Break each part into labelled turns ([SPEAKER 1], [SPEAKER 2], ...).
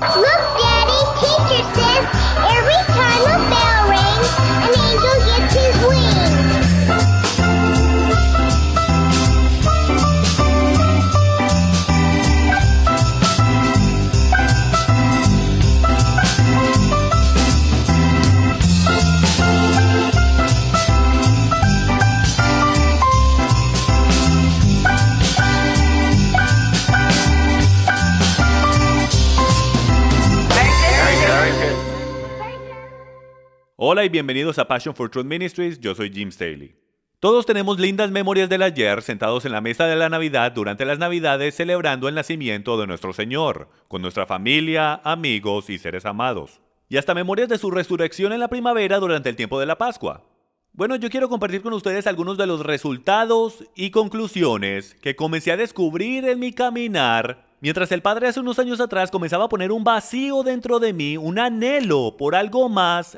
[SPEAKER 1] Look, Daddy, teacher says every time a bell rings, an angel gets his wings.
[SPEAKER 2] Hola y bienvenidos a Passion for Truth Ministries, yo soy Jim Staley. Todos tenemos lindas memorias del ayer sentados en la mesa de la Navidad durante las Navidades celebrando el nacimiento de nuestro Señor, con nuestra familia, amigos y seres amados. Y hasta memorias de su resurrección en la primavera durante el tiempo de la Pascua. Bueno, yo quiero compartir con ustedes algunos de los resultados y conclusiones que comencé a descubrir en mi caminar mientras el Padre hace unos años atrás comenzaba a poner un vacío dentro de mí, un anhelo por algo más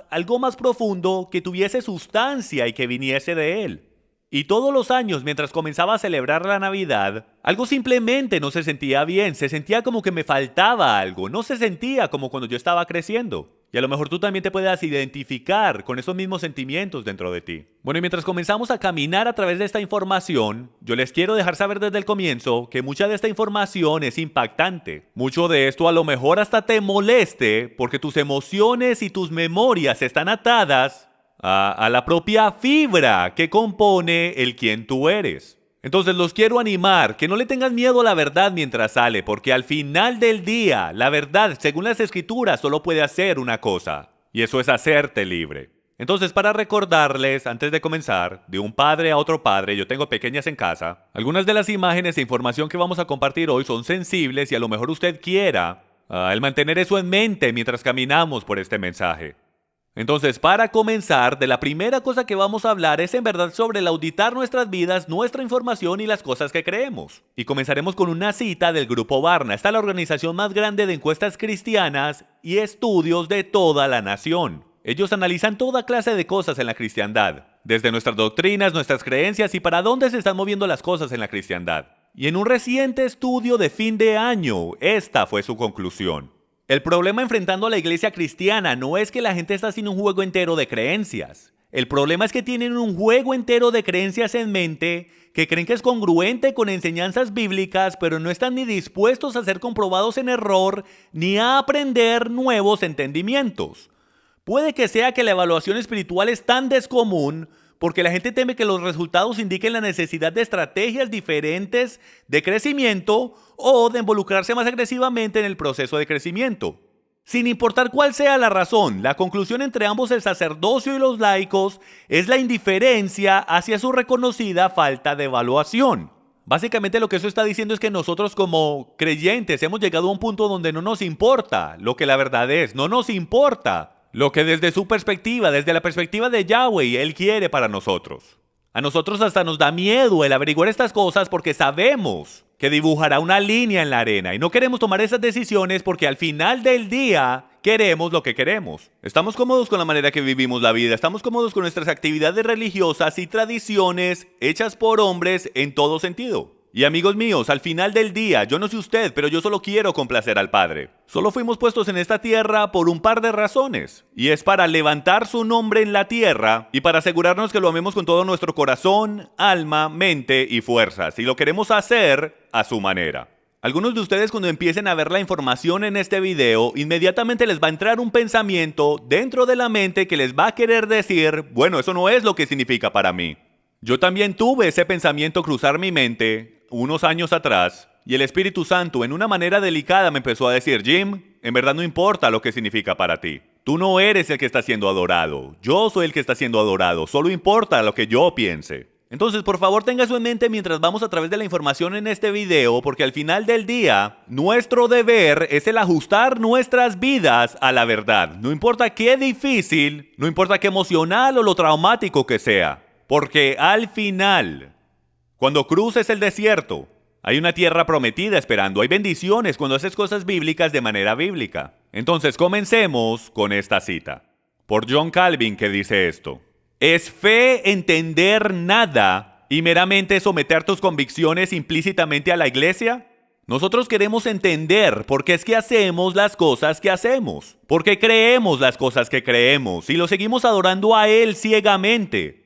[SPEAKER 2] profundo que tuviese sustancia y que viniese de Él. Y todos los años, mientras comenzaba a celebrar la Navidad, algo simplemente no se sentía bien, se sentía como que me faltaba algo, no se sentía como cuando yo estaba creciendo. Y a lo mejor tú también te puedas identificar con esos mismos sentimientos dentro de ti. Bueno, y mientras comenzamos a caminar a través de esta información, yo les quiero dejar saber desde el comienzo que mucha de esta información es impactante. Mucho de esto a lo mejor hasta te moleste porque tus emociones y tus memorias están atadas a la propia fibra que compone el quien tú eres. Entonces los quiero animar, que no le tengan miedo a la verdad mientras sale, porque al final del día, la verdad, según las Escrituras, solo puede hacer una cosa, y eso es hacerte libre. Entonces, para recordarles, antes de comenzar, de un padre a otro padre, yo tengo pequeñas en casa, algunas de las imágenes e información que vamos a compartir hoy son sensibles y a lo mejor usted quiera el mantener eso en mente mientras caminamos por este mensaje. Entonces, para comenzar, de la primera cosa que vamos a hablar es en verdad sobre el auditar nuestras vidas, nuestra información y las cosas que creemos. Y comenzaremos con una cita del Grupo Barna. Esta es la organización más grande de encuestas cristianas y estudios de toda la nación. Ellos analizan toda clase de cosas en la cristiandad, desde nuestras doctrinas, nuestras creencias y para dónde se están moviendo las cosas en la cristiandad. Y en un reciente estudio de fin de año, esta fue su conclusión. El problema enfrentando a la iglesia cristiana no es que la gente está haciendo un juego entero de creencias. El problema es que tienen un juego entero de creencias en mente que creen que es congruente con enseñanzas bíblicas, pero no están ni dispuestos a ser comprobados en error ni a aprender nuevos entendimientos. Puede que sea que la evaluación espiritual es tan descomún porque la gente teme que los resultados indiquen la necesidad de estrategias diferentes de crecimiento o de involucrarse más agresivamente en el proceso de crecimiento. Sin importar cuál sea la razón, la conclusión entre ambos, el sacerdocio y los laicos, es la indiferencia hacia su reconocida falta de evaluación. Básicamente lo que eso está diciendo es que nosotros como creyentes hemos llegado a un punto donde no nos importa lo que la verdad es, no nos importa lo que desde su perspectiva, desde la perspectiva de Yahweh, Él quiere para nosotros. A nosotros hasta nos da miedo el averiguar estas cosas porque sabemos que dibujará una línea en la arena y no queremos tomar esas decisiones porque al final del día queremos lo que queremos. Estamos cómodos con la manera que vivimos la vida, estamos cómodos con nuestras actividades religiosas y tradiciones hechas por hombres en todo sentido. Y amigos míos, al final del día, yo no sé usted, pero yo solo quiero complacer al Padre. Solo fuimos puestos en esta tierra por un par de razones. Y es para levantar su nombre en la tierra y para asegurarnos que lo amemos con todo nuestro corazón, alma, mente y fuerzas. Y lo queremos hacer a su manera. Algunos de ustedes cuando empiecen a ver la información en este video, inmediatamente les va a entrar un pensamiento dentro de la mente que les va a querer decir, bueno, eso no es lo que significa para mí. Yo también tuve ese pensamiento cruzar mi mente unos años atrás, y el Espíritu Santo en una manera delicada me empezó a decir, Jim, en verdad no importa lo que significa para ti. Tú no eres el que está siendo adorado, yo soy el que está siendo adorado, solo importa lo que yo piense. Entonces, por favor, tenga eso en mente mientras vamos a través de la información en este video, porque al final del día, nuestro deber es el ajustar nuestras vidas a la verdad. No importa qué difícil, no importa qué emocional o lo traumático que sea, porque al final, cuando cruces el desierto, hay una tierra prometida esperando. Hay bendiciones cuando haces cosas bíblicas de manera bíblica. Entonces comencemos con esta cita. Por John Calvin, que dice esto. ¿Es fe entender nada y meramente someter tus convicciones implícitamente a la iglesia? Nosotros queremos entender por qué es que hacemos las cosas que hacemos, por qué creemos las cosas que creemos y lo seguimos adorando a Él ciegamente,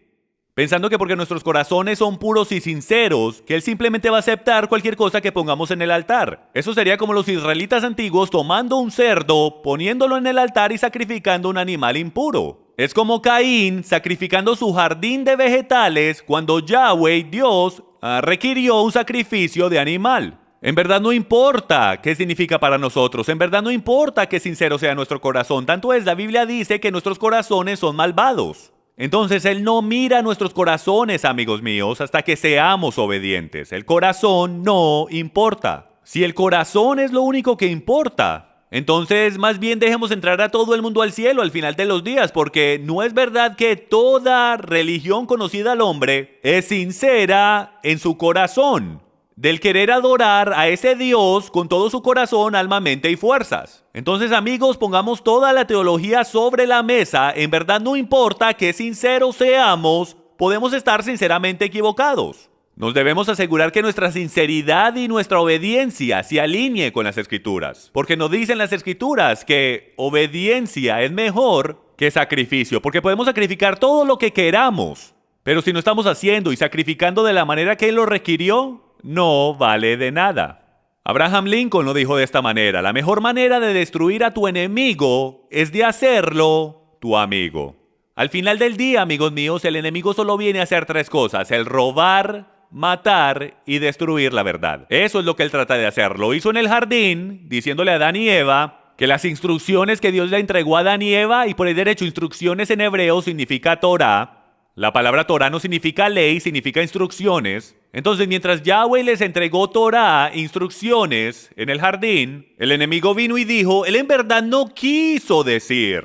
[SPEAKER 2] pensando que porque nuestros corazones son puros y sinceros, que Él simplemente va a aceptar cualquier cosa que pongamos en el altar. Eso sería como los israelitas antiguos tomando un cerdo, poniéndolo en el altar y sacrificando un animal impuro. Es como Caín sacrificando su jardín de vegetales cuando Yahweh, Dios, requirió un sacrificio de animal. En verdad no importa qué significa para nosotros, en verdad no importa qué sincero sea nuestro corazón, tanto es, la Biblia dice que nuestros corazones son malvados. Entonces Él no mira nuestros corazones, amigos míos, hasta que seamos obedientes. El corazón no importa. Si el corazón es lo único que importa, entonces más bien dejemos entrar a todo el mundo al cielo al final de los días, porque no es verdad que toda religión conocida al hombre es sincera en su corazón, del querer adorar a ese Dios con todo su corazón, alma, mente y fuerzas. Entonces, amigos, pongamos toda la teología sobre la mesa. En verdad no importa qué sinceros seamos, podemos estar sinceramente equivocados. Nos debemos asegurar que nuestra sinceridad y nuestra obediencia se alinee con las Escrituras, porque nos dicen las Escrituras que obediencia es mejor que sacrificio, porque podemos sacrificar todo lo que queramos, pero si no estamos haciendo y sacrificando de la manera que Él lo requirió, no vale de nada. Abraham Lincoln lo dijo de esta manera: la mejor manera de destruir a tu enemigo es de hacerlo tu amigo. Al final del día, amigos míos, el enemigo solo viene a hacer tres cosas: el robar, matar y destruir la verdad. Eso es lo que él trata de hacer. Lo hizo en el jardín, diciéndole a Adán y Eva que las instrucciones que Dios le entregó a Adán y Eva, y por el derecho instrucciones en hebreo significa Torah. La palabra Torah no significa ley, significa instrucciones. Entonces, mientras Yahweh les entregó Torah, instrucciones, en el jardín, el enemigo vino y dijo: Él en verdad no quiso decir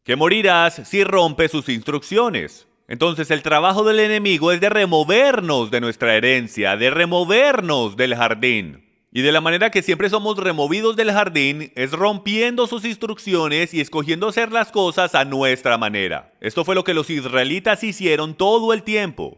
[SPEAKER 2] que morirás si rompes sus instrucciones. Entonces, el trabajo del enemigo es de removernos de nuestra herencia, de removernos del jardín. Y de la manera que siempre somos removidos del jardín es rompiendo sus instrucciones y escogiendo hacer las cosas a nuestra manera. Esto fue lo que los israelitas hicieron todo el tiempo,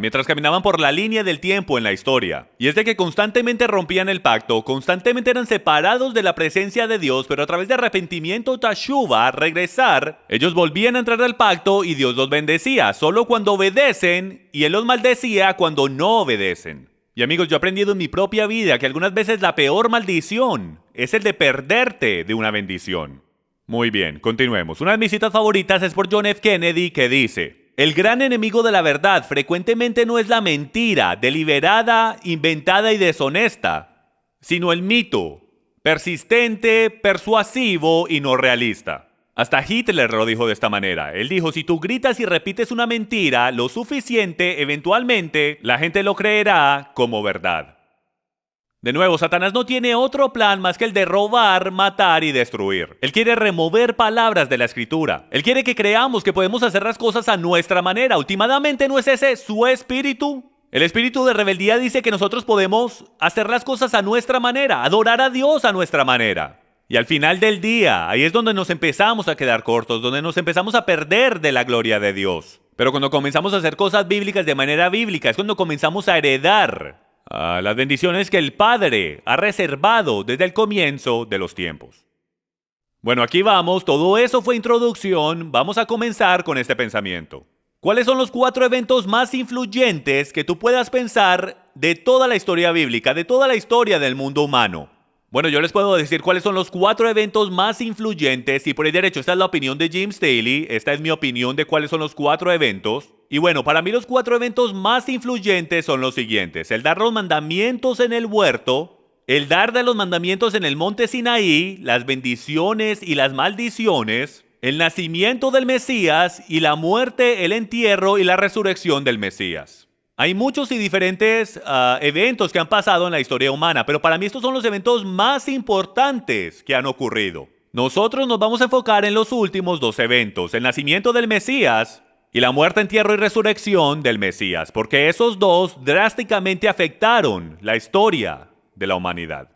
[SPEAKER 2] mientras caminaban por la línea del tiempo en la historia. Y es de que constantemente rompían el pacto, constantemente eran separados de la presencia de Dios, pero a través de arrepentimiento, tashuva, regresar, ellos volvían a entrar al pacto y Dios los bendecía, solo cuando obedecen, y Él los maldecía cuando no obedecen. Y amigos, yo he aprendido en mi propia vida que algunas veces la peor maldición es el de perderte de una bendición. Muy bien, continuemos. Una de mis citas favoritas es por John F. Kennedy, que dice: el gran enemigo de la verdad frecuentemente no es la mentira deliberada, inventada y deshonesta, sino el mito, persistente, persuasivo y no realista. Hasta Hitler lo dijo de esta manera. Él dijo: si tú gritas y repites una mentira lo suficiente, eventualmente la gente lo creerá como verdad. De nuevo, Satanás no tiene otro plan más que el de robar, matar y destruir. Él quiere remover palabras de la Escritura. Él quiere que creamos que podemos hacer las cosas a nuestra manera. Últimamente, ¿no es ese su espíritu? El espíritu de rebeldía dice que nosotros podemos hacer las cosas a nuestra manera, adorar a Dios a nuestra manera. Y al final del día, ahí es donde nos empezamos a quedar cortos, donde nos empezamos a perder de la gloria de Dios. Pero cuando comenzamos a hacer cosas bíblicas de manera bíblica, es cuando comenzamos a heredar las bendiciones que el Padre ha reservado desde el comienzo de los tiempos. Bueno, aquí vamos, todo eso fue introducción, vamos a comenzar con este pensamiento. ¿Cuáles son los 4 eventos más influyentes que tú puedas pensar de toda la historia bíblica, de toda la historia del mundo humano? Bueno, yo les puedo decir cuáles son los 4 eventos más influyentes, y por el derecho esta es la opinión de Jim Staley, esta es mi opinión de cuáles son los 4 eventos. Y bueno, para mí los 4 eventos más influyentes son los siguientes: el dar los mandamientos en el huerto, el dar de los mandamientos en el monte Sinaí, las bendiciones y las maldiciones, el nacimiento del Mesías y la muerte, el entierro y la resurrección del Mesías. Hay muchos y diferentes eventos que han pasado en la historia humana, pero para mí estos son los eventos más importantes que han ocurrido. Nosotros nos vamos a enfocar en los últimos 2 eventos, el nacimiento del Mesías y la muerte, entierro y resurrección del Mesías, porque esos 2 drásticamente afectaron la historia de la humanidad.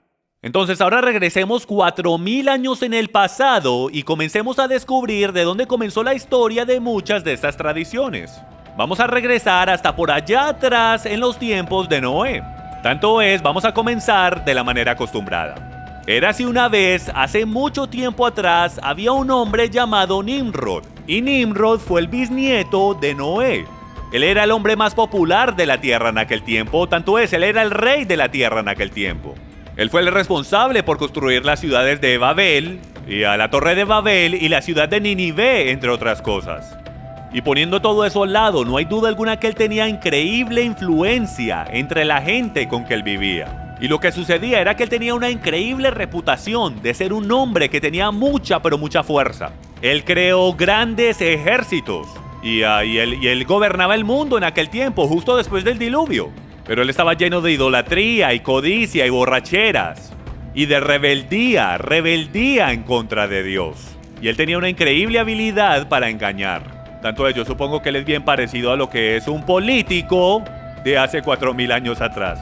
[SPEAKER 2] Entonces ahora regresemos 4000 años en el pasado y comencemos a descubrir de dónde comenzó la historia de muchas de estas tradiciones. Vamos a regresar hasta por allá atrás en los tiempos de Noé. Tanto es, vamos a comenzar de la manera acostumbrada. Érase una vez, hace mucho tiempo atrás, había un hombre llamado Nimrod. Y Nimrod fue el bisnieto de Noé. Él era el hombre más popular de la tierra en aquel tiempo, tanto es, él era el rey de la tierra en aquel tiempo. Él fue el responsable por construir las ciudades de Babel, y a la torre de Babel y la ciudad de Nínive, entre otras cosas. Y poniendo todo eso al lado, no hay duda alguna que él tenía increíble influencia entre la gente con que él vivía. Y lo que sucedía era que él tenía una increíble reputación de ser un hombre que tenía mucha, pero mucha fuerza. Él creó grandes ejércitos y él gobernaba el mundo en aquel tiempo, justo después del diluvio. Pero él estaba lleno de idolatría y codicia y borracheras y de rebeldía en contra de Dios. Y él tenía una increíble habilidad para engañar. Tanto yo supongo que él es bien parecido a lo que es un político de hace 4000 años atrás.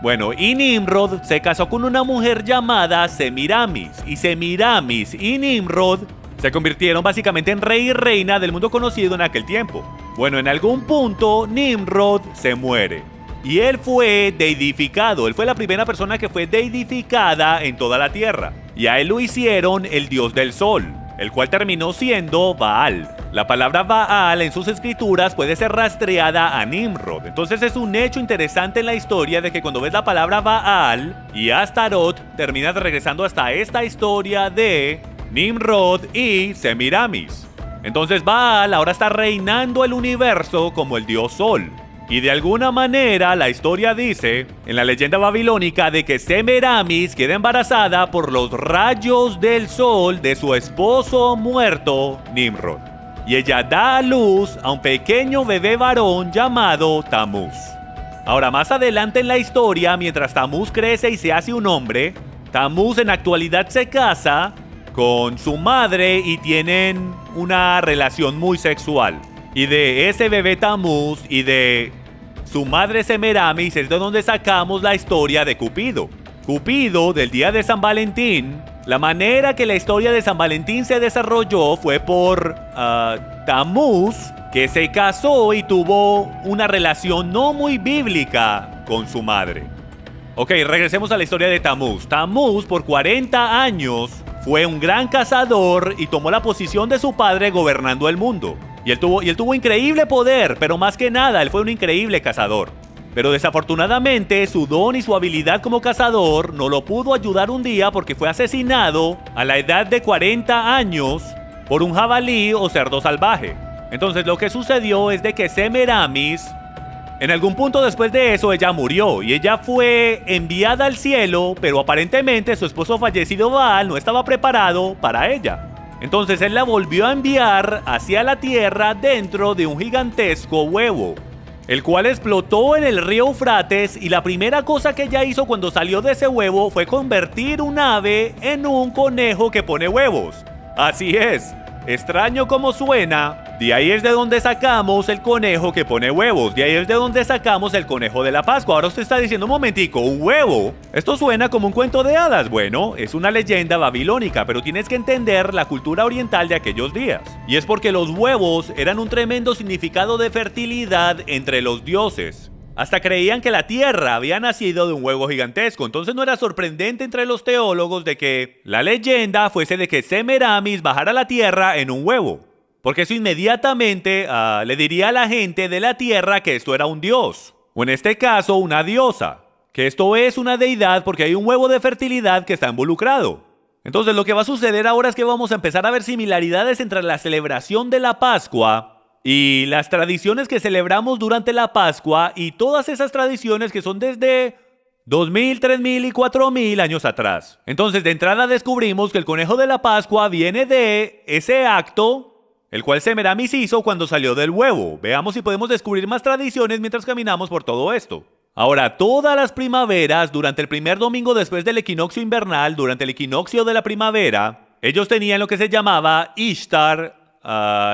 [SPEAKER 2] Bueno, y Nimrod se casó con una mujer llamada Semiramis. Y Semiramis y Nimrod se convirtieron básicamente en rey y reina del mundo conocido en aquel tiempo. Bueno, en algún punto Nimrod se muere. Y él fue deidificado. Él fue la primera persona que fue deidificada en toda la tierra. Y a él lo hicieron el dios del sol, el cual terminó siendo Baal. La palabra Baal en sus escrituras puede ser rastreada a Nimrod. Entonces es un hecho interesante en la historia de que cuando ves la palabra Baal y Astarot, terminas regresando hasta esta historia de Nimrod y Semiramis. Entonces Baal ahora está reinando el universo como el dios sol. Y de alguna manera la historia dice, en la leyenda babilónica, de que Semiramis queda embarazada por los rayos del sol de su esposo muerto, Nimrod. Y ella da a luz a un pequeño bebé varón llamado Tamuz. Ahora, más adelante en la historia, mientras Tamuz crece y se hace un hombre, Tamuz en la actualidad se casa con su madre y tienen una relación muy sexual. Y de ese bebé Tamuz y de su madre Semiramis es de donde sacamos la historia de Cupido. Cupido, del día de San Valentín, la manera que la historia de San Valentín se desarrolló fue por Tamuz, que se casó y tuvo una relación no muy bíblica con su madre. Ok, regresemos a la historia de Tamuz. Tamuz, por 40 años, fue un gran cazador y tomó la posición de su padre gobernando el mundo. Y él tuvo increíble poder, pero más que nada, él fue un increíble cazador. Pero desafortunadamente, su don y su habilidad como cazador no lo pudo ayudar un día porque fue asesinado a la edad de 40 años por un jabalí o cerdo salvaje. Entonces lo que sucedió es de que Semiramis, en algún punto después de eso, ella murió y ella fue enviada al cielo, pero aparentemente su esposo fallecido Baal no estaba preparado para ella. Entonces él la volvió a enviar hacia la tierra dentro de un gigantesco huevo, el cual explotó en el río Eufrates, y la primera cosa que ella hizo cuando salió de ese huevo fue convertir un ave en un conejo que pone huevos. Así es, extraño como suena, de ahí es de donde sacamos el conejo que pone huevos, de ahí es de donde sacamos el conejo de la Pascua. Ahora usted está diciendo, un momentico, ¿un huevo? Esto suena como un cuento de hadas. Bueno, es una leyenda babilónica, pero tienes que entender la cultura oriental de aquellos días. Y es porque los huevos eran un tremendo significado de fertilidad entre los dioses. Hasta creían que la tierra había nacido de un huevo gigantesco. Entonces no era sorprendente entre los teólogos de que la leyenda fuese de que Semiramis bajara a la tierra en un huevo. Porque eso inmediatamente le diría a la gente de la tierra que esto era un dios. O en este caso, una diosa. Que esto es una deidad porque hay un huevo de fertilidad que está involucrado. Entonces lo que va a suceder ahora es que vamos a empezar a ver similaridades entre la celebración de la Pascua y las tradiciones que celebramos durante la Pascua, y todas esas tradiciones que son desde 2000, 3000 y 4000 años atrás. Entonces de entrada descubrimos que el conejo de la Pascua viene de ese acto el cual Semiramis hizo cuando salió del huevo. Veamos si podemos descubrir más tradiciones mientras caminamos por todo esto. Ahora, todas las primaveras, durante el primer domingo después del equinoccio invernal, durante el equinoccio de la primavera, ellos tenían lo que se llamaba Ishtar,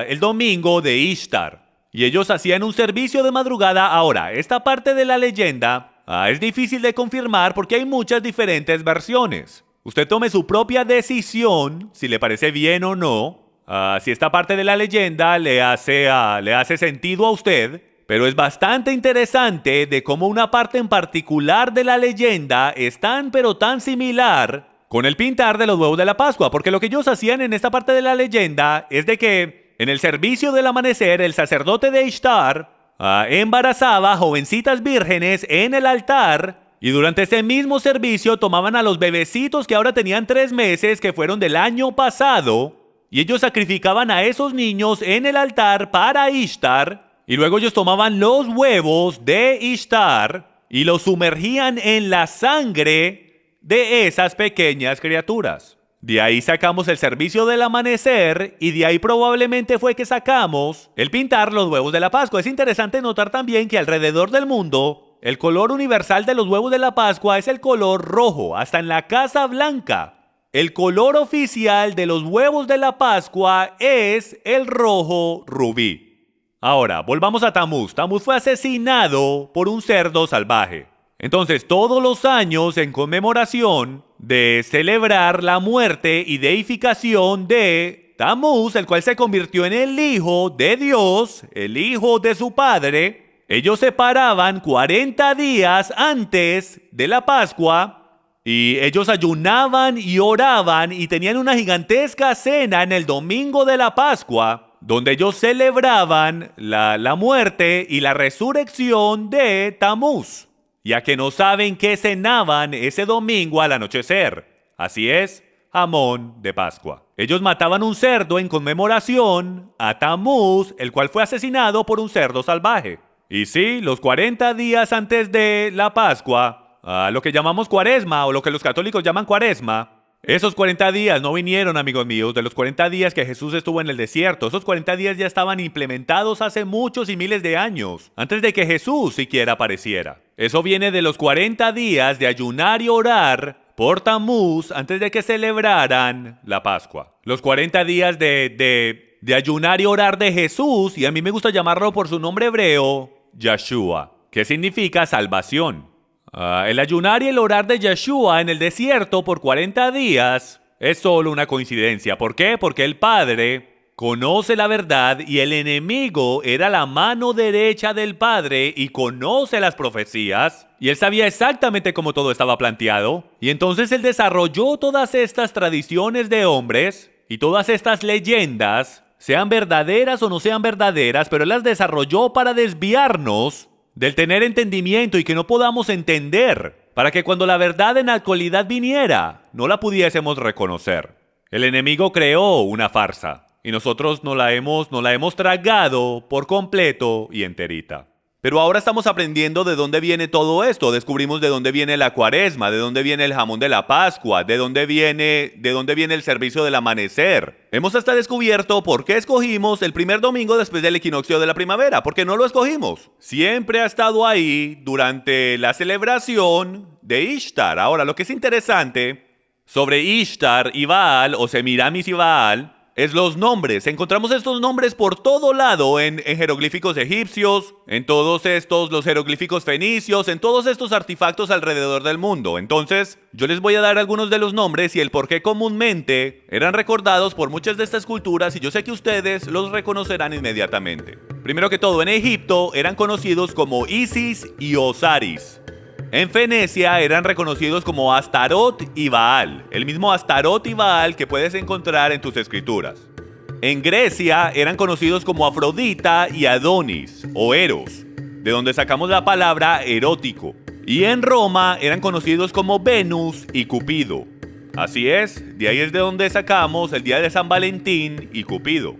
[SPEAKER 2] el domingo de Ishtar. Y ellos hacían un servicio de madrugada. Ahora, esta parte de la leyenda es difícil de confirmar porque hay muchas diferentes versiones. Usted tome su propia decisión, si le parece bien o no. Si esta parte de la leyenda le hace sentido a usted. pero es bastante interesante de cómo una parte en particular de la leyenda es tan pero tan similar con el pintar de los huevos de la Pascua, porque lo que ellos hacían en esta parte de la leyenda es de que en el servicio del amanecer el sacerdote de Ishtar embarazaba jovencitas vírgenes en el altar y durante ese mismo servicio tomaban a los bebecitos que ahora tenían 3 meses que fueron del año pasado y ellos sacrificaban a esos niños en el altar para Ishtar. Y luego ellos tomaban los huevos de Ishtar y los sumergían en la sangre de esas pequeñas criaturas. De ahí sacamos el servicio del amanecer y de ahí probablemente fue que sacamos el pintar los huevos de la Pascua. Es interesante notar también que alrededor del mundo el color universal de los huevos de la Pascua es el color rojo, hasta en la Casa Blanca. El color oficial de los huevos de la Pascua es el rojo rubí. Ahora, volvamos a Tamuz. Tamuz fue asesinado por un cerdo salvaje. Entonces, todos los años, en conmemoración de celebrar la muerte y deificación de Tamuz, el cual se convirtió en el hijo de Dios, el hijo de su padre, ellos se paraban 40 días antes de la Pascua y ellos ayunaban y oraban y tenían una gigantesca cena en el domingo de la Pascua, donde ellos celebraban la muerte y la resurrección de Tamuz, ya que no saben qué cenaban ese domingo al anochecer. Así es, jamón de Pascua. Ellos mataban un cerdo en conmemoración a Tamuz, el cual fue asesinado por un cerdo salvaje. Y sí, los 40 días antes de la Pascua, lo que llamamos Cuaresma o lo que los católicos llaman Cuaresma, esos 40 días no vinieron, amigos míos, de los 40 días que Jesús estuvo en el desierto. Esos 40 días ya estaban implementados hace muchos y miles de años, antes de que Jesús siquiera apareciera. Eso viene de los 40 días de ayunar y orar por Tamuz antes de que celebraran la Pascua. Los 40 días de ayunar y orar de Jesús, y a mí me gusta llamarlo por su nombre hebreo, Yeshua, que significa salvación. El ayunar y el orar de Yeshua en el desierto por 40 días es solo una coincidencia. ¿Por qué? Porque el Padre conoce la verdad y el enemigo era la mano derecha del Padre y conoce las profecías. Y él sabía exactamente cómo todo estaba planteado. Y entonces él desarrolló todas estas tradiciones de hombres y todas estas leyendas, sean verdaderas o no sean verdaderas, pero él las desarrolló para desviarnos del tener entendimiento y que no podamos entender, para que cuando la verdad en la actualidad viniera, no la pudiésemos reconocer. El enemigo creó una farsa y nosotros no la hemos tragado por completo y enterita. Pero ahora estamos aprendiendo de dónde viene todo esto. Descubrimos de dónde viene la Cuaresma, de dónde viene el jamón de la Pascua, de dónde viene el servicio del amanecer. Hemos hasta descubierto por qué escogimos el primer domingo después del equinoccio de la primavera. Porque no lo escogimos. Siempre ha estado ahí durante la celebración de Ishtar. Ahora, lo que es interesante sobre Ishtar y Baal, o Semiramis y Baal, es los nombres. Encontramos estos nombres por todo lado en jeroglíficos egipcios, en todos estos, los jeroglíficos fenicios, en todos estos artefactos alrededor del mundo. Entonces, yo les voy a dar algunos de los nombres y el por qué comúnmente eran recordados por muchas de estas culturas y yo sé que ustedes los reconocerán inmediatamente. Primero que todo, en Egipto eran conocidos como Isis y Osiris. En Venecia eran reconocidos como Astarot y Baal, el mismo Astarot y Baal que puedes encontrar en tus escrituras. En Grecia eran conocidos como Afrodita y Adonis, o Eros, de donde sacamos la palabra erótico. Y en Roma eran conocidos como Venus y Cupido. Así es, de ahí es de donde sacamos el día de San Valentín y Cupido.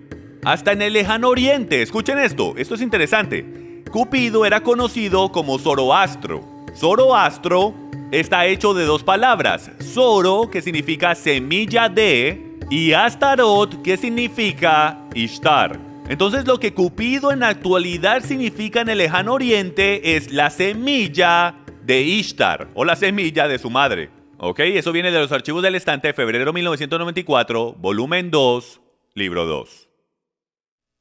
[SPEAKER 2] Hasta en el lejano oriente, escuchen esto es interesante. Cupido era conocido como Zoroastro. Zoroastro está hecho de 2 palabras, Zoro, que significa semilla de, y Astarot, que significa Ishtar. Entonces lo que Cupido en la actualidad significa en el lejano oriente es la semilla de Ishtar, o la semilla de su madre. Ok, eso viene de los archivos del estante, febrero 1994, volumen 2, libro 2.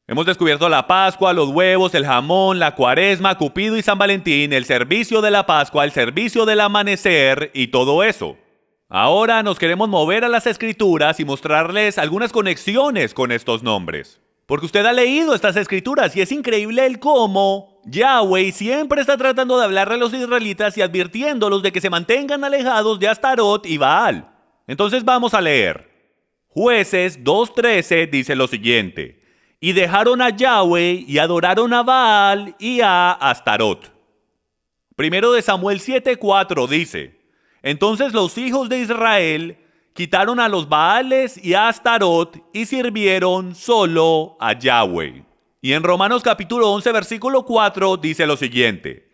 [SPEAKER 2] Hemos descubierto la Pascua, los huevos, el jamón, la Cuaresma, Cupido y San Valentín, el servicio de la Pascua, el servicio del amanecer y todo eso. Ahora nos queremos mover a las escrituras y mostrarles algunas conexiones con estos nombres. Porque usted ha leído estas escrituras y es increíble el cómo Yahweh siempre está tratando de hablarle a los israelitas y advirtiéndolos de que se mantengan alejados de Astarot y Baal. Entonces vamos a leer. Jueces 2:13 dice lo siguiente: y dejaron a Yahweh y adoraron a Baal y a Astarot. Primero de Samuel 7:4 dice: entonces los hijos de Israel quitaron a los Baales y a Astarot y sirvieron solo a Yahweh. Y en Romanos capítulo 11 versículo 4 dice lo siguiente: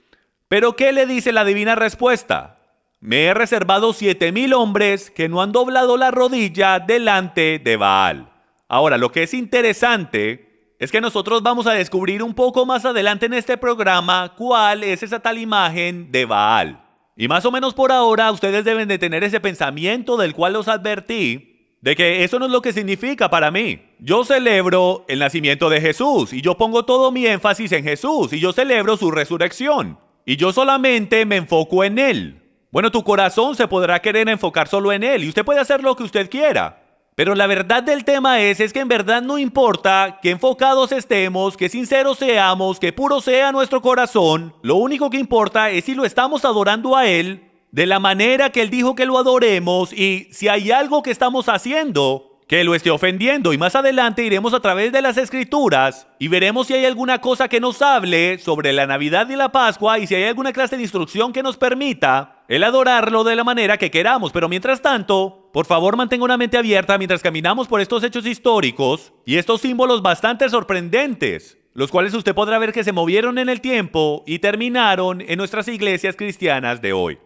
[SPEAKER 2] ¿pero qué le dice la divina respuesta? Me he reservado 7,000 hombres que no han doblado la rodilla delante de Baal. Ahora, lo que es interesante es que nosotros vamos a descubrir un poco más adelante en este programa cuál es esa tal imagen de Baal. Y más o menos por ahora ustedes deben de tener ese pensamiento del cual los advertí, de que eso no es lo que significa para mí. Yo celebro el nacimiento de Jesús y yo pongo todo mi énfasis en Jesús y yo celebro su resurrección. Y yo solamente me enfoco en Él. Bueno, tu corazón se podrá querer enfocar solo en Él y usted puede hacer lo que usted quiera. Pero la verdad del tema es que en verdad no importa qué enfocados estemos, qué sinceros seamos, qué puro sea nuestro corazón. Lo único que importa es si lo estamos adorando a Él de la manera que Él dijo que lo adoremos y si hay algo que estamos haciendo que lo esté ofendiendo. Y más adelante iremos a través de las escrituras y veremos si hay alguna cosa que nos hable sobre la Navidad y la Pascua y si hay alguna clase de instrucción que nos permita el adorarlo de la manera que queramos. Pero mientras tanto, por favor mantenga una mente abierta mientras caminamos por estos hechos históricos y estos símbolos bastante sorprendentes, los cuales usted podrá ver que se movieron en el tiempo y terminaron en nuestras iglesias cristianas de hoy.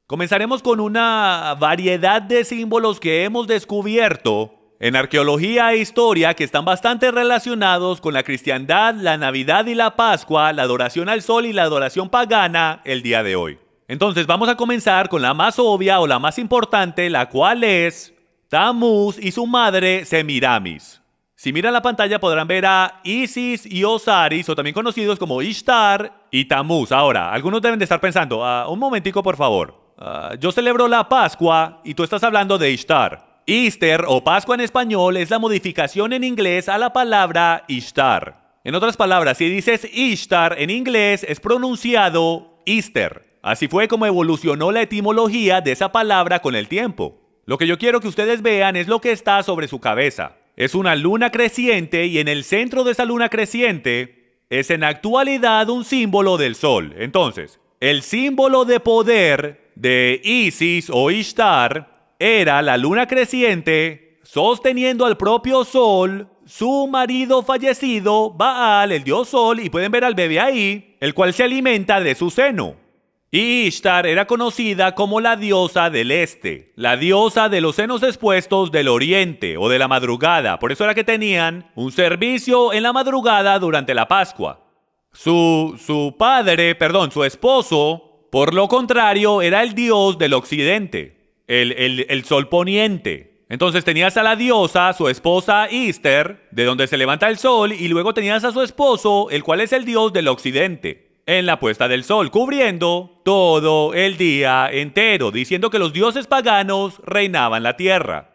[SPEAKER 2] Comenzaremos con una variedad de símbolos que hemos descubierto en arqueología e historia que están bastante relacionados con la cristiandad, la Navidad y la Pascua, la adoración al sol y la adoración pagana el día de hoy. Entonces vamos a comenzar con la más obvia o la más importante, la cual es Tammuz y su madre Semiramis. Si miran la pantalla podrán ver a Isis y Osiris, o también conocidos como Ishtar y Tammuz. Ahora, algunos deben de estar pensando, un momentico por favor. Yo celebro la Pascua y tú estás hablando de Ishtar. Easter o Pascua en español es la modificación en inglés a la palabra Ishtar. En otras palabras, si dices Ishtar en inglés es pronunciado Easter. Así fue como evolucionó la etimología de esa palabra con el tiempo. Lo que yo quiero que ustedes vean es lo que está sobre su cabeza. Es una luna creciente y en el centro de esa luna creciente es en actualidad un símbolo del sol. Entonces, el símbolo de poder de Isis o Ishtar era la luna creciente sosteniendo al propio sol, su marido fallecido, Baal, el dios sol, y pueden ver al bebé ahí, el cual se alimenta de su seno. Y Ishtar era conocida como la diosa del este, la diosa de los senos expuestos del oriente o de la madrugada. Por eso era que tenían un servicio en la madrugada durante la Pascua. Su esposo, por lo contrario, era el dios del occidente, el sol poniente. Entonces tenías a la diosa, su esposa Ishtar, de donde se levanta el sol, y luego tenías a su esposo, el cual es el dios del occidente, en la puesta del sol, cubriendo todo el día entero, diciendo que los dioses paganos reinaban la tierra.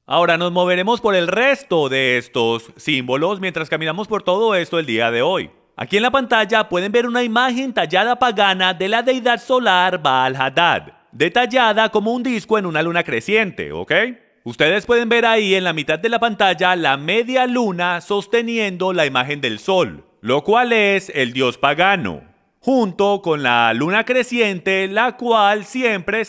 [SPEAKER 2] Ahora nos moveremos por el resto de estos símbolos mientras caminamos por todo esto el día de hoy. Aquí en la pantalla pueden ver una imagen tallada pagana de la deidad solar Baal-Hadad, detallada como un disco en una luna creciente, ¿ok? Ustedes pueden ver ahí en la mitad de la pantalla la media luna sosteniendo la imagen del sol, lo cual es el dios pagano, junto con la luna creciente, la cual siempre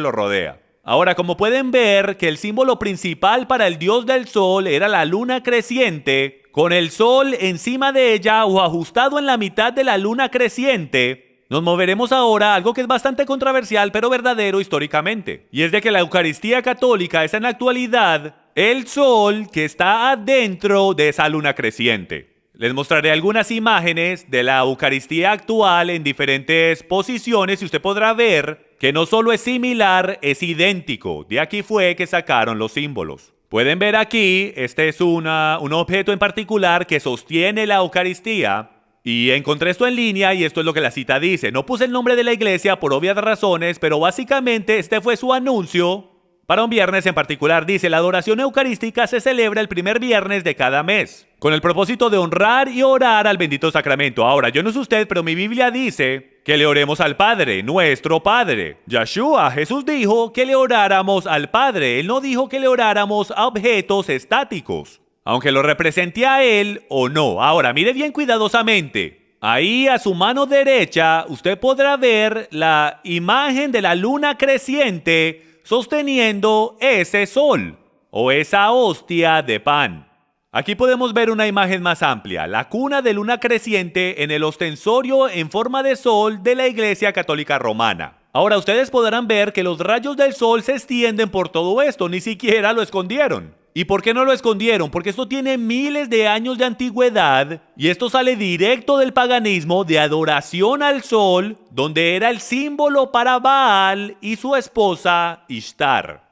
[SPEAKER 2] lo rodea. Ahora, como pueden ver que el símbolo principal para el dios del sol era la luna creciente, con el sol encima de ella o ajustado en la mitad de la luna creciente, nos moveremos ahora a algo que es bastante controversial pero verdadero históricamente. Y es de que la Eucaristía católica es en la actualidad el sol que está adentro de esa luna creciente. Les mostraré algunas imágenes de la Eucaristía actual en diferentes posiciones y usted podrá ver que no solo es similar, es idéntico. De aquí fue que sacaron los símbolos. Pueden ver aquí, este es un objeto en particular que sostiene la Eucaristía. Y encontré esto en línea y esto es lo que la cita dice. No puse el nombre de la iglesia por obvias razones, pero básicamente este fue su anuncio Para un viernes en particular, dice, la adoración eucarística se celebra el primer viernes de cada mes, con el propósito de honrar y orar al bendito sacramento. Ahora, yo no sé usted, pero mi Biblia dice que le oremos al Padre, nuestro Padre. Yeshua, Jesús dijo que le oráramos al Padre. Él no dijo que le oráramos a objetos estáticos, aunque lo represente a Él o no. Ahora, mire bien cuidadosamente. Ahí a su mano derecha usted podrá ver la imagen de la luna creciente sosteniendo ese sol o esa hostia de pan. Aquí podemos ver una imagen más amplia, la cuna de luna creciente en el ostensorio en forma de sol de la Iglesia Católica Romana. Ahora ustedes podrán ver que los rayos del sol se extienden por todo esto, ni siquiera lo escondieron. ¿Y por qué no lo escondieron? Porque esto tiene miles de años de antigüedad y esto sale directo del paganismo de adoración al sol, donde era el símbolo para Baal y su esposa Ishtar.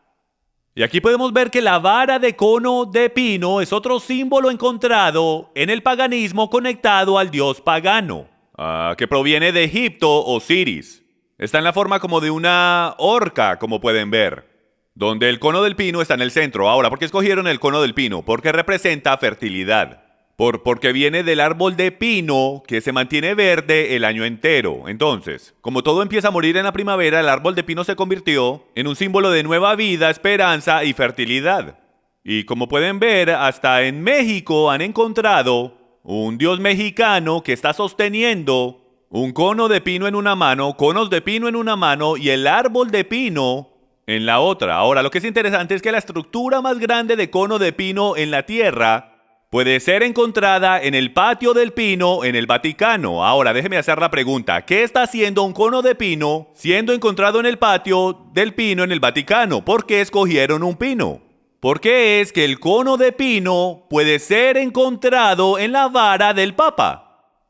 [SPEAKER 2] Y aquí podemos ver que la vara de cono de pino es otro símbolo encontrado en el paganismo conectado al dios pagano, que proviene de Egipto, Osiris. Está en la forma como de una horca, como pueden ver, donde el cono del pino está en el centro. Ahora, ¿por qué escogieron el cono del pino? Porque representa fertilidad. Porque viene del árbol de pino que se mantiene verde el año entero. Entonces, como todo empieza a morir en la primavera, el árbol de pino se convirtió en un símbolo de nueva vida, esperanza y fertilidad. Y como pueden ver, hasta en México han encontrado un dios mexicano que está sosteniendo un cono de pino en una mano, conos de pino en una mano y el árbol de pino en la otra. Ahora, lo que es interesante es que la estructura más grande de cono de pino en la Tierra puede ser encontrada en el patio del pino en el Vaticano. Ahora, déjeme hacer la pregunta. ¿Qué está haciendo un cono de pino siendo encontrado en el patio del pino en el Vaticano? ¿Por qué escogieron un pino? ¿Por qué es que el cono de pino puede ser encontrado en la vara del Papa?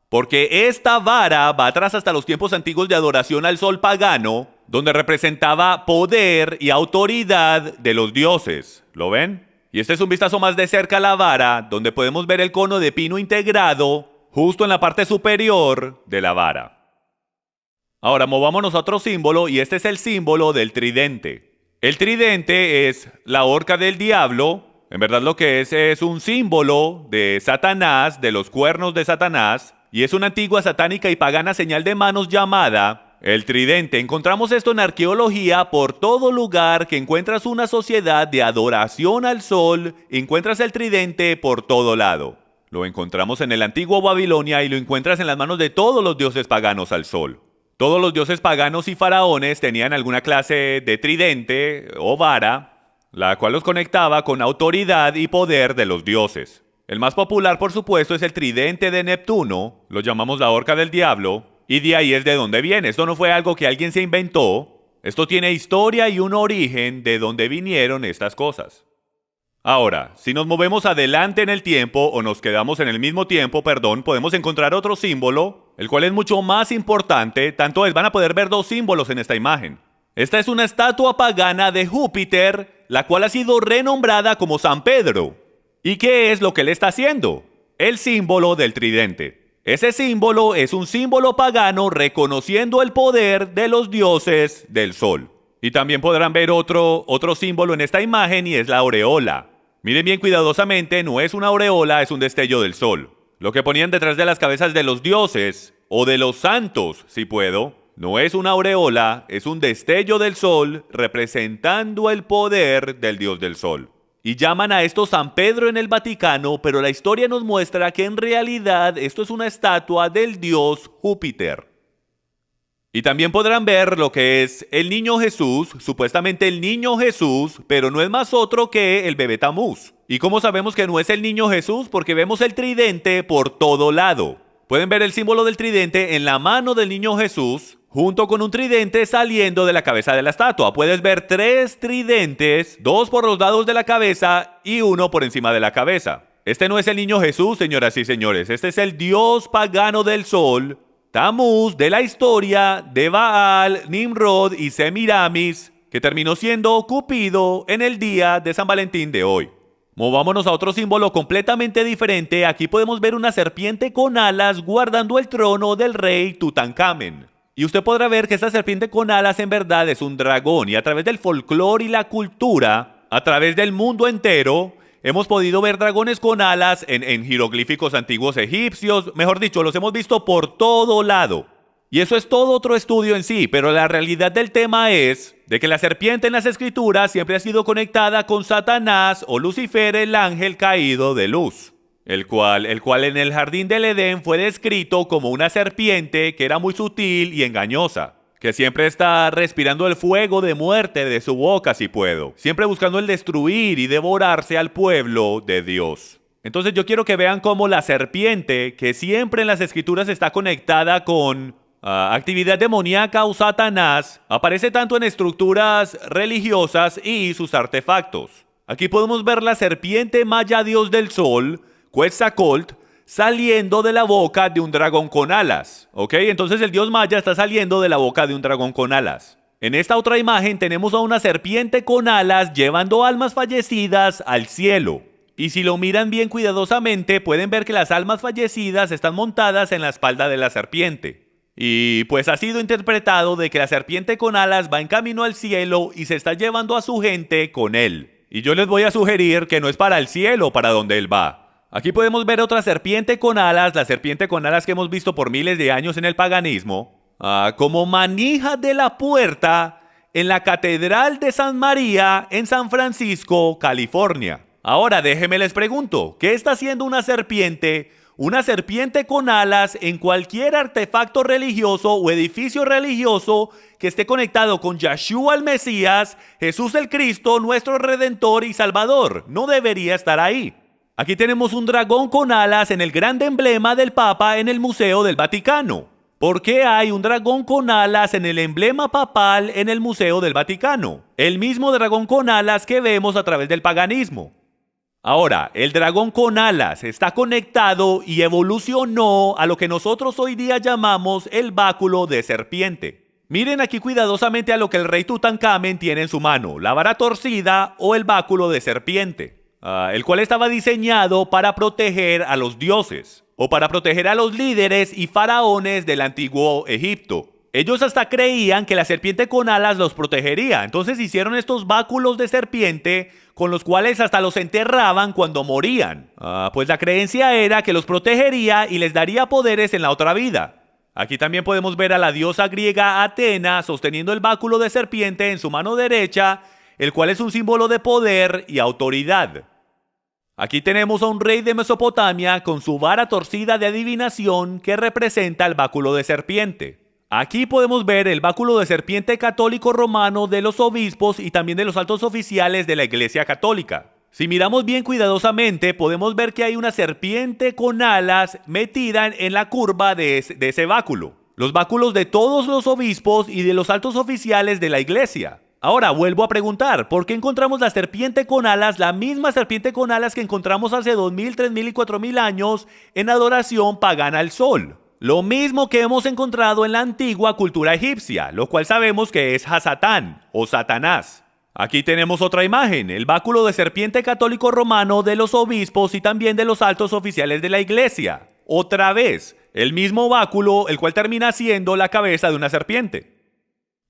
[SPEAKER 2] Porque esta vara va atrás hasta los tiempos antiguos de adoración al sol pagano, donde representaba poder y autoridad de los dioses. ¿Lo ven? Y este es un vistazo más de cerca a la vara, donde podemos ver el cono de pino integrado justo en la parte superior de la vara. Ahora movámonos a otro símbolo, y este es el símbolo del tridente. El tridente es la horca del diablo. En verdad lo que es un símbolo de Satanás, de los cuernos de Satanás, y es una antigua satánica y pagana señal de manos llamada el tridente. Encontramos esto en arqueología por todo lugar que encuentras una sociedad de adoración al sol, encuentras el tridente por todo lado. Lo encontramos en el antiguo Babilonia y lo encuentras en las manos de todos los dioses paganos al sol. Todos los dioses paganos y faraones tenían alguna clase de tridente o vara, la cual los conectaba con autoridad y poder de los dioses. El más popular, por supuesto, es el tridente de Neptuno, lo llamamos la horca del diablo, y de ahí es de donde viene. Esto no fue algo que alguien se inventó, esto tiene historia y un origen de donde vinieron estas cosas. Ahora, si nos movemos adelante en el tiempo, o nos quedamos en el mismo tiempo, podemos encontrar otro símbolo, el cual es mucho más importante, tanto es, van a poder ver dos símbolos en esta imagen. Esta es una estatua pagana de Júpiter, la cual ha sido renombrada como San Pedro. ¿Y qué es lo que él está haciendo? El símbolo del tridente. Ese símbolo es un símbolo pagano reconociendo el poder de los dioses del sol. Y también podrán ver otro símbolo en esta imagen, y es la aureola. Miren bien cuidadosamente, no es una aureola, es un destello del sol. Lo que ponían detrás de las cabezas de los dioses, o de los santos, si puedo, no es una aureola, es un destello del sol representando el poder del dios del sol. Y llaman a esto San Pedro en el Vaticano, pero la historia nos muestra que en realidad esto es una estatua del dios Júpiter. Y también podrán ver lo que es el niño Jesús, supuestamente el niño Jesús, pero no es más otro que el bebé Tamuz. ¿Y cómo sabemos que no es el niño Jesús? Porque vemos el tridente por todo lado. Pueden ver el símbolo del tridente en la mano del niño Jesús, junto con un tridente saliendo de la cabeza de la estatua. Puedes ver 3 tridentes, 2 por los lados de la cabeza y 1 por encima de la cabeza. Este no es el niño Jesús, señoras y señores. Este es el dios pagano del sol, Tamuz, de la historia de Baal, Nimrod y Semiramis, que terminó siendo Cupido en el día de San Valentín de hoy. Movámonos a otro símbolo completamente diferente. Aquí podemos ver una serpiente con alas guardando el trono del rey Tutankamen. Y usted podrá ver que esta serpiente con alas en verdad es un dragón, y a través del folclore y la cultura, a través del mundo entero, hemos podido ver dragones con alas en jeroglíficos antiguos egipcios, mejor dicho, los hemos visto por todo lado. Y eso es todo otro estudio en sí, pero la realidad del tema es de que la serpiente en las escrituras siempre ha sido conectada con Satanás o Lucifer, el ángel caído de luz, el cual en el jardín del Edén fue descrito como una serpiente que era muy sutil y engañosa, que siempre está respirando el fuego de muerte de su boca si puedo, siempre buscando el destruir y devorarse al pueblo de Dios. Entonces yo quiero que vean cómo la serpiente, que siempre en las escrituras está conectada con actividad demoníaca o Satanás, aparece tanto en estructuras religiosas y sus artefactos. Aquí podemos ver la serpiente maya dios del sol, Quetzalcóatl, saliendo de la boca de un dragón con alas. ¿Ok? Entonces el dios maya está saliendo de la boca de un dragón con alas. En esta otra imagen tenemos a una serpiente con alas llevando almas fallecidas al cielo. Y si lo miran bien cuidadosamente, pueden ver que las almas fallecidas están montadas en la espalda de la serpiente. Y pues ha sido interpretado de que la serpiente con alas va en camino al cielo y se está llevando a su gente con él. Y yo les voy a sugerir que no es para el cielo para donde él va. Aquí podemos ver otra serpiente con alas, la serpiente con alas que hemos visto por miles de años en el paganismo, como manija de la puerta en la Catedral de San María en San Francisco, California. Ahora déjenme les pregunto, ¿qué está haciendo una serpiente con alas en cualquier artefacto religioso o edificio religioso que esté conectado con Yeshua el Mesías, Jesús el Cristo, nuestro Redentor y Salvador? No debería estar ahí. Aquí tenemos un dragón con alas en el gran emblema del Papa en el Museo del Vaticano. ¿Por qué hay un dragón con alas en el emblema papal en el Museo del Vaticano? El mismo dragón con alas que vemos a través del paganismo. Ahora, el dragón con alas está conectado y evolucionó a lo que nosotros hoy día llamamos el báculo de serpiente. Miren aquí cuidadosamente a lo que el rey Tutankamen tiene en su mano, la vara torcida o el báculo de serpiente, el cual estaba diseñado para proteger a los dioses o para proteger a los líderes y faraones del antiguo Egipto. Ellos hasta creían que la serpiente con alas los protegería, entonces hicieron estos báculos de serpiente con los cuales hasta los enterraban cuando morían. Pues la creencia era que los protegería y les daría poderes en la otra vida. Aquí también podemos ver a la diosa griega Atena sosteniendo el báculo de serpiente en su mano derecha, el cual es un símbolo de poder y autoridad. Aquí tenemos a un rey de Mesopotamia con su vara torcida de adivinación que representa el báculo de serpiente. Aquí podemos ver el báculo de serpiente católico romano de los obispos y también de los altos oficiales de la Iglesia Católica. Si miramos bien cuidadosamente, podemos ver que hay una serpiente con alas metida en la curva de ese báculo. Los báculos de todos los obispos y de los altos oficiales de la Iglesia. Ahora, vuelvo a preguntar, ¿por qué encontramos la serpiente con alas, la misma serpiente con alas que encontramos hace 2000, 3000 y 4000 años en adoración pagana al sol? Lo mismo que hemos encontrado en la antigua cultura egipcia, lo cual sabemos que es Hasatán o Satanás. Aquí tenemos otra imagen, el báculo de serpiente católico romano de los obispos y también de los altos oficiales de la iglesia. Otra vez, el mismo báculo, el cual termina siendo la cabeza de una serpiente.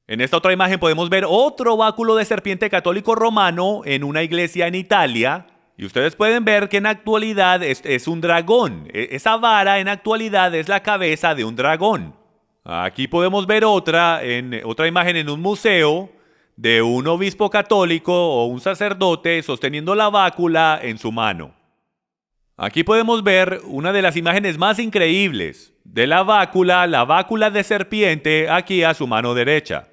[SPEAKER 2] En esta otra imagen podemos ver otro báculo de serpiente católico romano en una iglesia en Italia. Y ustedes pueden ver que en actualidad es un dragón. Esa vara en actualidad es la cabeza de un dragón. Aquí podemos ver otra imagen en un museo de un obispo católico o un sacerdote sosteniendo la bácula en su mano. Aquí podemos ver una de las imágenes más increíbles de la bácula de serpiente aquí a su mano derecha.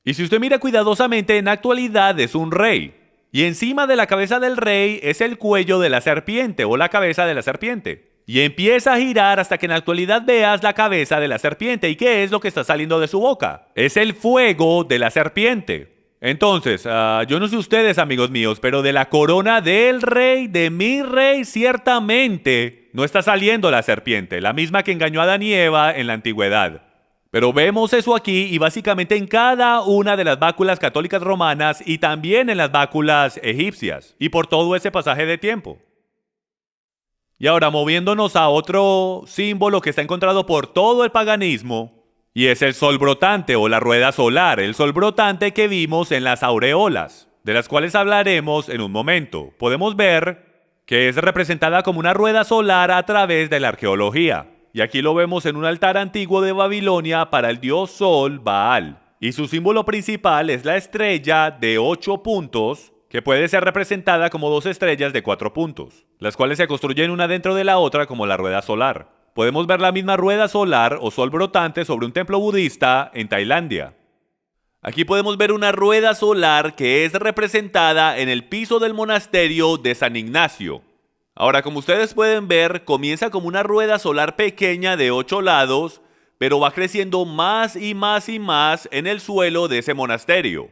[SPEAKER 2] Y si usted mira cuidadosamente, en actualidad es un rey. Y encima de la cabeza del rey es el cuello de la serpiente o la cabeza de la serpiente. Y empieza a girar hasta que en la actualidad veas la cabeza de la serpiente. ¿Y qué es lo que está saliendo de su boca? Es el fuego de la serpiente. Entonces, yo no sé ustedes, amigos míos, pero de la corona del rey, de mi rey, ciertamente no está saliendo la serpiente, la misma que engañó a Adán y Eva en la antigüedad. Pero vemos eso aquí y básicamente en cada una de las báculas católicas romanas y también en las báculas egipcias y por todo ese pasaje de tiempo. Y ahora moviéndonos a otro símbolo que está encontrado por todo el paganismo Y es el sol brotante o la rueda solar, el sol brotante que vimos en las aureolas, de las cuales hablaremos en un momento. Podemos ver que es representada como una rueda solar a través de la arqueología. Y aquí lo vemos en un altar antiguo de Babilonia para el dios Sol, Baal. Y su símbolo principal es la estrella de 8 puntos, que puede ser representada como 2 estrellas de 4 puntos, las cuales se construyen una dentro de la otra como la rueda solar. Podemos ver la misma rueda solar o sol brotante sobre un templo budista en Tailandia. Aquí podemos ver una rueda solar que es representada en el piso del monasterio de San Ignacio. Ahora, como ustedes pueden ver, comienza como una rueda solar pequeña de 8 lados, pero va creciendo más y más y más en el suelo de ese monasterio.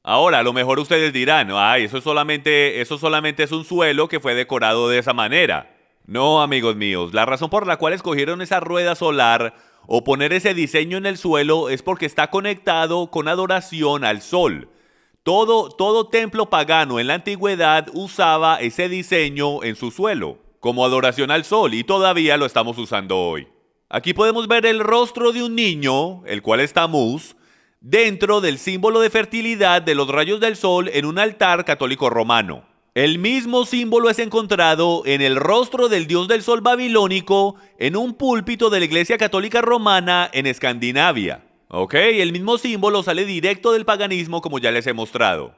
[SPEAKER 2] Ahora, a lo mejor ustedes dirán, eso solamente es un suelo que fue decorado de esa manera. No, amigos míos, la razón por la cual escogieron esa rueda solar o poner ese diseño en el suelo es porque está conectado con adoración al sol. Todo templo pagano en la antigüedad usaba ese diseño en su suelo, como adoración al sol, y todavía lo estamos usando hoy. Aquí podemos ver el rostro de un niño, el cual es Tamuz, dentro del símbolo de fertilidad de los rayos del sol en un altar católico romano. El mismo símbolo es encontrado en el rostro del dios del sol babilónico en un púlpito de la Iglesia Católica Romana en Escandinavia. El mismo símbolo sale directo del paganismo, como ya les he mostrado.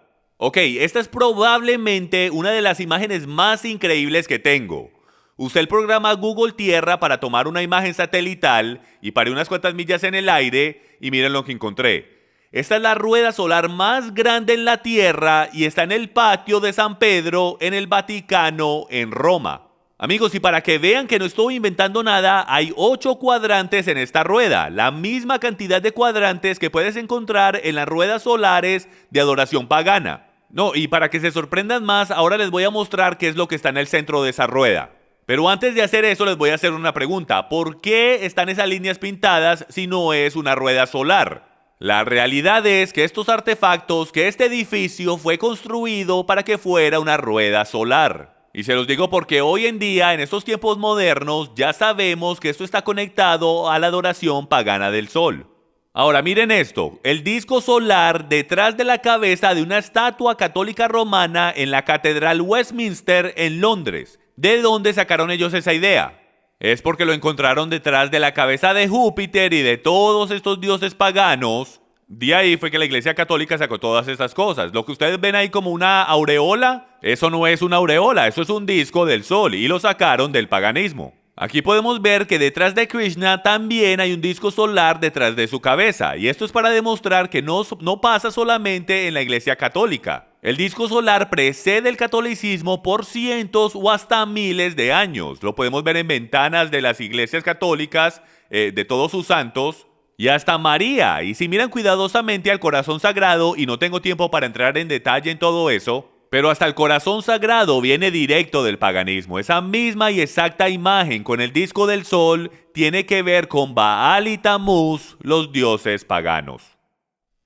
[SPEAKER 2] Esta es probablemente una de las imágenes más increíbles que tengo. Usé el programa Google Tierra para tomar una imagen satelital y paré unas cuantas millas en el aire y miren lo que encontré. Esta es la rueda solar más grande en la Tierra y está en el patio de San Pedro en el Vaticano en Roma. Amigos, y para que vean que no estoy inventando nada, hay 8 cuadrantes en esta rueda, la misma cantidad de cuadrantes que puedes encontrar en las ruedas solares de adoración pagana. No, y para que se sorprendan más, ahora les voy a mostrar qué es lo que está en el centro de esa rueda. Pero antes de hacer eso les voy a hacer una pregunta. ¿Por qué están esas líneas pintadas si no es una rueda solar? La realidad es que estos artefactos, que este edificio fue construido para que fuera una rueda solar. Y se los digo porque hoy en día, en estos tiempos modernos, ya sabemos que esto está conectado a la adoración pagana del sol. Ahora miren esto, el disco solar detrás de la cabeza de una estatua católica romana en la Catedral Westminster en Londres. ¿De dónde sacaron ellos esa idea? Es porque lo encontraron detrás de la cabeza de Júpiter y de todos estos dioses paganos. De ahí fue que la Iglesia Católica sacó todas estas cosas. Lo que ustedes ven ahí como una aureola, eso no es una aureola, eso es un disco del sol y lo sacaron del paganismo. Aquí podemos ver que detrás de Krishna también hay un disco solar detrás de su cabeza, y esto es para demostrar que no pasa solamente en la Iglesia Católica. El disco solar precede el catolicismo por cientos o hasta miles de años. Lo podemos ver en ventanas de las iglesias católicas, de todos sus santos, y hasta María. Y si miran cuidadosamente al corazón sagrado, y no tengo tiempo para entrar en detalle en todo eso, pero hasta el corazón sagrado viene directo del paganismo. Esa misma y exacta imagen con el disco del sol tiene que ver con Baal y Tamuz, los dioses paganos.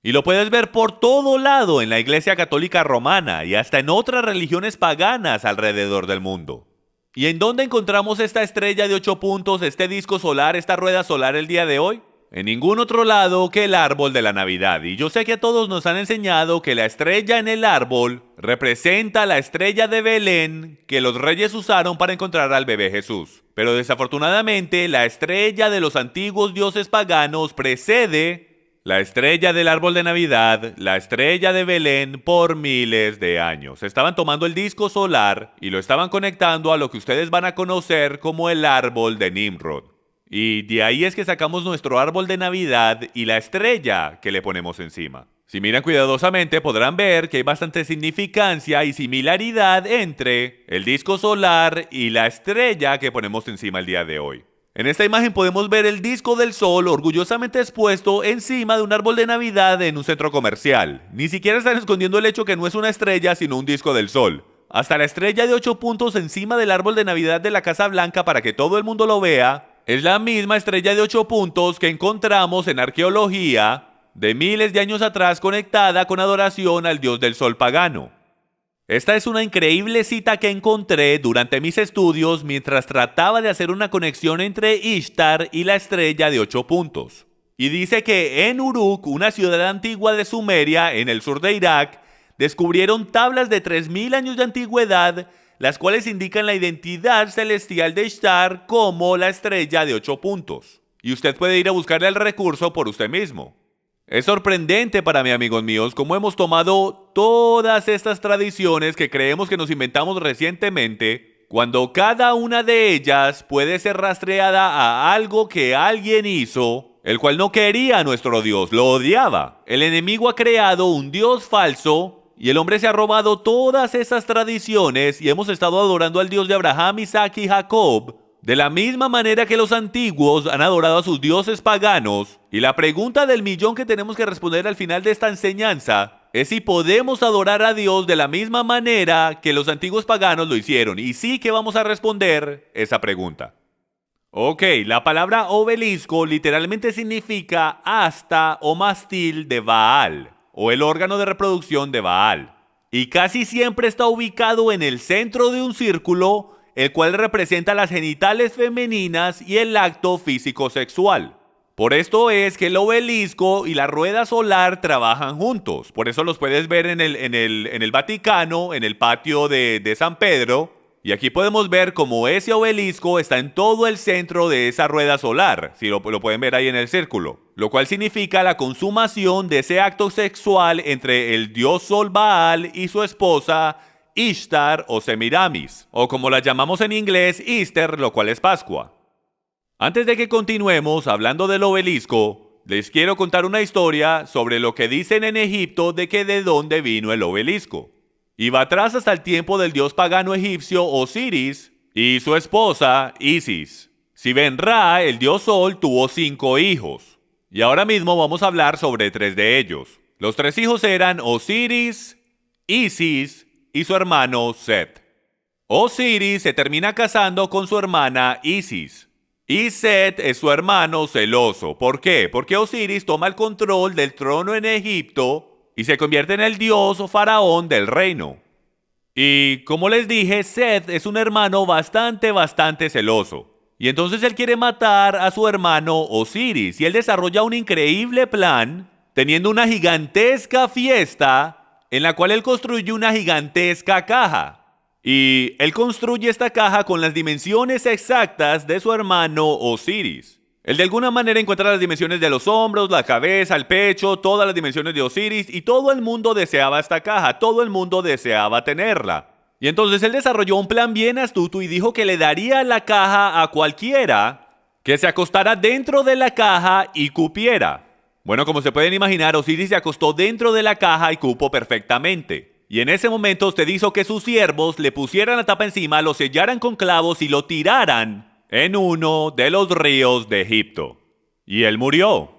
[SPEAKER 2] Y lo puedes ver por todo lado en la Iglesia Católica Romana y hasta en otras religiones paganas alrededor del mundo. ¿Y en dónde encontramos esta estrella de 8 puntos, este disco solar, esta rueda solar el día de hoy? En ningún otro lado que el árbol de la Navidad. Y yo sé que a todos nos han enseñado que la estrella en el árbol representa la estrella de Belén que los reyes usaron para encontrar al bebé Jesús. Pero desafortunadamente la estrella de los antiguos dioses paganos precede la estrella del árbol de Navidad, la estrella de Belén, por miles de años. Estaban tomando el disco solar y lo estaban conectando a lo que ustedes van a conocer como el árbol de Nimrod. Y de ahí es que sacamos nuestro árbol de Navidad y la estrella que le ponemos encima. Si miran cuidadosamente podrán ver que hay bastante significancia y similaridad entre el disco solar y la estrella que ponemos encima el día de hoy. En esta imagen podemos ver el disco del sol orgullosamente expuesto encima de un árbol de Navidad en un centro comercial. Ni siquiera están escondiendo el hecho que no es una estrella sino un disco del sol. Hasta la estrella de 8 puntos encima del árbol de Navidad de la Casa Blanca para que todo el mundo lo vea es la misma estrella de 8 puntos que encontramos en arqueología de miles de años atrás conectada con adoración al dios del sol pagano. Esta es una increíble cita que encontré durante mis estudios mientras trataba de hacer una conexión entre Ishtar y la estrella de 8 puntos. Y dice que en Uruk, una ciudad antigua de Sumeria, en el sur de Irak, descubrieron tablas de 3000 años de antigüedad, las cuales indican la identidad celestial de Ishtar como la estrella de 8 puntos. Y usted puede ir a buscarle el recurso por usted mismo. Es sorprendente para mí, amigos míos, cómo hemos tomado todas estas tradiciones que creemos que nos inventamos recientemente, cuando cada una de ellas puede ser rastreada a algo que alguien hizo, el cual no quería a nuestro Dios, lo odiaba. El enemigo ha creado un Dios falso y el hombre se ha robado todas esas tradiciones y hemos estado adorando al Dios de Abraham, Isaac y Jacob de la misma manera que los antiguos han adorado a sus dioses paganos. Y la pregunta del millón que tenemos que responder al final de esta enseñanza es si podemos adorar a Dios de la misma manera que los antiguos paganos lo hicieron. Y sí que vamos a responder esa pregunta. Ok, la palabra obelisco literalmente significa asta o mástil de Baal, o el órgano de reproducción de Baal. Y casi siempre está ubicado en el centro de un círculo, el cual representa las genitales femeninas y el acto físico sexual. Por esto es que el obelisco y la rueda solar trabajan juntos. Por eso los puedes ver en el Vaticano, en el patio de San Pedro. Y aquí podemos ver cómo ese obelisco está en todo el centro de esa rueda solar, si lo pueden ver ahí en el círculo, lo cual significa la consumación de ese acto sexual entre el dios Sol Baal y su esposa Ishtar o Semiramis, o como la llamamos en inglés, Easter, lo cual es Pascua. Antes de que continuemos hablando del obelisco, les quiero contar una historia sobre lo que dicen en Egipto de dónde vino el obelisco. Y va atrás hasta el tiempo del dios pagano egipcio Osiris y su esposa Isis. Si ven Ra, el dios Sol, tuvo 5 hijos. Y ahora mismo vamos a hablar sobre 3 de ellos. Los 3 hijos eran Osiris, Isis y su hermano Set. Osiris se termina casando con su hermana Isis. Y Set es su hermano celoso. ¿Por qué? Porque Osiris toma el control del trono en Egipto y se convierte en el dios o faraón del reino. Y como les dije, Set es un hermano bastante celoso. Y entonces él quiere matar a su hermano Osiris. Y él desarrolla un increíble plan, teniendo una gigantesca fiesta en la cual él construye una gigantesca caja. Y él construye esta caja con las dimensiones exactas de su hermano Osiris. Él de alguna manera encuentra las dimensiones de los hombros, la cabeza, el pecho, todas las dimensiones de Osiris, y todo el mundo deseaba esta caja, todo el mundo deseaba tenerla. Y entonces él desarrolló un plan bien astuto y dijo que le daría la caja a cualquiera que se acostara dentro de la caja y cupiera. Bueno, como se pueden imaginar, Osiris se acostó dentro de la caja y cupo perfectamente. Y en ese momento usted hizo que sus siervos le pusieran la tapa encima, lo sellaran con clavos y lo tiraran en uno de los ríos de Egipto. Y él murió.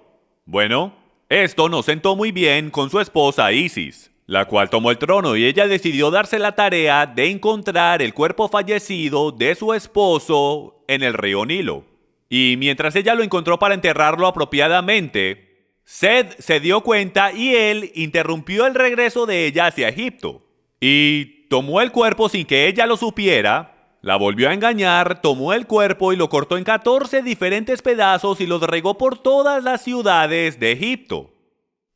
[SPEAKER 2] Bueno, esto no sentó muy bien con su esposa Isis, la cual tomó el trono y ella decidió darse la tarea de encontrar el cuerpo fallecido de su esposo en el río Nilo. Y mientras ella lo encontró para enterrarlo apropiadamente, Set se dio cuenta y él interrumpió el regreso de ella hacia Egipto. Y tomó el cuerpo sin que ella lo supiera, la volvió a engañar, tomó el cuerpo y lo cortó en 14 diferentes pedazos y los regó por todas las ciudades de Egipto.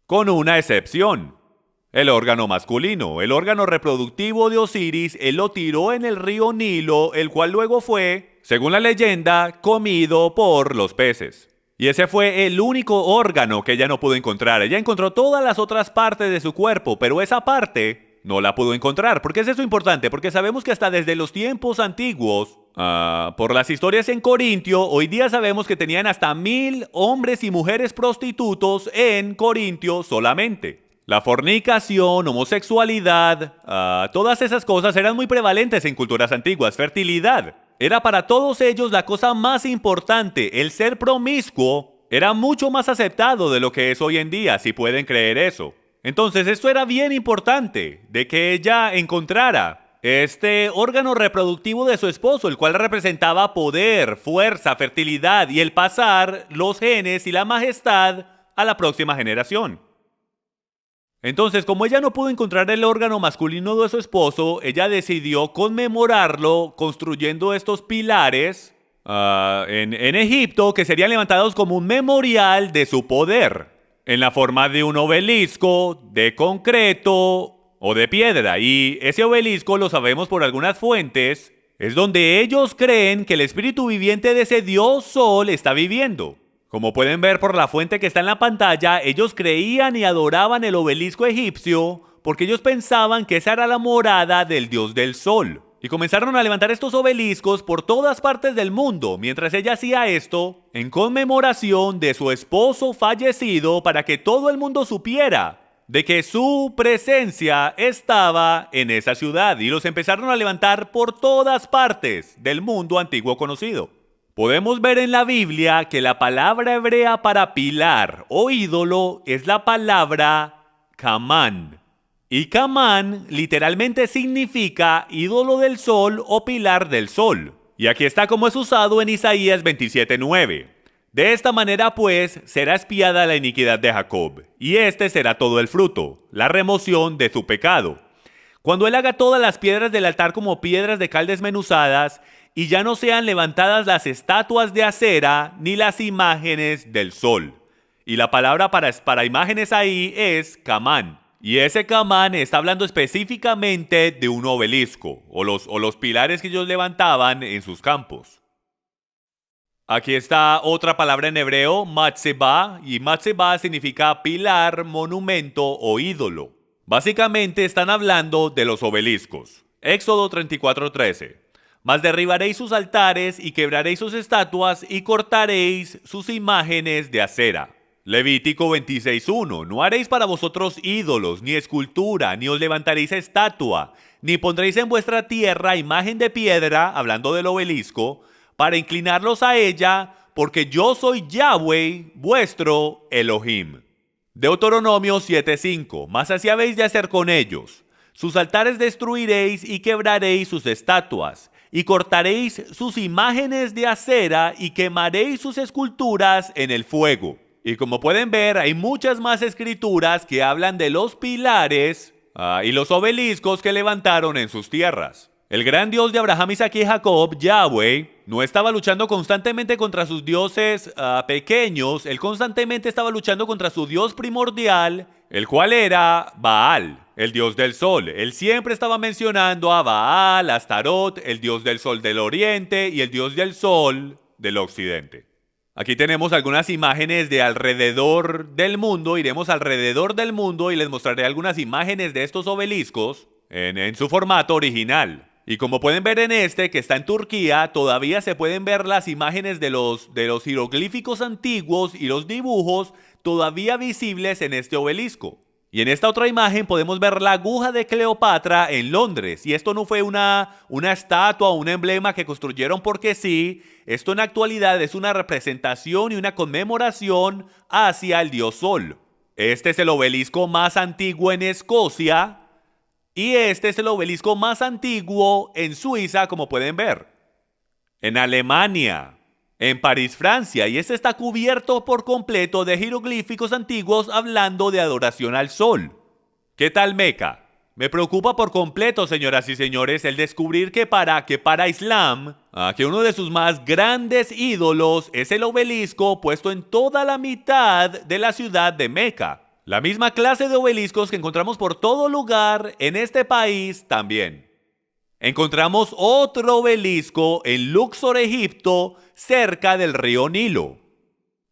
[SPEAKER 2] Con una excepción. El órgano masculino, el órgano reproductivo de Osiris, él lo tiró en el río Nilo, el cual luego fue, según la leyenda, comido por los peces. Y ese fue el único órgano que ella no pudo encontrar. Ella encontró todas las otras partes de su cuerpo, pero esa parte no la pudo encontrar. ¿Por qué es eso importante? Porque sabemos que hasta desde los tiempos antiguos, por las historias en Corintio, hoy día sabemos que tenían hasta 1000 hombres y mujeres prostitutos en Corintio solamente. La fornicación, homosexualidad, todas esas cosas eran muy prevalentes en culturas antiguas. Fertilidad era para todos ellos la cosa más importante. El ser promiscuo era mucho más aceptado de lo que es hoy en día, si pueden creer eso. Entonces esto era bien importante, de que ella encontrara este órgano reproductivo de su esposo, el cual representaba poder, fuerza, fertilidad y el pasar los genes y la majestad a la próxima generación. Entonces, como ella no pudo encontrar el órgano masculino de su esposo, ella decidió conmemorarlo construyendo estos pilares en Egipto, que serían levantados como un memorial de su poder, en la forma de un obelisco de concreto o de piedra. Y ese obelisco, lo sabemos por algunas fuentes, es donde ellos creen que el espíritu viviente de ese dios Sol está viviendo. Como pueden ver por la fuente que está en la pantalla, ellos creían y adoraban el obelisco egipcio porque ellos pensaban que esa era la morada del dios del Sol. Y comenzaron a levantar estos obeliscos por todas partes del mundo, mientras ella hacía esto en conmemoración de su esposo fallecido, para que todo el mundo supiera de que su presencia estaba en esa ciudad, y los empezaron a levantar por todas partes del mundo antiguo conocido. Podemos ver en la Biblia que la palabra hebrea para pilar o ídolo es la palabra Kamán. Y Kamán literalmente significa ídolo del sol o pilar del sol. Y aquí está como es usado en Isaías 27:9. De esta manera pues será expiada la iniquidad de Jacob, y este será todo el fruto, la remoción de su pecado. Cuando él haga todas las piedras del altar como piedras de cal desmenuzadas, y ya no sean levantadas las estatuas de acera ni las imágenes del sol. Y la palabra para imágenes ahí es Kamán. Y ese Kamán está hablando específicamente de un obelisco, o los pilares que ellos levantaban en sus campos. Aquí está otra palabra en hebreo, matzebah, y matzebah significa pilar, monumento o ídolo. Básicamente están hablando de los obeliscos. Éxodo 34:13. Mas derribaréis sus altares y quebraréis sus estatuas y cortaréis sus imágenes de acera. Levítico 26:1. No haréis para vosotros ídolos, ni escultura, ni os levantaréis estatua, ni pondréis en vuestra tierra imagen de piedra, hablando del obelisco, para inclinarlos a ella, porque yo soy Yahweh, vuestro Elohim. Deuteronomio 7:5. Mas así habéis de hacer con ellos. Sus altares destruiréis y quebraréis sus estatuas, y cortaréis sus imágenes de acera y quemaréis sus esculturas en el fuego. Y como pueden ver, hay muchas más escrituras que hablan de los pilares y los obeliscos que levantaron en sus tierras. El gran Dios de Abraham, Isaac y Jacob, Yahweh, no estaba luchando constantemente contra sus dioses pequeños. Él constantemente estaba luchando contra su Dios primordial, el cual era Baal, el dios del sol. Él siempre estaba mencionando a Baal, a Astarot, el dios del sol del oriente y el dios del sol del occidente. Aquí tenemos algunas imágenes de alrededor del mundo. Iremos alrededor del mundo y les mostraré algunas imágenes de estos obeliscos en su formato original. Y como pueden ver en este, que está en Turquía, todavía se pueden ver las imágenes de los jeroglíficos antiguos y los dibujos todavía visibles en este obelisco. Y en esta otra imagen podemos ver la aguja de Cleopatra en Londres. Y esto no fue una estatua o un emblema que construyeron porque sí. Esto en la actualidad es una representación y una conmemoración hacia el dios Sol. Este es el obelisco más antiguo en Escocia. Y este es el obelisco más antiguo en Suiza, como pueden ver. En Alemania, en París, Francia, y este está cubierto por completo de jeroglíficos antiguos hablando de adoración al sol. ¿Qué tal Meca? Me preocupa por completo, señoras y señores, el descubrir que para Islam, que uno de sus más grandes ídolos es el obelisco puesto en toda la mitad de la ciudad de Meca. La misma clase de obeliscos que encontramos por todo lugar en este país también. Encontramos otro obelisco en Luxor, Egipto, cerca del río Nilo.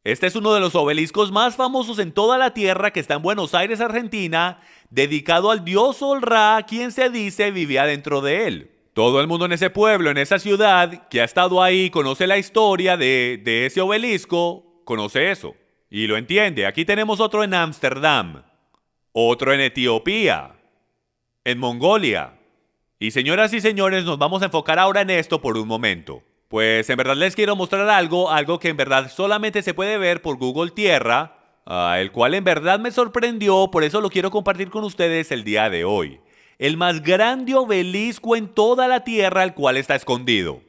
[SPEAKER 2] Este es uno de los obeliscos más famosos en toda la tierra, que está en Buenos Aires, Argentina, dedicado al dios Sol Ra, quien se dice vivía dentro de él. Todo el mundo en ese pueblo, en esa ciudad, que ha estado ahí, conoce la historia de ese obelisco, conoce eso. Y lo entiende. Aquí tenemos otro en Ámsterdam, otro en Etiopía, en Mongolia. Y señoras y señores, nos vamos a enfocar ahora en esto por un momento. Pues en verdad les quiero mostrar algo que en verdad solamente se puede ver por Google Tierra, el cual en verdad me sorprendió, por eso lo quiero compartir con ustedes el día de hoy. El más grande obelisco en toda la Tierra, el cual está escondido.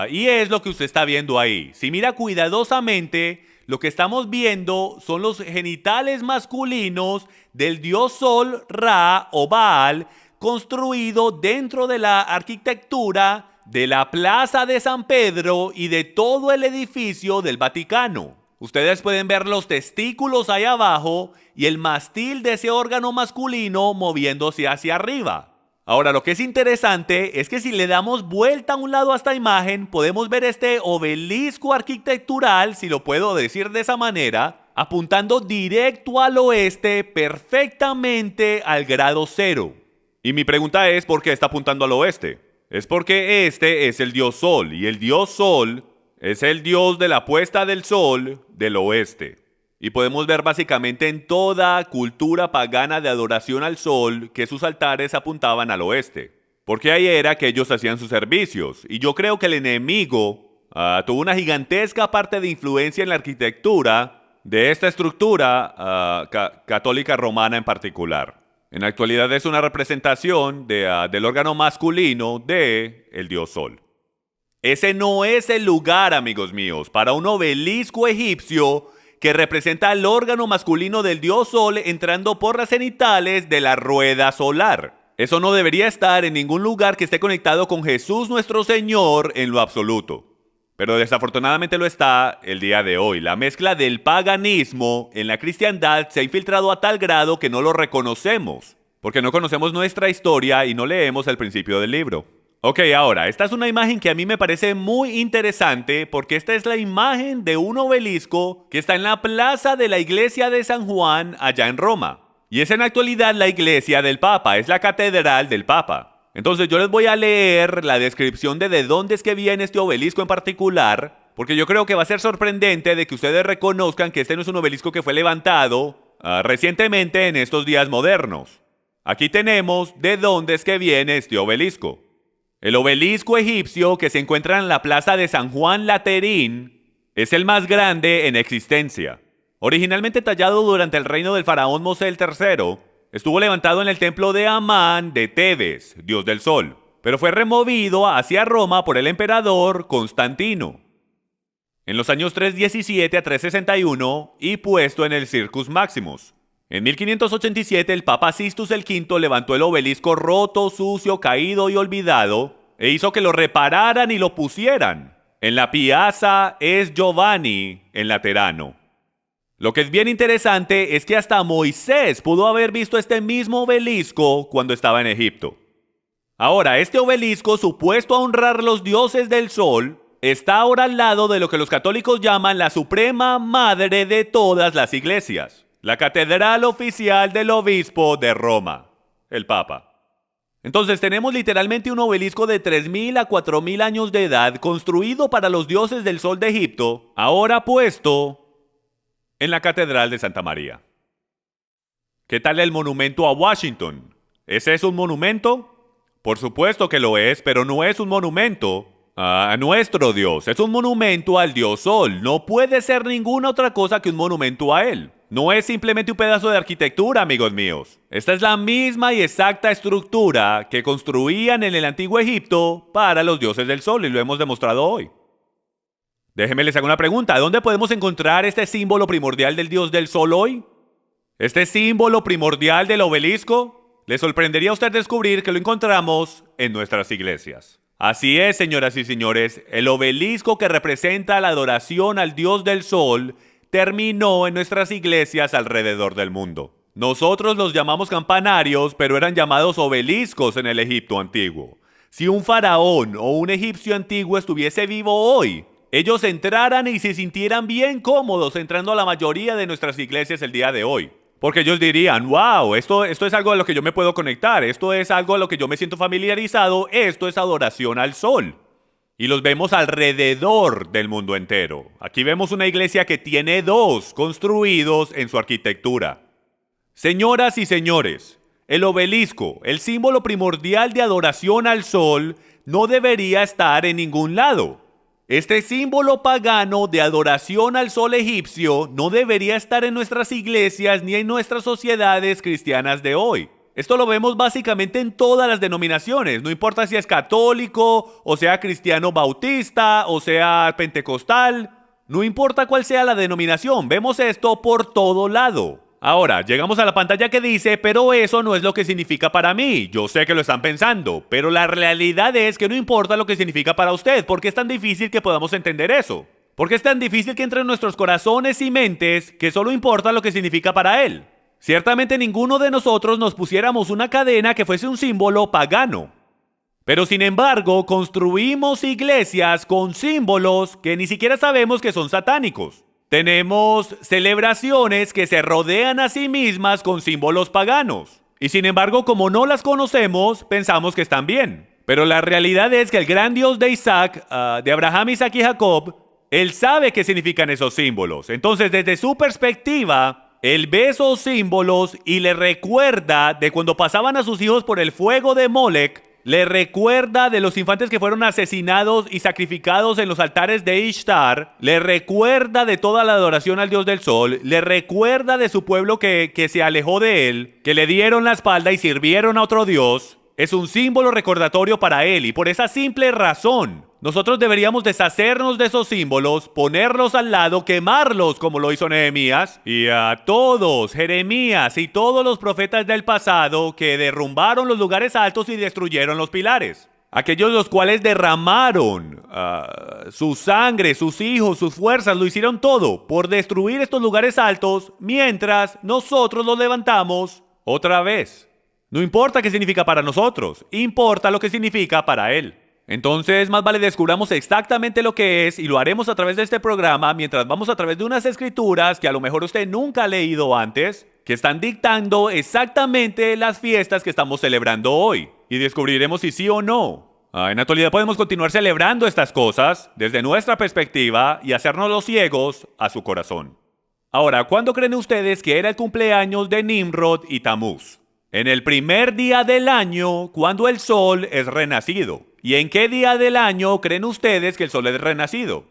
[SPEAKER 2] Y es lo que usted está viendo ahí. Si mira cuidadosamente, lo que estamos viendo son los genitales masculinos del dios Sol, Ra o Baal, construido dentro de la arquitectura de la Plaza de San Pedro y de todo el edificio del Vaticano. Ustedes pueden ver los testículos ahí abajo y el mástil de ese órgano masculino moviéndose hacia arriba. Ahora, lo que es interesante es que si le damos vuelta a un lado a esta imagen, podemos ver este obelisco arquitectural, si lo puedo decir de esa manera, apuntando directo al oeste, perfectamente al grado cero. Y mi pregunta es, ¿por qué está apuntando al oeste? Es porque este es el dios Sol, y el dios Sol es el dios de la puesta del sol del oeste. Y podemos ver básicamente en toda cultura pagana de adoración al sol que sus altares apuntaban al oeste. Porque ahí era que ellos hacían sus servicios. Y yo creo que el enemigo tuvo una gigantesca parte de influencia en la arquitectura de esta estructura católica romana en particular. En la actualidad es una representación del órgano masculino del dios Sol. Ese no es el lugar, amigos míos, para un obelisco egipcio que representa el órgano masculino del dios Sol entrando por las cenitales de la rueda solar. Eso no debería estar en ningún lugar que esté conectado con Jesús nuestro Señor en lo absoluto. Pero desafortunadamente lo está el día de hoy. La mezcla del paganismo en la cristiandad se ha infiltrado a tal grado que no lo reconocemos, porque no conocemos nuestra historia y no leemos el principio del libro. Ok, ahora, esta es una imagen que a mí me parece muy interesante porque esta es la imagen de un obelisco que está en la plaza de la iglesia de San Juan allá en Roma. Y es en la actualidad la iglesia del Papa, es la catedral del Papa. Entonces yo les voy a leer la descripción de dónde es que viene este obelisco en particular, porque yo creo que va a ser sorprendente de que ustedes reconozcan que este no es un obelisco que fue levantado recientemente en estos días modernos. Aquí tenemos de dónde es que viene este obelisco. El obelisco egipcio que se encuentra en la plaza de San Juan Laterín es el más grande en existencia. Originalmente tallado durante el reino del faraón Mosel III, estuvo levantado en el templo de Amán de Tebes, dios del sol, pero fue removido hacia Roma por el emperador Constantino en los años 317 a 361 y puesto en el Circus Maximus. En 1587 el Papa Sixtus V levantó el obelisco roto, sucio, caído y olvidado e hizo que lo repararan y lo pusieran en la Piazza S. Giovanni en Laterano. Lo que es bien interesante es que hasta Moisés pudo haber visto este mismo obelisco cuando estaba en Egipto. Ahora, este obelisco supuesto a honrar los dioses del sol está ahora al lado de lo que los católicos llaman la suprema madre de todas las iglesias. La catedral oficial del obispo de Roma, el Papa. Entonces tenemos literalmente un obelisco de 3.000 a 4.000 años de edad construido para los dioses del sol de Egipto, ahora puesto en la catedral de Santa María. ¿Qué tal el monumento a Washington? ¿Ese es un monumento? Por supuesto que lo es, pero no es un monumento a nuestro Dios. Es un monumento al Dios Sol. No puede ser ninguna otra cosa que un monumento a él. No es simplemente un pedazo de arquitectura, amigos míos. Esta es la misma y exacta estructura que construían en el antiguo Egipto para los dioses del sol y lo hemos demostrado hoy. Déjenme les hago una pregunta. ¿Dónde podemos encontrar este símbolo primordial del dios del sol hoy? ¿Este símbolo primordial del obelisco? Le sorprendería a usted descubrir que lo encontramos en nuestras iglesias. Así es, señoras y señores, el obelisco que representa la adoración al dios del sol terminó en nuestras iglesias alrededor del mundo. Nosotros los llamamos campanarios, pero eran llamados obeliscos en el Egipto antiguo. Si un faraón o un egipcio antiguo estuviese vivo hoy, ellos entraran y se sintieran bien cómodos entrando a la mayoría de nuestras iglesias el día de hoy. Porque ellos dirían, wow, esto es algo a lo que yo me puedo conectar, esto es algo a lo que yo me siento familiarizado, esto es adoración al sol. Y los vemos alrededor del mundo entero. Aquí vemos una iglesia que tiene dos construidos en su arquitectura. Señoras y señores, el obelisco, el símbolo primordial de adoración al sol, no debería estar en ningún lado. Este símbolo pagano de adoración al sol egipcio no debería estar en nuestras iglesias ni en nuestras sociedades cristianas de hoy. Esto lo vemos básicamente en todas las denominaciones, no importa si es católico, o sea cristiano bautista, o sea pentecostal, no importa cuál sea la denominación, vemos esto por todo lado. Ahora, llegamos a la pantalla que dice, pero eso no es lo que significa para mí. Yo sé que lo están pensando, pero la realidad es que no importa lo que significa para usted. ¿Por qué es tan difícil que podamos entender eso? ¿Por qué es tan difícil que entre en nuestros corazones y mentes que solo importa lo que significa para él? Ciertamente ninguno de nosotros nos pusiéramos una cadena que fuese un símbolo pagano. Pero sin embargo, construimos iglesias con símbolos que ni siquiera sabemos que son satánicos. Tenemos celebraciones que se rodean a sí mismas con símbolos paganos. Y sin embargo, como no las conocemos, pensamos que están bien. Pero la realidad es que el gran Dios de Isaac, de Abraham, Isaac y Jacob, él sabe qué significan esos símbolos. Entonces, desde su perspectiva, él ve esos símbolos y le recuerda de cuando pasaban a sus hijos por el fuego de Molec. Le recuerda de los infantes que fueron asesinados y sacrificados en los altares de Ishtar. Le recuerda de toda la adoración al Dios del Sol. Le recuerda de su pueblo que se alejó de él, que le dieron la espalda y sirvieron a otro Dios. Es un símbolo recordatorio para él y por esa simple razón nosotros deberíamos deshacernos de esos símbolos, ponerlos al lado, quemarlos como lo hizo Nehemías, y a todos, Jeremías y todos los profetas del pasado que derrumbaron los lugares altos y destruyeron los pilares. Aquellos los cuales derramaron su sangre, sus hijos, sus fuerzas, lo hicieron todo por destruir estos lugares altos mientras nosotros los levantamos otra vez. No importa qué significa para nosotros, importa lo que significa para él. Entonces, más vale descubramos exactamente lo que es y lo haremos a través de este programa mientras vamos a través de unas escrituras que a lo mejor usted nunca ha leído antes, que están dictando exactamente las fiestas que estamos celebrando hoy y descubriremos si sí o no. En la actualidad podemos continuar celebrando estas cosas desde nuestra perspectiva y hacernos los ciegos a su corazón. Ahora, ¿cuándo creen ustedes que era el cumpleaños de Nimrod y Tamuz? En el primer día del año, cuando el sol es renacido. ¿Y en qué día del año creen ustedes que el sol es renacido?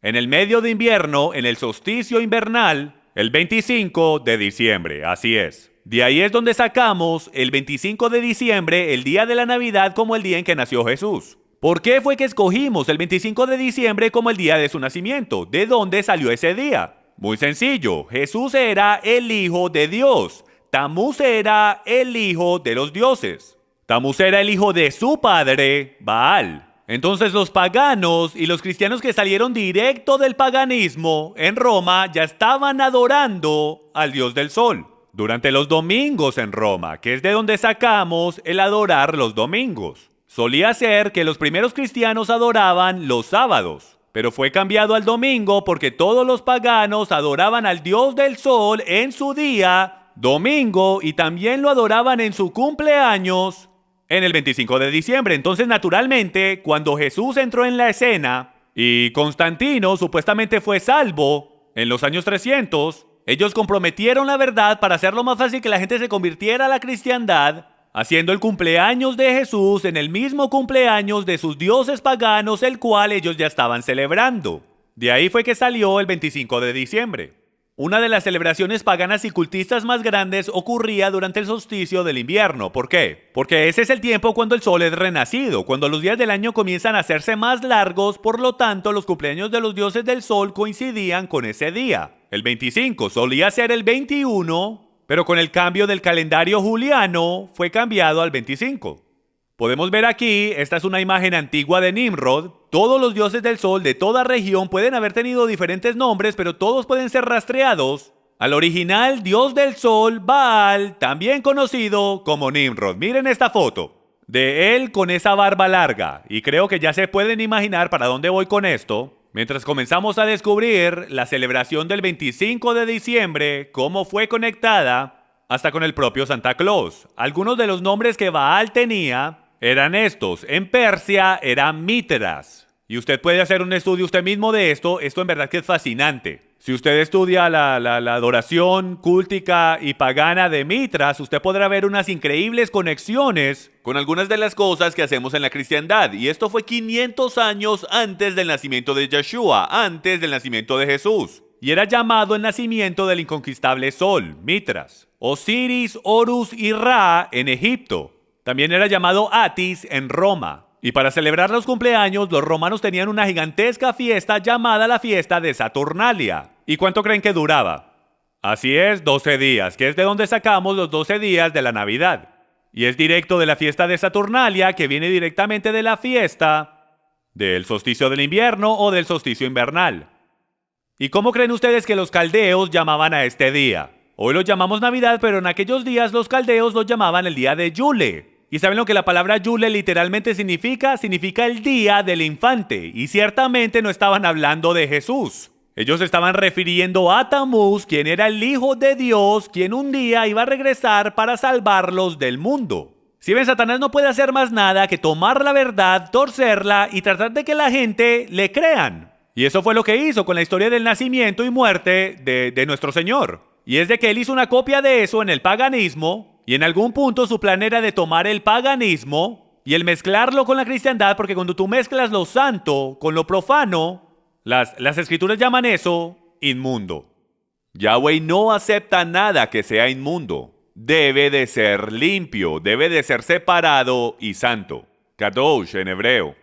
[SPEAKER 2] En el medio de invierno, en el solsticio invernal, el 25 de diciembre, así es. De ahí es donde sacamos el 25 de diciembre, el día de la Navidad, como el día en que nació Jesús. ¿Por qué fue que escogimos el 25 de diciembre como el día de su nacimiento? ¿De dónde salió ese día? Muy sencillo, Jesús era el Hijo de Dios. Tamuz era el hijo de los dioses. Tamuz era el hijo de su padre, Baal. Entonces los paganos y los cristianos que salieron directo del paganismo en Roma ya estaban adorando al Dios del Sol. Durante los domingos en Roma, que es de donde sacamos el adorar los domingos. Solía ser que los primeros cristianos adoraban los sábados, pero fue cambiado al domingo porque todos los paganos adoraban al Dios del Sol en su día domingo y también lo adoraban en su cumpleaños en el 25 de diciembre. Entonces, naturalmente, cuando Jesús entró en la escena y Constantino supuestamente fue salvo en los años 300, ellos comprometieron la verdad para hacerlo más fácil que la gente se convirtiera a la cristiandad, haciendo el cumpleaños de Jesús en el mismo cumpleaños de sus dioses paganos, el cual ellos ya estaban celebrando. De ahí fue que salió el 25 de diciembre. Una de las celebraciones paganas y cultistas más grandes ocurría durante el solsticio del invierno. ¿Por qué? Porque ese es el tiempo cuando el sol es renacido, cuando los días del año comienzan a hacerse más largos, por lo tanto los cumpleaños de los dioses del sol coincidían con ese día. El 25 solía ser el 21, pero con el cambio del calendario juliano fue cambiado al 25. Podemos ver aquí, esta es una imagen antigua de Nimrod. Todos los dioses del sol de toda región pueden haber tenido diferentes nombres, pero todos pueden ser rastreados al original dios del sol, Baal, también conocido como Nimrod. Miren esta foto de él con esa barba larga, y creo que ya se pueden imaginar para dónde voy con esto. Mientras comenzamos a descubrir la celebración del 25 de diciembre, cómo fue conectada hasta con el propio Santa Claus. Algunos de los nombres que Baal tenía eran estos. En Persia era Mitras. Y usted puede hacer un estudio usted mismo de esto. Esto en verdad que es fascinante. Si usted estudia la adoración cúltica y pagana de Mitras, usted podrá ver unas increíbles conexiones con algunas de las cosas que hacemos en la cristiandad. Y esto fue 500 años antes del nacimiento de Yeshua, antes del nacimiento de Jesús. Y era llamado el nacimiento del inconquistable sol, Mitras. Osiris, Horus y Ra en Egipto. También era llamado Atis en Roma. Y para celebrar los cumpleaños, los romanos tenían una gigantesca fiesta llamada la fiesta de Saturnalia. ¿Y cuánto creen que duraba? Así es, 12 días, que es de donde sacamos los 12 días de la Navidad. Y es directo de la fiesta de Saturnalia, que viene directamente de la fiesta del solsticio del invierno o del solsticio invernal. ¿Y cómo creen ustedes que los caldeos llamaban a este día? Hoy lo llamamos Navidad, pero en aquellos días los caldeos lo llamaban el día de Yule. ¿Y saben lo que la palabra Yule literalmente significa? Significa el día del infante. Y ciertamente no estaban hablando de Jesús. Ellos estaban refiriendo a Tamuz, quien era el Hijo de Dios, quien un día iba a regresar para salvarlos del mundo. Si ven, Satanás no puede hacer más nada que tomar la verdad, torcerla y tratar de que la gente le crean. Y eso fue lo que hizo con la historia del nacimiento y muerte de nuestro Señor. Y es de que él hizo una copia de eso en el paganismo, y en algún punto su plan era de tomar el paganismo y el mezclarlo con la cristiandad, porque cuando tú mezclas lo santo con lo profano, las escrituras llaman eso inmundo. Yahweh no acepta nada que sea inmundo. Debe de ser limpio, debe de ser separado y santo. Kadosh en hebreo.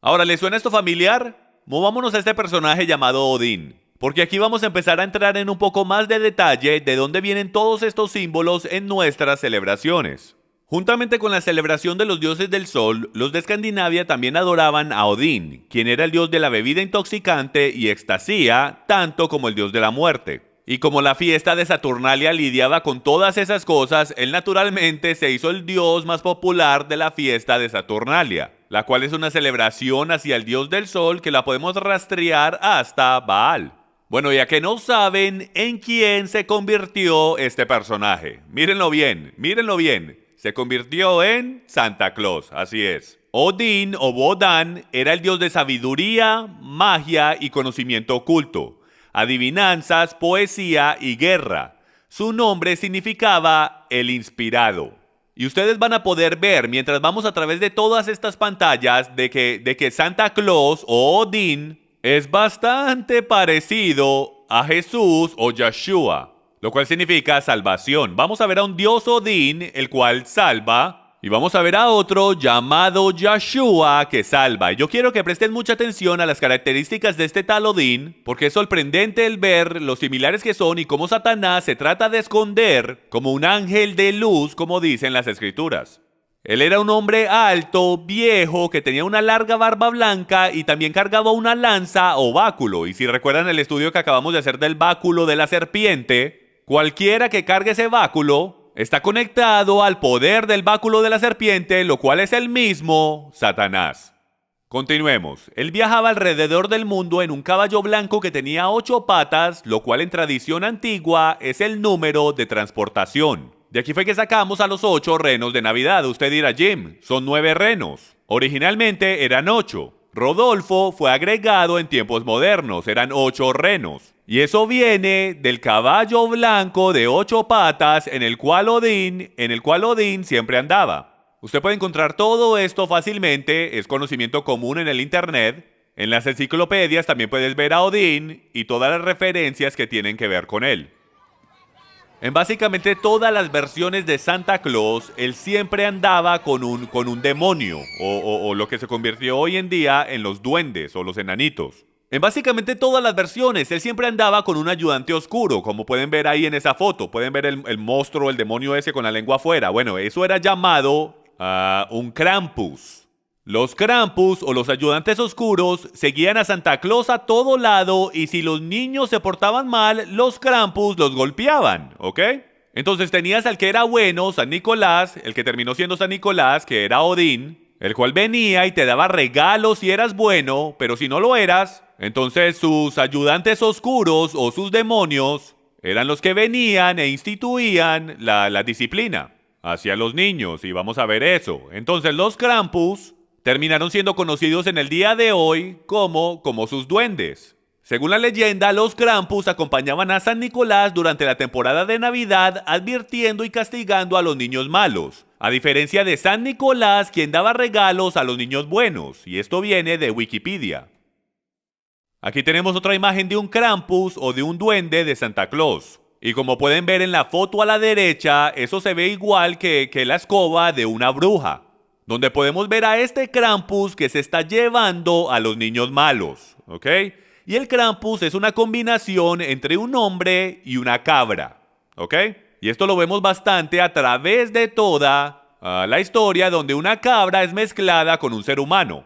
[SPEAKER 2] Ahora, ¿le suena esto familiar? Movámonos a este personaje llamado Odín, porque aquí vamos a empezar a entrar en un poco más de detalle de dónde vienen todos estos símbolos en nuestras celebraciones. Juntamente con la celebración de los dioses del sol, los de Escandinavia también adoraban a Odín, quien era el dios de la bebida intoxicante y extasía, tanto como el dios de la muerte. Y como la fiesta de Saturnalia lidiaba con todas esas cosas, él naturalmente se hizo el dios más popular de la fiesta de Saturnalia, la cual es una celebración hacia el dios del sol que la podemos rastrear hasta Baal. Bueno, ya que no saben en quién se convirtió este personaje, mírenlo bien, mírenlo bien. Se convirtió en Santa Claus, así es. Odín o Wodan era el dios de sabiduría, magia y conocimiento oculto, adivinanzas, poesía y guerra. Su nombre significaba el inspirado. Y ustedes van a poder ver, mientras vamos a través de todas estas pantallas, de que Santa Claus o Odín es bastante parecido a Jesús o Yeshua, lo cual significa salvación. Vamos a ver a un dios Odín, el cual salva, y vamos a ver a otro llamado Yeshua, que salva. Y yo quiero que presten mucha atención a las características de este tal Odín, porque es sorprendente el ver lo similares que son y cómo Satanás se trata de esconder como un ángel de luz, como dicen las escrituras. Él era un hombre alto, viejo, que tenía una larga barba blanca y también cargaba una lanza o báculo. Y si recuerdan el estudio que acabamos de hacer del báculo de la serpiente, cualquiera que cargue ese báculo está conectado al poder del báculo de la serpiente, lo cual es el mismo Satanás. Continuemos. Él viajaba alrededor del mundo en un caballo blanco que tenía 8 patas, lo cual en tradición antigua es el número de transportación. De aquí fue que sacamos a los 8 renos de Navidad. Usted dirá, Jim, son 9 renos. Originalmente eran 8. Rodolfo fue agregado en tiempos modernos, eran 8 renos. Y eso viene del caballo blanco de 8 patas en el cual Odín siempre andaba. Usted puede encontrar todo esto fácilmente, es conocimiento común en el internet. En las enciclopedias también puedes ver a Odín y todas las referencias que tienen que ver con él. En básicamente todas las versiones de Santa Claus, él siempre andaba con un demonio, o lo que se convirtió hoy en día en los duendes o los enanitos. En básicamente todas las versiones, él siempre andaba con un ayudante oscuro, como pueden ver ahí en esa foto. Pueden ver el monstruo, el demonio ese con la lengua afuera. Bueno, eso era llamado un Krampus. Los Krampus o los ayudantes oscuros seguían a Santa Claus a todo lado y si los niños se portaban mal, los Krampus los golpeaban, ¿ok? Entonces tenías al que era bueno, San Nicolás, el que terminó siendo San Nicolás, que era Odín, el cual venía y te daba regalos si eras bueno, pero si no lo eras, entonces sus ayudantes oscuros o sus demonios eran los que venían e instituían la disciplina hacia los niños, y vamos a ver eso. Entonces los Krampus terminaron siendo conocidos en el día de hoy como sus duendes. Según la leyenda, los Krampus acompañaban a San Nicolás durante la temporada de Navidad, advirtiendo y castigando a los niños malos, a diferencia de San Nicolás, quien daba regalos a los niños buenos, y esto viene de Wikipedia. Aquí tenemos otra imagen de un Krampus o de un duende de Santa Claus. Y como pueden ver en la foto a la derecha, eso se ve igual que la escoba de una bruja, donde podemos ver a este Krampus que se está llevando a los niños malos, ¿ok? y el Krampus es una combinación entre un hombre y una cabra, ¿ok? Y esto lo vemos bastante a través de toda la historia donde una cabra es mezclada con un ser humano.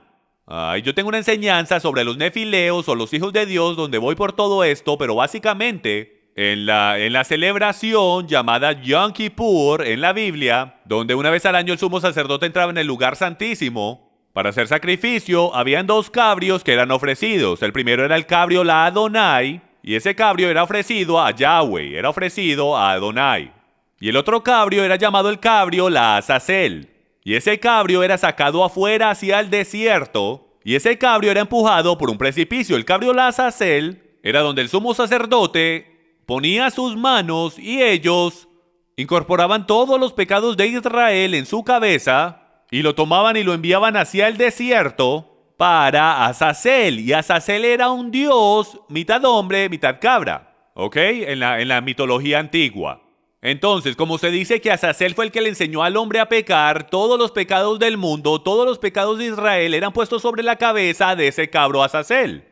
[SPEAKER 2] Yo tengo una enseñanza sobre los nefileos o los hijos de Dios donde voy por todo esto, pero básicamente en la celebración llamada Yom Kippur en la Biblia, donde una vez al año el sumo sacerdote entraba en el lugar santísimo para hacer sacrificio, habían dos cabrios que eran ofrecidos. El primero era el cabrio la Adonai, y ese cabrio era ofrecido a Yahweh, era ofrecido a Adonai. Y el otro cabrio era llamado el cabrio la Azazel. Y ese cabrio era sacado afuera hacia el desierto, y ese cabrio era empujado por un precipicio. El cabrio la Azazel era donde el sumo sacerdote ponía sus manos y ellos incorporaban todos los pecados de Israel en su cabeza y lo tomaban y lo enviaban hacia el desierto para Azazel. Y Azazel era un dios mitad hombre, mitad cabra, ¿ok? En la mitología antigua. Entonces, como se dice que Azazel fue el que le enseñó al hombre a pecar, todos los pecados del mundo, todos los pecados de Israel eran puestos sobre la cabeza de ese cabro Azazel.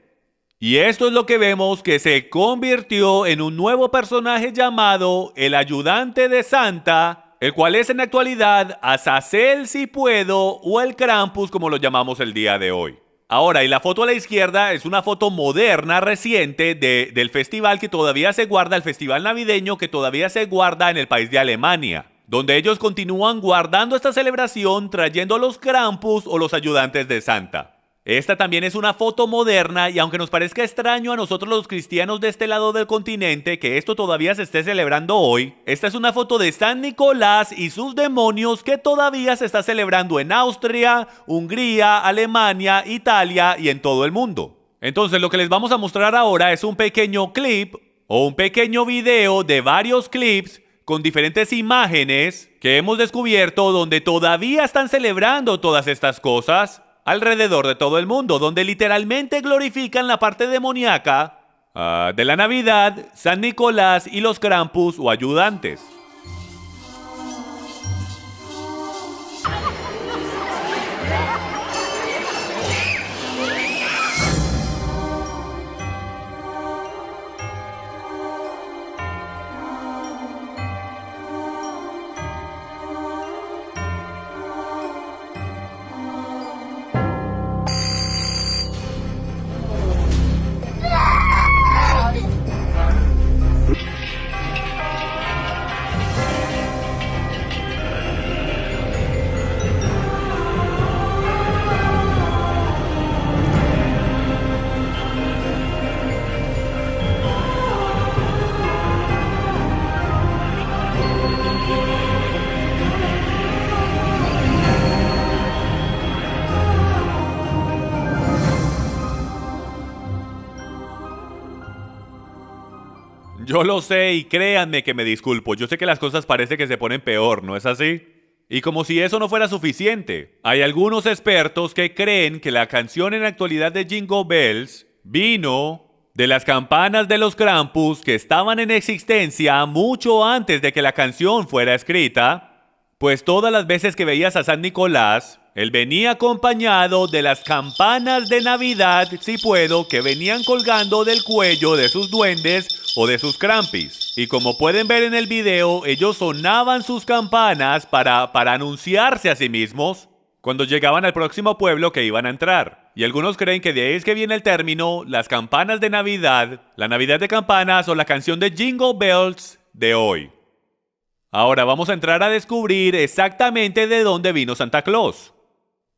[SPEAKER 2] Y esto es lo que vemos que se convirtió en un nuevo personaje llamado el ayudante de Santa, el cual es en la actualidad Azazel si puedo o el Krampus como lo llamamos el día de hoy. Ahora, y la foto a la izquierda es una foto moderna, reciente, del festival que todavía se guarda, el festival navideño que todavía se guarda en el país de Alemania, donde ellos continúan guardando esta celebración trayendo los Krampus o los ayudantes de Santa. Esta también es una foto moderna y aunque nos parezca extraño a nosotros los cristianos de este lado del continente que esto todavía se esté celebrando hoy, esta es una foto de San Nicolás y sus demonios que todavía se está celebrando en Austria, Hungría, Alemania, Italia y en todo el mundo. Entonces lo que les vamos a mostrar ahora es un pequeño clip o un pequeño video de varios clips con diferentes imágenes que hemos descubierto donde todavía están celebrando todas estas cosas alrededor de todo el mundo, donde literalmente glorifican la parte demoníaca de la Navidad, San Nicolás y los Krampus o ayudantes. Yo lo sé y créanme que me disculpo. Yo sé que las cosas parece que se ponen peor, ¿no es así? Y como si eso no fuera suficiente, hay algunos expertos que creen que la canción en la actualidad de Jingle Bells vino de las campanas de los Krampus que estaban en existencia mucho antes de que la canción fuera escrita, pues todas las veces que veías a San Nicolás, él venía acompañado de las campanas de Navidad, si puedo, que venían colgando del cuello de sus duendes o de sus Krampis. Y como pueden ver en el video, ellos sonaban sus campanas para anunciarse a sí mismos cuando llegaban al próximo pueblo que iban a entrar. Y algunos creen que de ahí es que viene el término las campanas de Navidad, la Navidad de campanas o la canción de Jingle Bells de hoy. Ahora vamos a entrar a descubrir exactamente de dónde vino Santa Claus.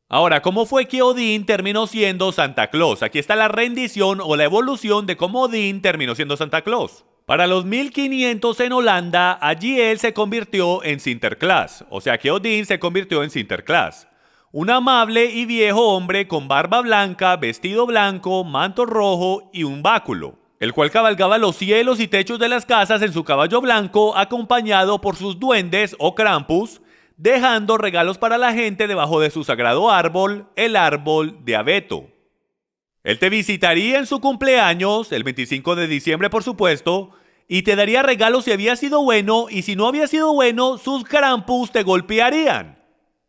[SPEAKER 2] Ahora, ¿cómo fue que Odín terminó siendo Santa Claus? Aquí está la rendición o la evolución de cómo Odín terminó siendo Santa Claus. Para los 1500 en Holanda, allí él se convirtió en Sinterklaas. O sea que Odín se convirtió en Sinterklaas. Un amable y viejo hombre con barba blanca, vestido blanco, manto rojo y un báculo, el cual cabalgaba los cielos y techos de las casas en su caballo blanco, acompañado por sus duendes o Krampus, dejando regalos para la gente debajo de su sagrado árbol, el árbol de abeto. Él te visitaría en su cumpleaños, el 25 de diciembre por supuesto, y te daría regalos si había sido bueno, y si no había sido bueno, sus Krampus te golpearían.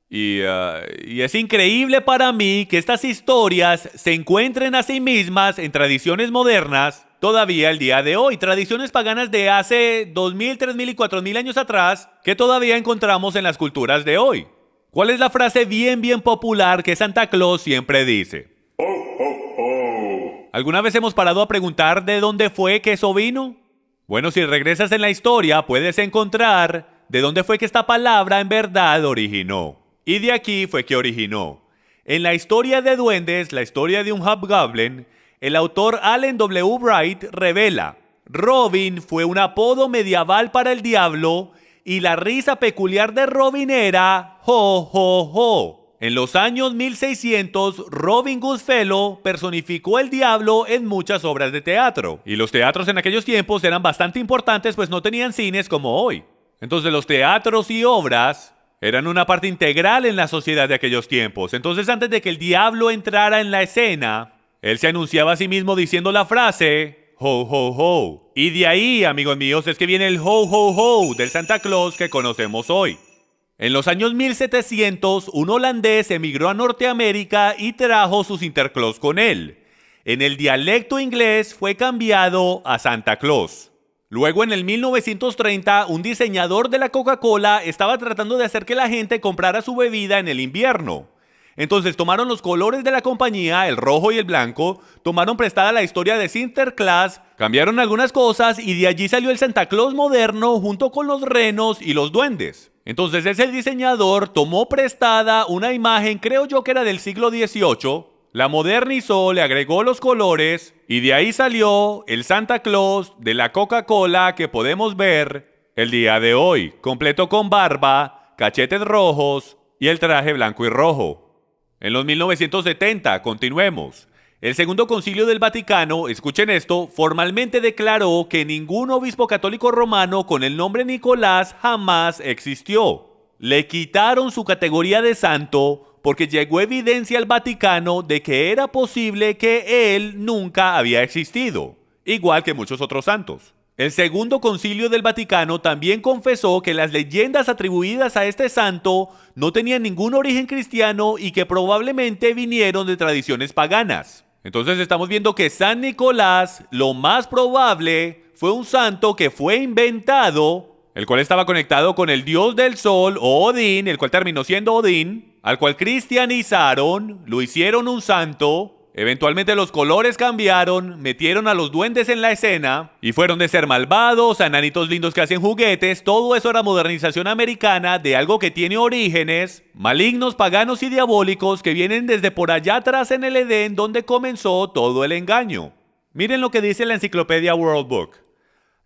[SPEAKER 2] Y es increíble para mí que estas historias se encuentren a sí mismas en tradiciones modernas todavía el día de hoy. Tradiciones paganas de hace 2000, 3000 y 4000 años atrás que todavía encontramos en las culturas de hoy. ¿Cuál es la frase bien popular que Santa Claus siempre dice? ¿Alguna vez hemos parado a preguntar de dónde fue que eso vino? Bueno, si regresas en la historia puedes encontrar de dónde fue que esta palabra en verdad originó. Y de aquí fue que originó. En la historia de duendes, la historia de un hobgoblin, el autor Allen W. Wright revela: Robin fue un apodo medieval para el diablo y la risa peculiar de Robin era ho, ho, ho. En los años 1600, Robin Goodfellow personificó el diablo en muchas obras de teatro. Y los teatros en aquellos tiempos eran bastante importantes, pues no tenían cines como hoy. Entonces los teatros y obras eran una parte integral en la sociedad de aquellos tiempos. Entonces, antes de que el diablo entrara en la escena, él se anunciaba a sí mismo diciendo la frase ho, ho, ho. Y de ahí, amigos míos, es que viene el ho, ho, ho del Santa Claus que conocemos hoy. En los años 1700, un holandés emigró a Norteamérica y trajo sus Sinterklaas con él. En el dialecto inglés fue cambiado a Santa Claus. Luego, en el 1930, un diseñador de la Coca-Cola estaba tratando de hacer que la gente comprara su bebida en el invierno. Entonces tomaron los colores de la compañía, el rojo y el blanco, tomaron prestada la historia de Sinterklaas, cambiaron algunas cosas y de allí salió el Santa Claus moderno junto con los renos y los duendes. Entonces ese diseñador tomó prestada una imagen, creo yo que era del siglo XVIII, la modernizó, le agregó los colores y de ahí salió el Santa Claus de la Coca-Cola que podemos ver el día de hoy, completo con barba, cachetes rojos y el traje blanco y rojo. En los 1970, continuemos. El Segundo Concilio del Vaticano, escuchen esto, formalmente declaró que ningún obispo católico romano con el nombre Nicolás jamás existió. Le quitaron su categoría de santo porque llegó evidencia al Vaticano de que era posible que él nunca había existido, igual que muchos otros santos. El Segundo Concilio del Vaticano también confesó que las leyendas atribuidas a este santo no tenían ningún origen cristiano y que probablemente vinieron de tradiciones paganas. Entonces estamos viendo que San Nicolás, lo más probable, fue un santo que fue inventado, el cual estaba conectado con el dios del sol, o Odín, el cual terminó siendo Odín, al cual cristianizaron, lo hicieron un santo. Eventualmente los colores cambiaron, metieron a los duendes en la escena y fueron de ser malvados a enanitos lindos que hacen juguetes. Todo eso era modernización americana de algo que tiene orígenes malignos, paganos y diabólicos que vienen desde por allá atrás en el Edén donde comenzó todo el engaño. Miren lo que dice la enciclopedia World Book.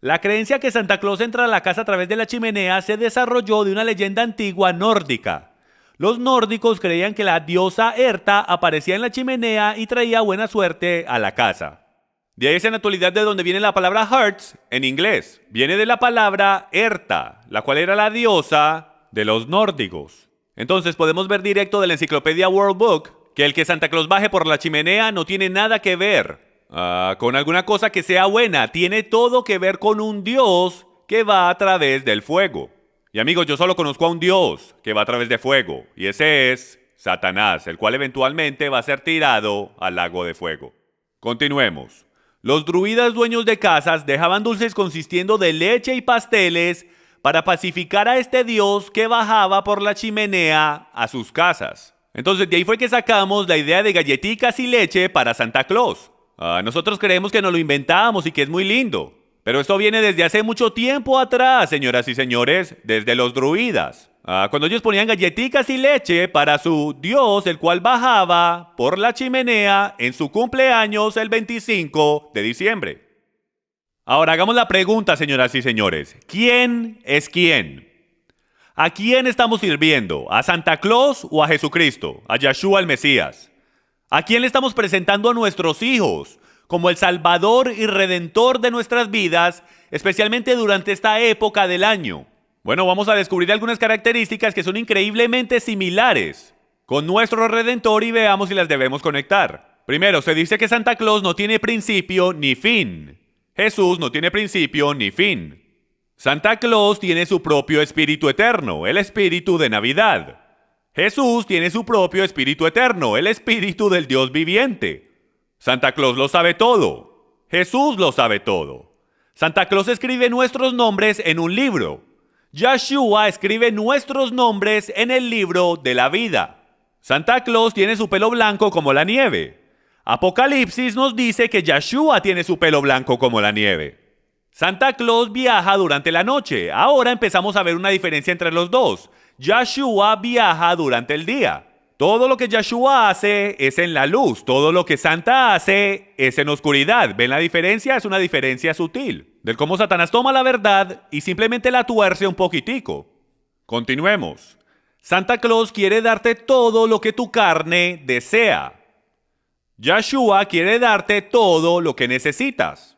[SPEAKER 2] La creencia que Santa Claus entra a la casa a través de la chimenea se desarrolló de una leyenda antigua nórdica. Los nórdicos creían que la diosa Herta aparecía en la chimenea y traía buena suerte a la casa. De ahí es en la actualidad de donde viene la palabra hearts en inglés. Viene de la palabra Herta, la cual era la diosa de los nórdicos. Entonces podemos ver directo de la enciclopedia World Book que el que Santa Claus baje por la chimenea no tiene nada que ver con alguna cosa que sea buena. Tiene todo que ver con un dios que va a través del fuego. Y amigos, yo solo conozco a un Dios que va a través de fuego, y ese es Satanás, el cual eventualmente va a ser tirado al lago de fuego. Continuemos. Los druidas dueños de casas dejaban dulces consistiendo de leche y pasteles para pacificar a este Dios que bajaba por la chimenea a sus casas. Entonces de ahí fue que sacamos la idea de galletitas y leche para Santa Claus. Nosotros creemos que nos lo inventamos y que es muy lindo. Pero esto viene desde hace mucho tiempo atrás, señoras y señores, desde los druidas. Cuando ellos ponían galletitas y leche para su dios, el cual bajaba por la chimenea en su cumpleaños el 25 de diciembre. Ahora hagamos la pregunta, señoras y señores. ¿Quién es quién? ¿A quién estamos sirviendo? ¿A Santa Claus o a Jesucristo? ¿A Yeshua el Mesías? ¿A quién le estamos presentando a nuestros hijos como el Salvador y Redentor de nuestras vidas, especialmente durante esta época del año? Bueno, vamos a descubrir algunas características que son increíblemente similares con nuestro Redentor y veamos si las debemos conectar. Primero, se dice que Santa Claus no tiene principio ni fin. Jesús no tiene principio ni fin. Santa Claus tiene su propio espíritu eterno, el espíritu de Navidad. Jesús tiene su propio espíritu eterno, el espíritu del Dios viviente. Santa Claus lo sabe todo. Jesús lo sabe todo. Santa Claus escribe nuestros nombres en un libro. Yeshua escribe nuestros nombres en el libro de la vida. Santa Claus tiene su pelo blanco como la nieve. Apocalipsis nos dice que Yeshua tiene su pelo blanco como la nieve. Santa Claus viaja durante la noche. Ahora empezamos a ver una diferencia entre los dos. Yeshua viaja durante el día. Todo lo que Yeshua hace es en la luz. Todo lo que Santa hace es en oscuridad. ¿Ven la diferencia? Es una diferencia sutil. Del cómo Satanás toma la verdad y simplemente la tuerce un poquitico. Continuemos. Santa Claus quiere darte todo lo que tu carne desea. Yeshua quiere darte todo lo que necesitas.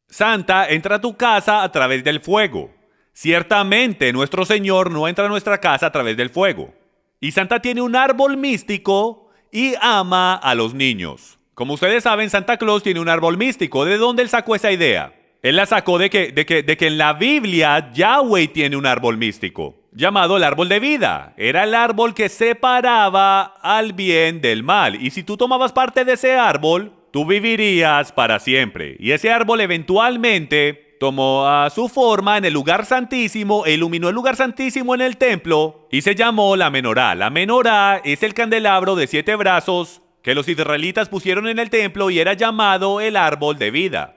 [SPEAKER 2] Santa entra a tu casa a través del fuego. Ciertamente nuestro Señor no entra a nuestra casa a través del fuego. Y Santa tiene un árbol místico y ama a los niños. Como ustedes saben, Santa Claus tiene un árbol místico. ¿De dónde él sacó esa idea? Él la sacó de que en la Biblia Yahweh tiene un árbol místico llamado el árbol de vida. Era el árbol que separaba al bien del mal. Y si tú tomabas parte de ese árbol, tú vivirías para siempre. Y ese árbol eventualmente tomó su forma en el lugar santísimo e iluminó el lugar santísimo en el templo y se llamó la menorá. La menorá es el candelabro de 7 brazos que los israelitas pusieron en el templo y era llamado el árbol de vida.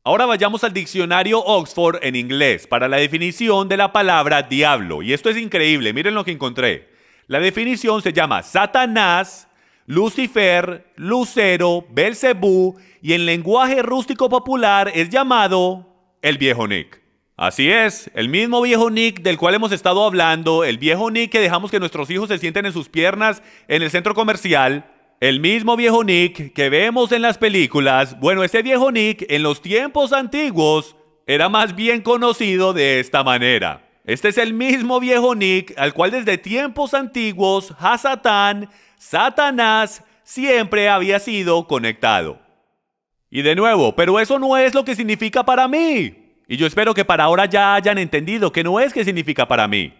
[SPEAKER 2] Ahora vayamos al diccionario Oxford en inglés para la definición de la palabra diablo. Y esto es increíble, miren lo que encontré. La definición se llama Satanás, Lucifer, Lucero, Belcebú y en lenguaje rústico popular es llamado el viejo Nick. Así es, el mismo viejo Nick del cual hemos estado hablando, el viejo Nick que dejamos que nuestros hijos se sienten en sus piernas en el centro comercial, el mismo viejo Nick que vemos en las películas. Bueno, ese viejo Nick en los tiempos antiguos era más bien conocido de esta manera. Este es el mismo viejo Nick al cual desde tiempos antiguos Hasatán, Satanás, siempre había sido conectado. Y de nuevo, pero eso no es lo que significa para mí. Y yo espero que para ahora ya hayan entendido que no es que significa para mí.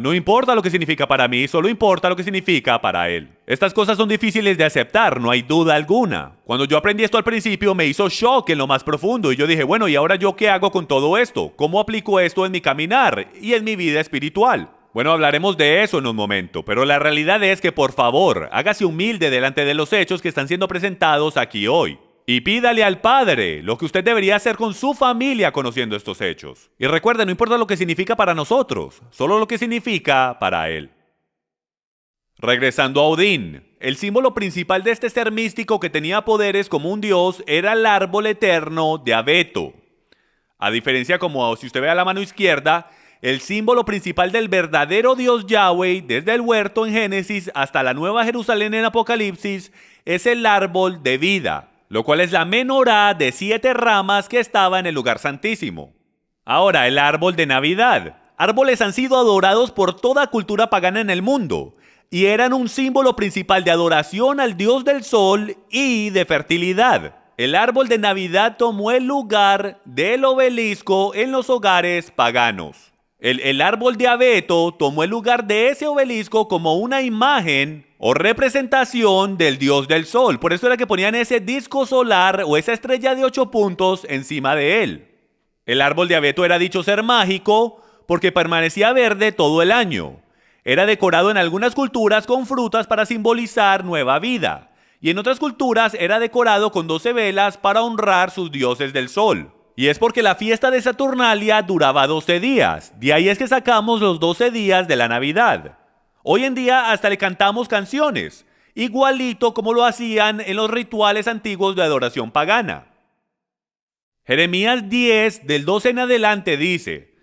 [SPEAKER 2] No importa lo que significa para mí, solo importa lo que significa para él. Estas cosas son difíciles de aceptar, no hay duda alguna. Cuando yo aprendí esto al principio me hizo shock en lo más profundo y yo dije, bueno, ¿y ahora yo qué hago con todo esto? ¿Cómo aplico esto en mi caminar y en mi vida espiritual? Bueno, hablaremos de eso en un momento, pero la realidad es que por favor, hágase humilde delante de los hechos que están siendo presentados aquí hoy. Y pídale al Padre lo que usted debería hacer con su familia conociendo estos hechos. Y recuerde, no importa lo que significa para nosotros, solo lo que significa para Él. Regresando a Odín, el símbolo principal de este ser místico que tenía poderes como un dios era el árbol eterno de abeto. A diferencia, como si usted ve a la mano izquierda, el símbolo principal del verdadero Dios Yahweh, desde el huerto en Génesis hasta la Nueva Jerusalén en Apocalipsis, es el árbol de vida, lo cual es la menorá de 7 ramas que estaba en el lugar santísimo. Ahora, el árbol de Navidad. Árboles han sido adorados por toda cultura pagana en el mundo, y eran un símbolo principal de adoración al dios del sol y de fertilidad. El árbol de Navidad tomó el lugar del obelisco en los hogares paganos. El árbol de abeto tomó el lugar de ese obelisco como una imagen o representación del dios del sol. Por eso era que ponían ese disco solar o esa estrella de 8 puntos encima de él. El árbol de abeto era dicho ser mágico porque permanecía verde todo el año. Era decorado en algunas culturas con frutas para simbolizar nueva vida. Y en otras culturas era decorado con 12 velas para honrar sus dioses del sol. Y es porque la fiesta de Saturnalia duraba 12 días. De ahí es que sacamos los 12 días de la Navidad. Hoy en día hasta le cantamos canciones, igualito como lo hacían en los rituales antiguos de adoración pagana. Jeremías 10, del 12 en adelante dice: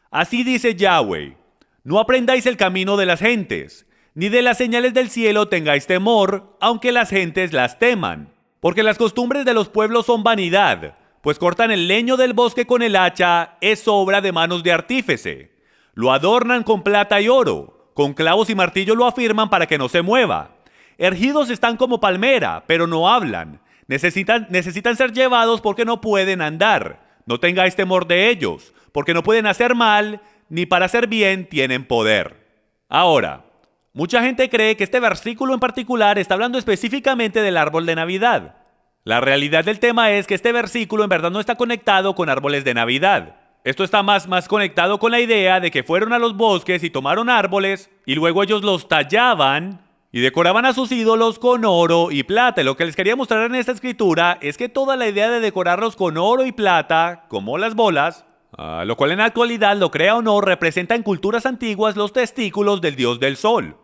[SPEAKER 2] Así dice Yahweh, no aprendáis el camino de las gentes, ni de las señales del cielo tengáis temor, aunque las gentes las teman. Porque las costumbres de los pueblos son vanidad, pues cortan el leño del bosque con el hacha, es obra de manos de artífice. Lo adornan con plata y oro, con clavos y martillo lo afirman para que no se mueva. Erguidos están como palmera, pero no hablan. Necesitan ser llevados porque no pueden andar. No tengáis temor de ellos, porque no pueden hacer mal, ni para hacer bien tienen poder. Ahora, mucha gente cree que este versículo en particular está hablando específicamente del árbol de Navidad. La realidad del tema es que este versículo en verdad no está conectado con árboles de Navidad. Esto está más conectado con la idea de que fueron a los bosques y tomaron árboles y luego ellos los tallaban y decoraban a sus ídolos con oro y plata. Y lo que les quería mostrar en esta escritura es que toda la idea de decorarlos con oro y plata, como las bolas, lo cual en la actualidad, lo crea o no, representa en culturas antiguas los testículos del dios del sol,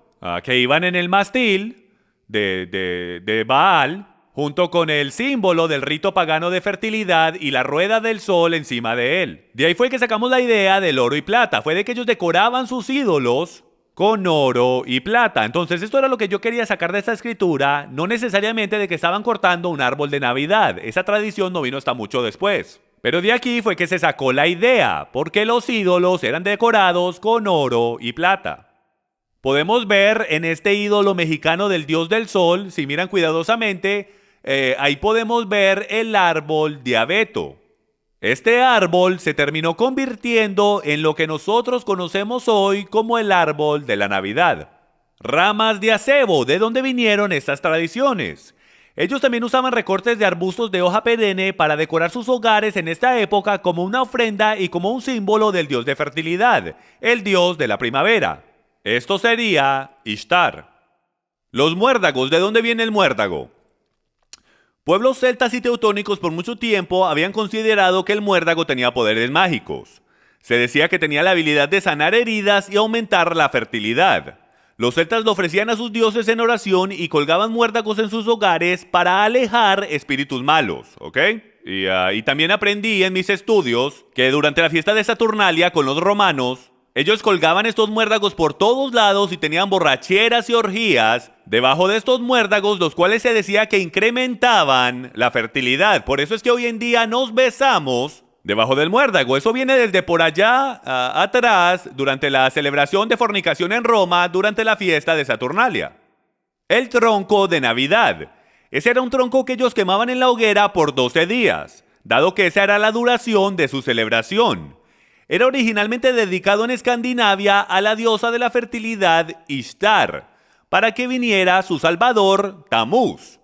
[SPEAKER 2] que iban en el mástil de Baal, junto con el símbolo del rito pagano de fertilidad y la rueda del sol encima de él. De ahí fue que sacamos la idea del oro y plata. Fue de que ellos decoraban sus ídolos con oro y plata. Entonces esto era lo que yo quería sacar de esta escritura, no necesariamente de que estaban cortando un árbol de Navidad. Esa tradición no vino hasta mucho después. Pero de aquí fue que se sacó la idea, porque los ídolos eran decorados con oro y plata. Podemos ver en este ídolo mexicano del dios del sol, si miran cuidadosamente, ahí podemos ver el árbol de abeto. Este árbol se terminó convirtiendo en lo que nosotros conocemos hoy como el árbol de la Navidad. Ramas de acebo, ¿de dónde vinieron estas tradiciones? Ellos también usaban recortes de arbustos de hoja perenne para decorar sus hogares en esta época como una ofrenda y como un símbolo del dios de fertilidad, el dios de la primavera. Esto sería Ishtar. Los muérdagos, ¿de dónde viene el muérdago? Pueblos celtas y teutónicos por mucho tiempo habían considerado que el muérdago tenía poderes mágicos. Se decía que tenía la habilidad de sanar heridas y aumentar la fertilidad. Los celtas lo ofrecían a sus dioses en oración y colgaban muérdagos en sus hogares para alejar espíritus malos, ¿ok? Y también aprendí en mis estudios que durante la fiesta de Saturnalia con los romanos, ellos colgaban estos muérdagos por todos lados y tenían borracheras y orgías debajo de estos muérdagos, los cuales se decía que incrementaban la fertilidad. Por eso es que hoy en día nos besamos debajo del muérdago. Eso viene desde por allá atrás, durante la celebración de fornicación en Roma, durante la fiesta de Saturnalia. El tronco de Navidad. Ese era un tronco que ellos quemaban en la hoguera por 12 días, dado que esa era la duración de su celebración. Era originalmente dedicado en Escandinavia a la diosa de la fertilidad Ishtar, para que viniera su salvador, Tamuz.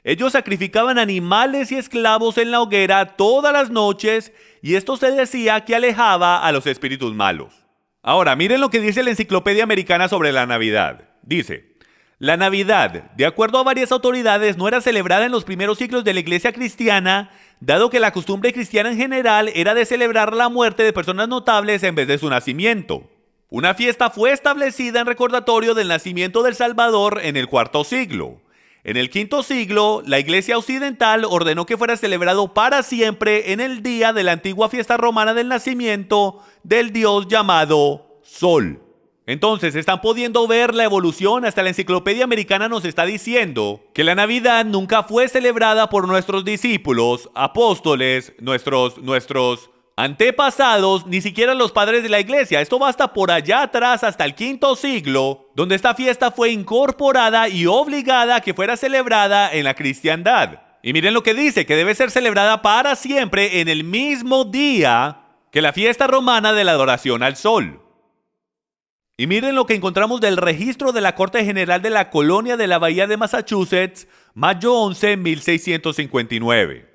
[SPEAKER 2] Ellos sacrificaban animales y esclavos en la hoguera todas las noches y esto se decía que alejaba a los espíritus malos. Ahora, miren lo que dice la Enciclopedia Americana sobre la Navidad. Dice: la Navidad, de acuerdo a varias autoridades, no era celebrada en los primeros siglos de la Iglesia cristiana, dado que la costumbre cristiana en general era de celebrar la muerte de personas notables en vez de su nacimiento. Una fiesta fue establecida en recordatorio del nacimiento del Salvador en el IV siglo. En el V siglo, la Iglesia occidental ordenó que fuera celebrado para siempre en el día de la antigua fiesta romana del nacimiento del dios llamado Sol. Entonces, están pudiendo ver la evolución. Hasta la Enciclopedia Americana nos está diciendo que la Navidad nunca fue celebrada por nuestros discípulos, apóstoles, nuestros antepasados, ni siquiera los padres de la iglesia. Esto va hasta por allá atrás, hasta el V siglo, donde esta fiesta fue incorporada y obligada a que fuera celebrada en la cristiandad. Y miren lo que dice, que debe ser celebrada para siempre en el mismo día que la fiesta romana de la adoración al sol. Y miren lo que encontramos del registro de la Corte General de la Colonia de la Bahía de Massachusetts, mayo 11, 1659.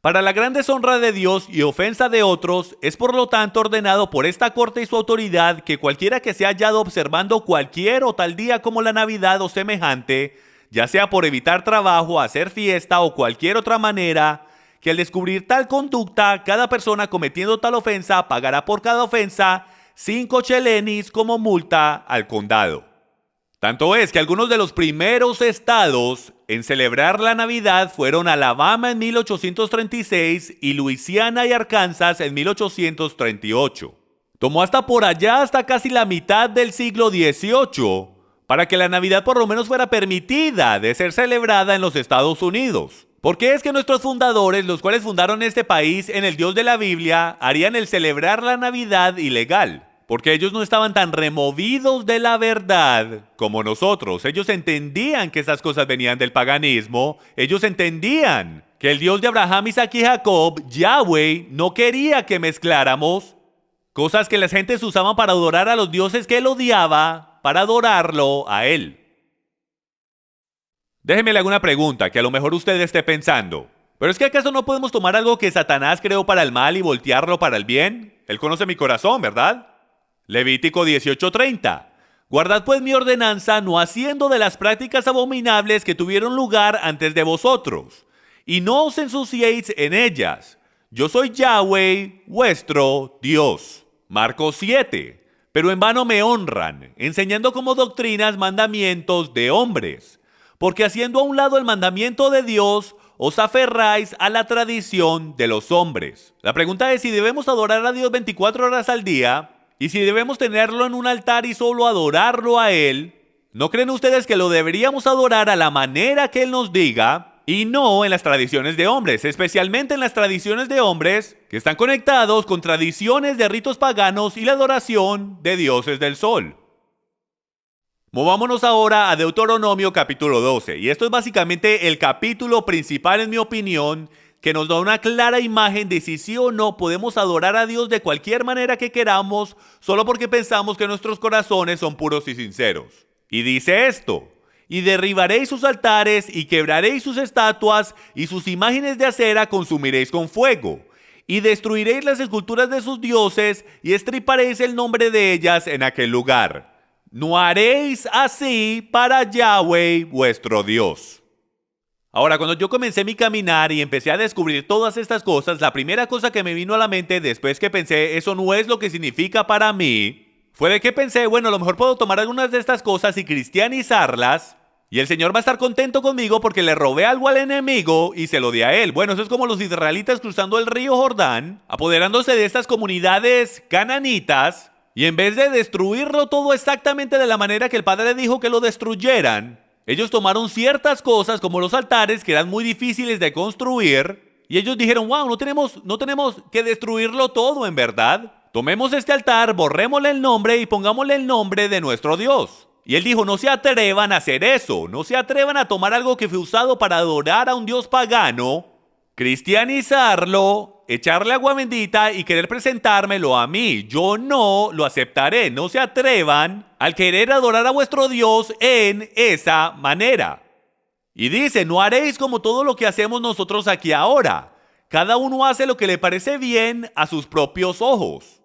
[SPEAKER 2] Para la gran deshonra de Dios y ofensa de otros, es por lo tanto ordenado por esta corte y su autoridad que cualquiera que se haya hallado observando cualquier o tal día como la Navidad o semejante, ya sea por evitar trabajo, hacer fiesta o cualquier otra manera, que al descubrir tal conducta, cada persona cometiendo tal ofensa pagará por cada ofensa 5 chelenis como multa al condado. Tanto es que algunos de los primeros estados en celebrar la Navidad fueron Alabama en 1836 y Luisiana y Arkansas en 1838. Tomó hasta por allá, hasta casi la mitad del siglo XVIII, para que la Navidad por lo menos fuera permitida de ser celebrada en los Estados Unidos. ¿Por qué es que nuestros fundadores, los cuales fundaron este país en el Dios de la Biblia, harían el celebrar la Navidad ilegal? Porque ellos no estaban tan removidos de la verdad como nosotros. Ellos entendían que esas cosas venían del paganismo. Ellos entendían que el Dios de Abraham, Isaac y Jacob, Yahweh, no quería que mezcláramos Cosas que las gentes usaban para adorar a los dioses que él odiaba, para adorarlo a él. Déjeme le hago una pregunta que a lo mejor usted esté pensando. ¿Pero es que acaso no podemos tomar algo que Satanás creó para el mal y voltearlo para el bien? Él conoce mi corazón, ¿verdad? Levítico 18:30. Guardad pues mi ordenanza, no haciendo de las prácticas abominables que tuvieron lugar antes de vosotros, y no os ensuciéis en ellas. Yo soy Yahweh, vuestro Dios. Marcos 7. Pero en vano me honran, enseñando como doctrinas mandamientos de hombres. Porque haciendo a un lado el mandamiento de Dios, os aferráis a la tradición de los hombres. La pregunta es si debemos adorar a Dios 24 horas al día, y si debemos tenerlo en un altar y solo adorarlo a Él. ¿No creen ustedes que lo deberíamos adorar a la manera que Él nos diga? Y no en las tradiciones de hombres, especialmente en las tradiciones de hombres que están conectados con tradiciones de ritos paganos y la adoración de dioses del sol. Movámonos ahora a Deuteronomio capítulo 12, y esto es básicamente el capítulo principal en mi opinión, que nos da una clara imagen de si sí o no podemos adorar a Dios de cualquier manera que queramos, solo porque pensamos que nuestros corazones son puros y sinceros. Y dice esto: y derribaréis sus altares, y quebraréis sus estatuas, y sus imágenes de acera consumiréis con fuego. Y destruiréis las esculturas de sus dioses, y estriparéis el nombre de ellas en aquel lugar. No haréis así para Yahweh vuestro Dios. Ahora, cuando yo comencé mi caminar y empecé a descubrir todas estas cosas, la primera cosa que me vino a la mente después que pensé, eso no es lo que significa para mí, fue de que pensé, bueno, a lo mejor puedo tomar algunas de estas cosas y cristianizarlas, y el Señor va a estar contento conmigo porque le robé algo al enemigo y se lo di a él. Bueno, eso es como los israelitas cruzando el río Jordán, apoderándose de estas comunidades cananitas, y en vez de destruirlo todo exactamente de la manera que el Padre dijo que lo destruyeran, ellos tomaron ciertas cosas como los altares que eran muy difíciles de construir, y ellos dijeron, wow, no tenemos que destruirlo todo en verdad. Tomemos este altar, borrémosle el nombre y pongámosle el nombre de nuestro Dios. Y él dijo, no se atrevan a hacer eso, no se atrevan a tomar algo que fue usado para adorar a un Dios pagano, cristianizarlo, echarle agua bendita y querer presentármelo a mí. Yo no lo aceptaré. No se atrevan al querer adorar a vuestro Dios en esa manera. Y dice, no haréis como todo lo que hacemos nosotros aquí ahora. Cada uno hace lo que le parece bien a sus propios ojos.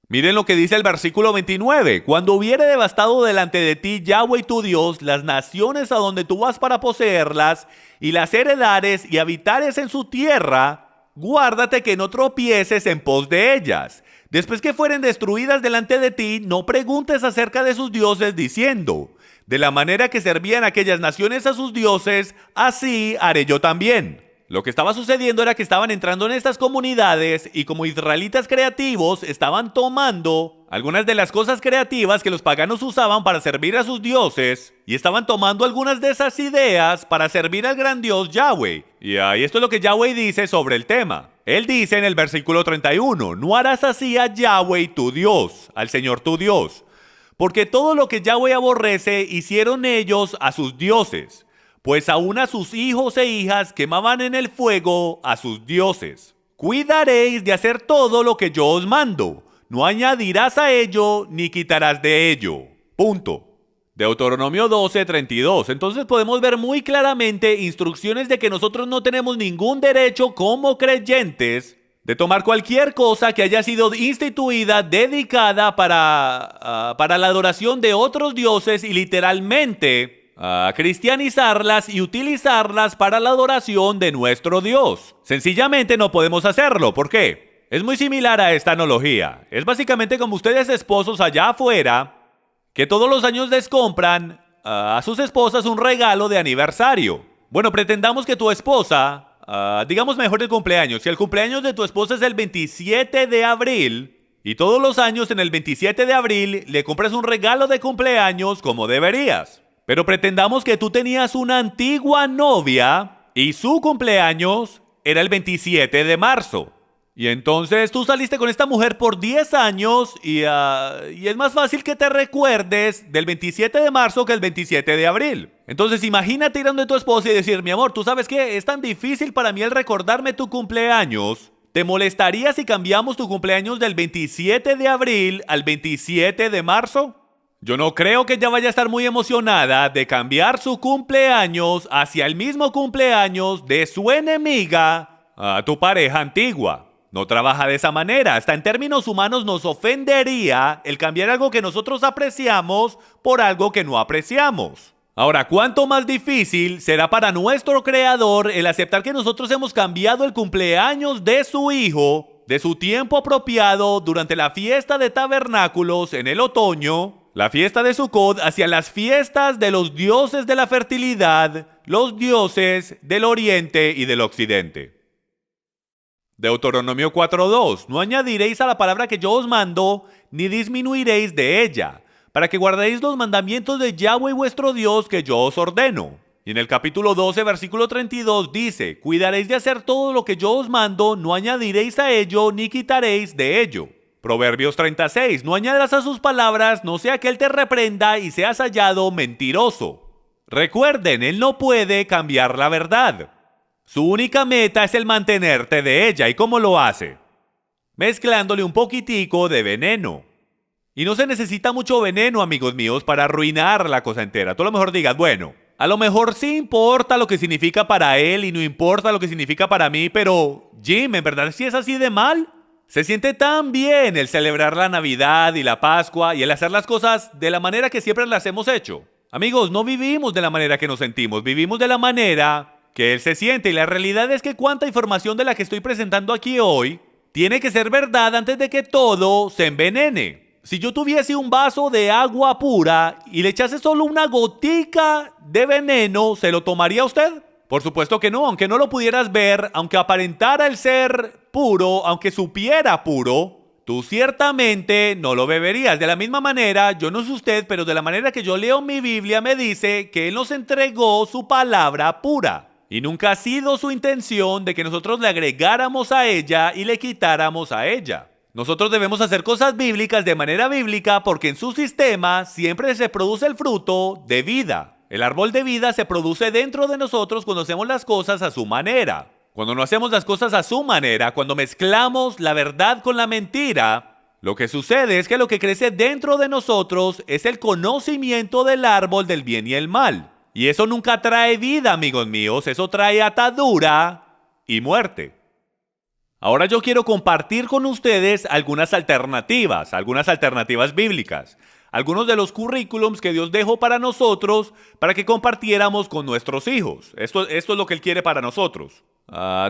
[SPEAKER 2] Miren lo que dice el versículo 29. Cuando hubiere devastado delante de ti Yahweh tu Dios las naciones a donde tú vas para poseerlas y las heredares y habitares en su tierra, guárdate que no tropieces en pos de ellas. Después que fueren destruidas delante de ti, no preguntes acerca de sus dioses diciendo, de la manera que servían aquellas naciones a sus dioses, así haré yo también. Lo que estaba sucediendo era que estaban entrando en estas comunidades y como israelitas creativos estaban tomando algunas de las cosas creativas que los paganos usaban para servir a sus dioses y estaban tomando algunas de esas ideas para servir al gran Dios Yahweh. Y ahí esto es lo que Yahweh dice sobre el tema. Él dice en el versículo 31, no harás así a Yahweh tu Dios, al Señor tu Dios, porque todo lo que Yahweh aborrece hicieron ellos a sus dioses. Pues aún a sus hijos e hijas quemaban en el fuego a sus dioses. Cuidaréis de hacer todo lo que yo os mando. No añadirás a ello ni quitarás de ello. Punto. Deuteronomio 12:32. Entonces podemos ver muy claramente instrucciones de que nosotros no tenemos ningún derecho como creyentes de tomar cualquier cosa que haya sido instituida, dedicada para la adoración de otros dioses y literalmente a cristianizarlas y utilizarlas para la adoración de nuestro Dios. Sencillamente no podemos hacerlo. ¿Por qué? Es muy similar a esta analogía. Es básicamente como ustedes esposos allá afuera que todos los años les compran a sus esposas un regalo de aniversario. Bueno, pretendamos que tu esposa, digamos mejor el cumpleaños. Si el cumpleaños de tu esposa es el 27 de abril y todos los años en el 27 de abril le compras un regalo de cumpleaños como deberías. Pero pretendamos que tú tenías una antigua novia y su cumpleaños era el 27 de marzo. Y entonces tú saliste con esta mujer por 10 años y es más fácil que te recuerdes del 27 de marzo que el 27 de abril. Entonces imagínate ir donde tu esposa y decir, mi amor, ¿tú sabes qué? Es tan difícil para mí el recordarme tu cumpleaños ¿Te molestaría si cambiamos tu cumpleaños del 27 de abril al 27 de marzo? Yo no creo que ella vaya a estar muy emocionada de cambiar su cumpleaños hacia el mismo cumpleaños de su enemiga, a tu pareja antigua. No trabaja de esa manera. Hasta en términos humanos nos ofendería el cambiar algo que nosotros apreciamos por algo que no apreciamos. Ahora, ¿cuánto más difícil será para nuestro Creador el aceptar que nosotros hemos cambiado el cumpleaños de su hijo, de su tiempo apropiado durante la fiesta de tabernáculos en el otoño, la fiesta de Sukkot, hacia las fiestas de los dioses de la fertilidad, los dioses del oriente y del occidente? Deuteronomio 4:2. No añadiréis a la palabra que yo os mando, ni disminuiréis de ella, para que guardéis los mandamientos de Yahweh vuestro Dios que yo os ordeno. Y en el capítulo 12, versículo 32 dice, cuidaréis de hacer todo lo que yo os mando, no añadiréis a ello, ni quitaréis de ello. Proverbios 36. No añadas a sus palabras, no sea que él te reprenda y seas hallado mentiroso. Recuerden, él no puede cambiar la verdad. Su única meta es el mantenerte de ella. ¿Y cómo lo hace? Mezclándole un poquitico de veneno. Y no se necesita mucho veneno, amigos míos, para arruinar la cosa entera. Tú a lo mejor digas, bueno, a lo mejor sí importa lo que significa para él y no importa lo que significa para mí, pero Jim, ¿en verdad sí es así de mal? Se siente tan bien el celebrar la Navidad y la Pascua y el hacer las cosas de la manera que siempre las hemos hecho. Amigos, no vivimos de la manera que nos sentimos, vivimos de la manera que él se siente, y la realidad es que cuánta información de la que estoy presentando aquí hoy tiene que ser verdad antes de que todo se envenene. Si yo tuviese un vaso de agua pura y le echase solo una gotica de veneno, ¿se lo tomaría usted? Por supuesto que no, aunque no lo pudieras ver, aunque aparentara el ser puro, aunque supiera puro, tú ciertamente no lo beberías. De la misma manera, yo no sé usted, pero de la manera que yo leo mi Biblia me dice que Él nos entregó su palabra pura. Y nunca ha sido su intención de que nosotros le agregáramos a ella y le quitáramos a ella. Nosotros debemos hacer cosas bíblicas de manera bíblica porque en su sistema siempre se produce el fruto de vida. El árbol de vida se produce dentro de nosotros cuando hacemos las cosas a su manera. Cuando no hacemos las cosas a su manera, cuando mezclamos la verdad con la mentira, lo que sucede es que lo que crece dentro de nosotros es el conocimiento del árbol del bien y el mal. Y eso nunca trae vida, amigos míos, eso trae atadura y muerte. Ahora yo quiero compartir con ustedes algunas alternativas bíblicas, algunos de los currículums que Dios dejó para nosotros para que compartiéramos con nuestros hijos. Esto es lo que Él quiere para nosotros.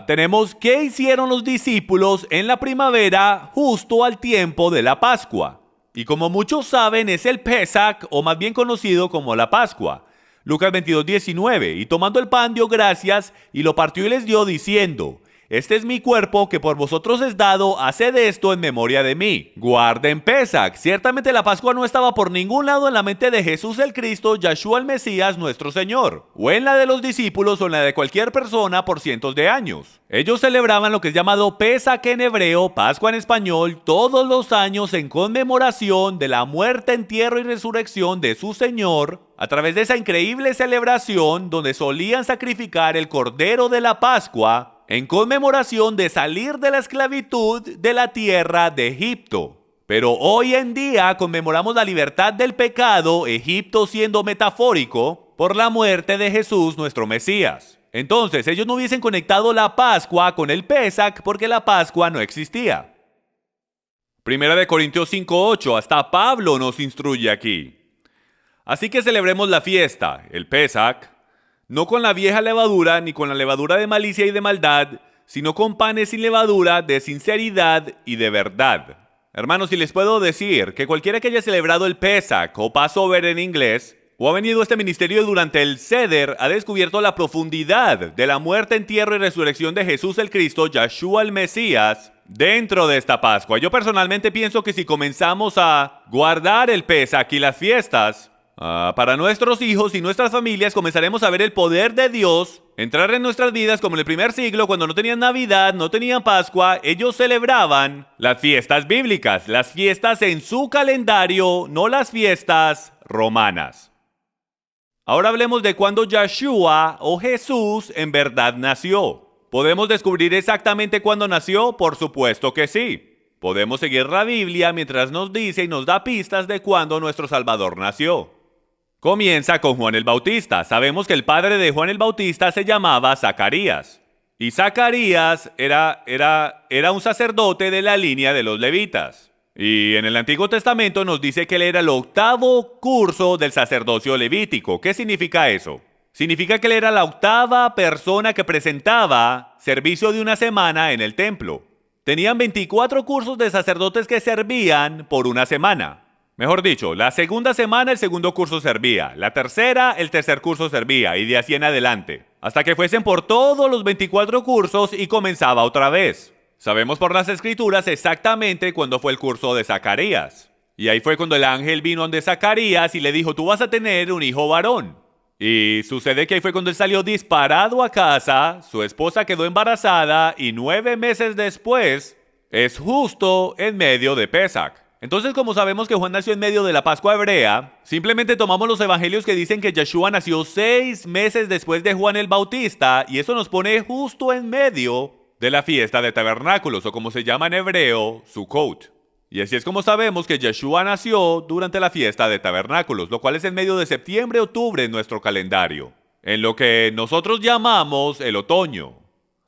[SPEAKER 2] Tenemos qué hicieron los discípulos en la primavera justo al tiempo de la Pascua. Y como muchos saben es el Pesach, o más bien conocido como la Pascua. Lucas 22:19, y tomando el pan dio gracias y lo partió y les dio diciendo, este es mi cuerpo que por vosotros es dado, haced esto en memoria de mí. Guarden Pesach. Ciertamente la Pascua no estaba por ningún lado en la mente de Jesús el Cristo, Yahshua el Mesías, nuestro Señor, o en la de los discípulos o en la de cualquier persona por cientos de años. Ellos celebraban lo que es llamado Pesach en hebreo, Pascua en español, todos los años en conmemoración de la muerte, entierro y resurrección de su Señor, a través de esa increíble celebración donde solían sacrificar el cordero de la Pascua, en conmemoración de salir de la esclavitud de la tierra de Egipto. Pero hoy en día conmemoramos la libertad del pecado, Egipto siendo metafórico, por la muerte de Jesús nuestro Mesías. Entonces ellos no hubiesen conectado la Pascua con el Pesach porque la Pascua no existía. Primera de Corintios 5:8, hasta Pablo nos instruye aquí. Así que celebremos la fiesta, el Pesach, no con la vieja levadura ni con la levadura de malicia y de maldad, sino con panes sin levadura, de sinceridad y de verdad. Hermanos, si les puedo decir que cualquiera que haya celebrado el Pesach o Passover en inglés, o ha venido a este ministerio durante el Seder, ha descubierto la profundidad de la muerte, entierro y resurrección de Jesús el Cristo, Yahshua el Mesías, dentro de esta Pascua. Yo personalmente pienso que si comenzamos a guardar el Pesach y las fiestas, para nuestros hijos y nuestras familias, comenzaremos a ver el poder de Dios entrar en nuestras vidas como en el primer siglo, cuando no tenían Navidad, no tenían Pascua. Ellos celebraban las fiestas bíblicas, las fiestas en su calendario, no las fiestas romanas. Ahora hablemos de cuando Yahshua o Jesús en verdad nació. ¿Podemos descubrir exactamente cuándo nació? Por supuesto que sí. Podemos seguir la Biblia mientras nos dice y nos da pistas de cuándo nuestro Salvador nació. Comienza con Juan el Bautista. Sabemos que el padre de Juan el Bautista se llamaba Zacarías. Y Zacarías era un sacerdote de la línea de los levitas. Y en el Antiguo Testamento nos dice que él era el 8º curso del sacerdocio levítico. ¿Qué significa eso? Significa que él era la 8ª persona que presentaba servicio de una semana en el templo. Tenían 24 cursos de sacerdotes que servían por una semana. Mejor dicho, la segunda semana el segundo curso servía, la tercera el tercer curso servía y de así en adelante, hasta que fuesen por todos los 24 cursos y comenzaba otra vez. Sabemos por las escrituras exactamente cuándo fue el curso de Zacarías. Y ahí fue cuando el ángel vino donde Zacarías y le dijo, tú vas a tener un hijo varón. Y sucede que ahí fue cuando él salió disparado a casa, su esposa quedó embarazada y 9 meses después es justo en medio de Pesach. Entonces, como sabemos que Juan nació en medio de la Pascua hebrea, simplemente tomamos los evangelios que dicen que Yeshua nació 6 meses después de Juan el Bautista y eso nos pone justo en medio de la fiesta de tabernáculos o como se llama en hebreo, Sukkot. Y así es como sabemos que Yeshua nació durante la fiesta de tabernáculos, lo cual es en medio de septiembre-octubre en nuestro calendario, en lo que nosotros llamamos el otoño.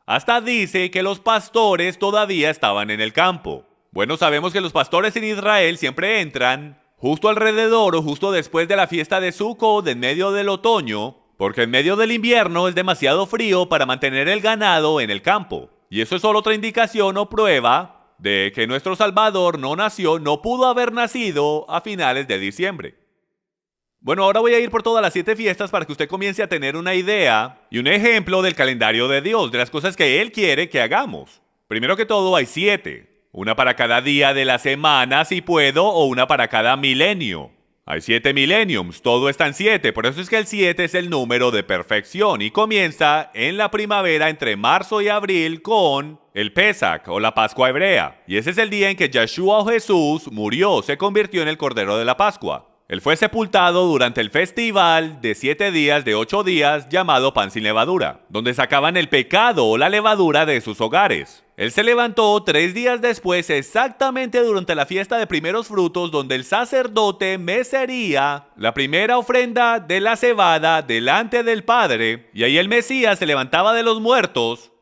[SPEAKER 2] Hasta dice que los pastores todavía estaban en el campo. Bueno, sabemos que los pastores en Israel siempre entran justo alrededor o justo después de la fiesta de Sukkot, en medio del otoño, porque en medio del invierno es demasiado frío para mantener el ganado en el campo. Y eso es solo otra indicación o prueba de que nuestro Salvador no pudo haber nacido a finales de diciembre. Bueno, ahora voy a ir por todas las 7 fiestas para que usted comience a tener una idea y un ejemplo del calendario de Dios, de las cosas que Él quiere que hagamos. Primero que todo hay 7, una para cada día de la semana si puedo o una para cada milenio. Hay 7 millenniums, todo está en 7, por eso es que el 7 es el número de perfección y comienza en la primavera entre marzo y abril con el Pesach o la Pascua hebrea. Y ese es el día en que Yeshua o Jesús murió, se convirtió en el Cordero de la Pascua. Él fue sepultado durante el festival de 7 días de 8 días llamado Pan sin Levadura, donde sacaban el pecado o la levadura de sus hogares. Él se levantó 3 días después, exactamente durante la fiesta de primeros frutos, donde el sacerdote mecería la primera ofrenda de la cebada delante del Padre, y ahí el Mesías se levantaba de los muertos,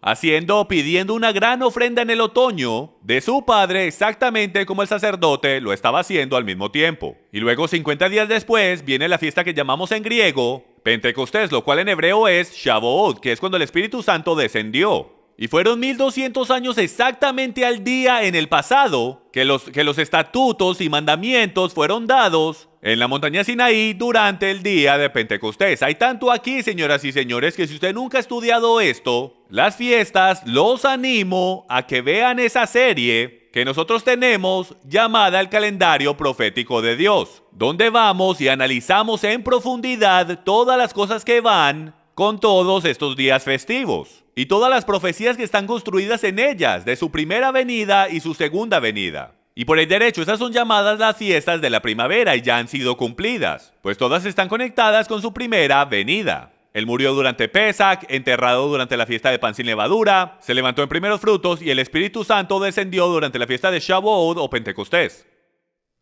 [SPEAKER 2] pidiendo una gran ofrenda en el otoño de su Padre, exactamente como el sacerdote lo estaba haciendo al mismo tiempo. Y luego 50 días después viene la fiesta que llamamos en griego Pentecostés, lo cual en hebreo es Shavuot, que es cuando el Espíritu Santo descendió. Y fueron 1200 años exactamente al día en el pasado que los estatutos y mandamientos fueron dados en la montaña Sinaí durante el día de Pentecostés. Hay tanto aquí, señoras y señores, que si usted nunca ha estudiado esto, las fiestas, los animo a que vean esa serie que nosotros tenemos llamada El Calendario Profético de Dios, donde vamos y analizamos en profundidad todas las cosas que van con todos estos días festivos y todas las profecías que están construidas en ellas, de su primera venida y su segunda venida. Y por el derecho, esas son llamadas las fiestas de la primavera y ya han sido cumplidas, pues todas están conectadas con su primera venida. Él murió durante Pesach, enterrado durante la fiesta de Pan sin Levadura, se levantó en primeros frutos y el Espíritu Santo descendió durante la fiesta de Shavuot o Pentecostés.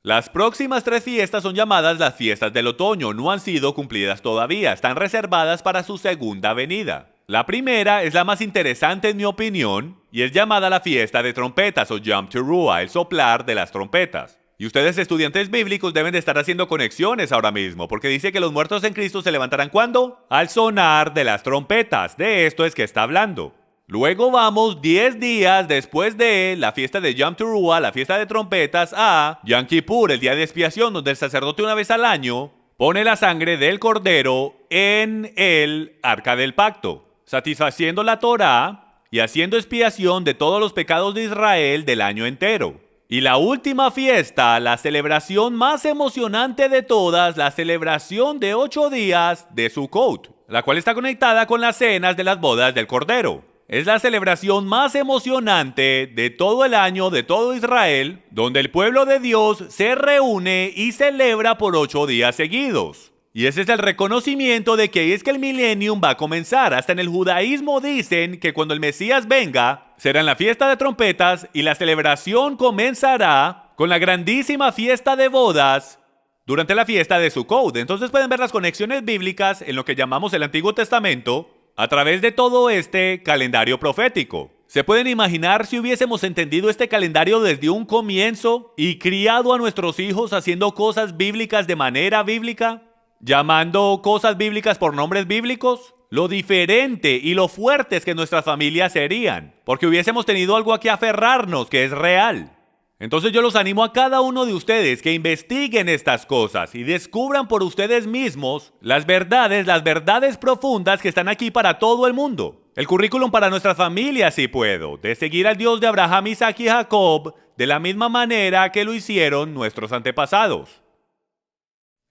[SPEAKER 2] Las próximas 3 fiestas son llamadas las fiestas del otoño, no han sido cumplidas todavía, están reservadas para su segunda venida. La primera es la más interesante en mi opinión y es llamada la fiesta de trompetas o Yom Teruah, el soplar de las trompetas. Y ustedes estudiantes bíblicos deben de estar haciendo conexiones ahora mismo, porque dice que los muertos en Cristo se levantarán ¿cuándo? Al sonar de las trompetas, de esto es que está hablando. Luego vamos 10 días después de la fiesta de Yom Teruah, la fiesta de trompetas, a Yom Kippur, el día de expiación, donde el sacerdote una vez al año pone la sangre del cordero en el arca del pacto, satisfaciendo la Torá y haciendo expiación de todos los pecados de Israel del año entero. Y la última fiesta, la celebración más emocionante de todas, la celebración de 8 días de Sukkot, la cual está conectada con las cenas de las bodas del Cordero. Es la celebración más emocionante de todo el año de todo Israel, donde el pueblo de Dios se reúne y celebra por 8 días seguidos. Y ese es el reconocimiento de que ahí es que el millennium va a comenzar. Hasta en el judaísmo dicen que cuando el Mesías venga, será en la fiesta de trompetas y la celebración comenzará con la grandísima fiesta de bodas durante la fiesta de Sukkot. Entonces pueden ver las conexiones bíblicas en lo que llamamos el Antiguo Testamento a través de todo este calendario profético. ¿Se pueden imaginar si hubiésemos entendido este calendario desde un comienzo y criado a nuestros hijos haciendo cosas bíblicas de manera bíblica? ¿Llamando cosas bíblicas por nombres bíblicos? Lo diferente y lo fuertes que nuestras familias serían, porque hubiésemos tenido algo a que aferrarnos que es real. Entonces yo los animo a cada uno de ustedes que investiguen estas cosas y descubran por ustedes mismos las verdades profundas que están aquí para todo el mundo. El currículum para nuestras familias, si puedo, de seguir al Dios de Abraham, Isaac y Jacob de la misma manera que lo hicieron nuestros antepasados.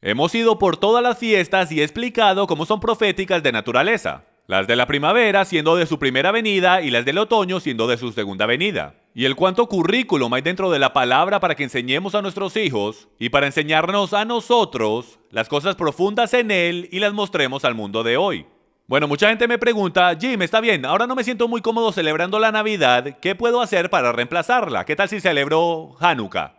[SPEAKER 2] Hemos ido por todas las fiestas y he explicado cómo son proféticas de naturaleza. Las de la primavera siendo de su primera venida y las del otoño siendo de su segunda venida. Y el cuánto currículum hay dentro de la palabra para que enseñemos a nuestros hijos y para enseñarnos a nosotros las cosas profundas en él y las mostremos al mundo de hoy. Bueno, mucha gente me pregunta, Jim, está bien, ahora no me siento muy cómodo celebrando la Navidad, ¿qué puedo hacer para reemplazarla? ¿Qué tal si celebro Hanukkah?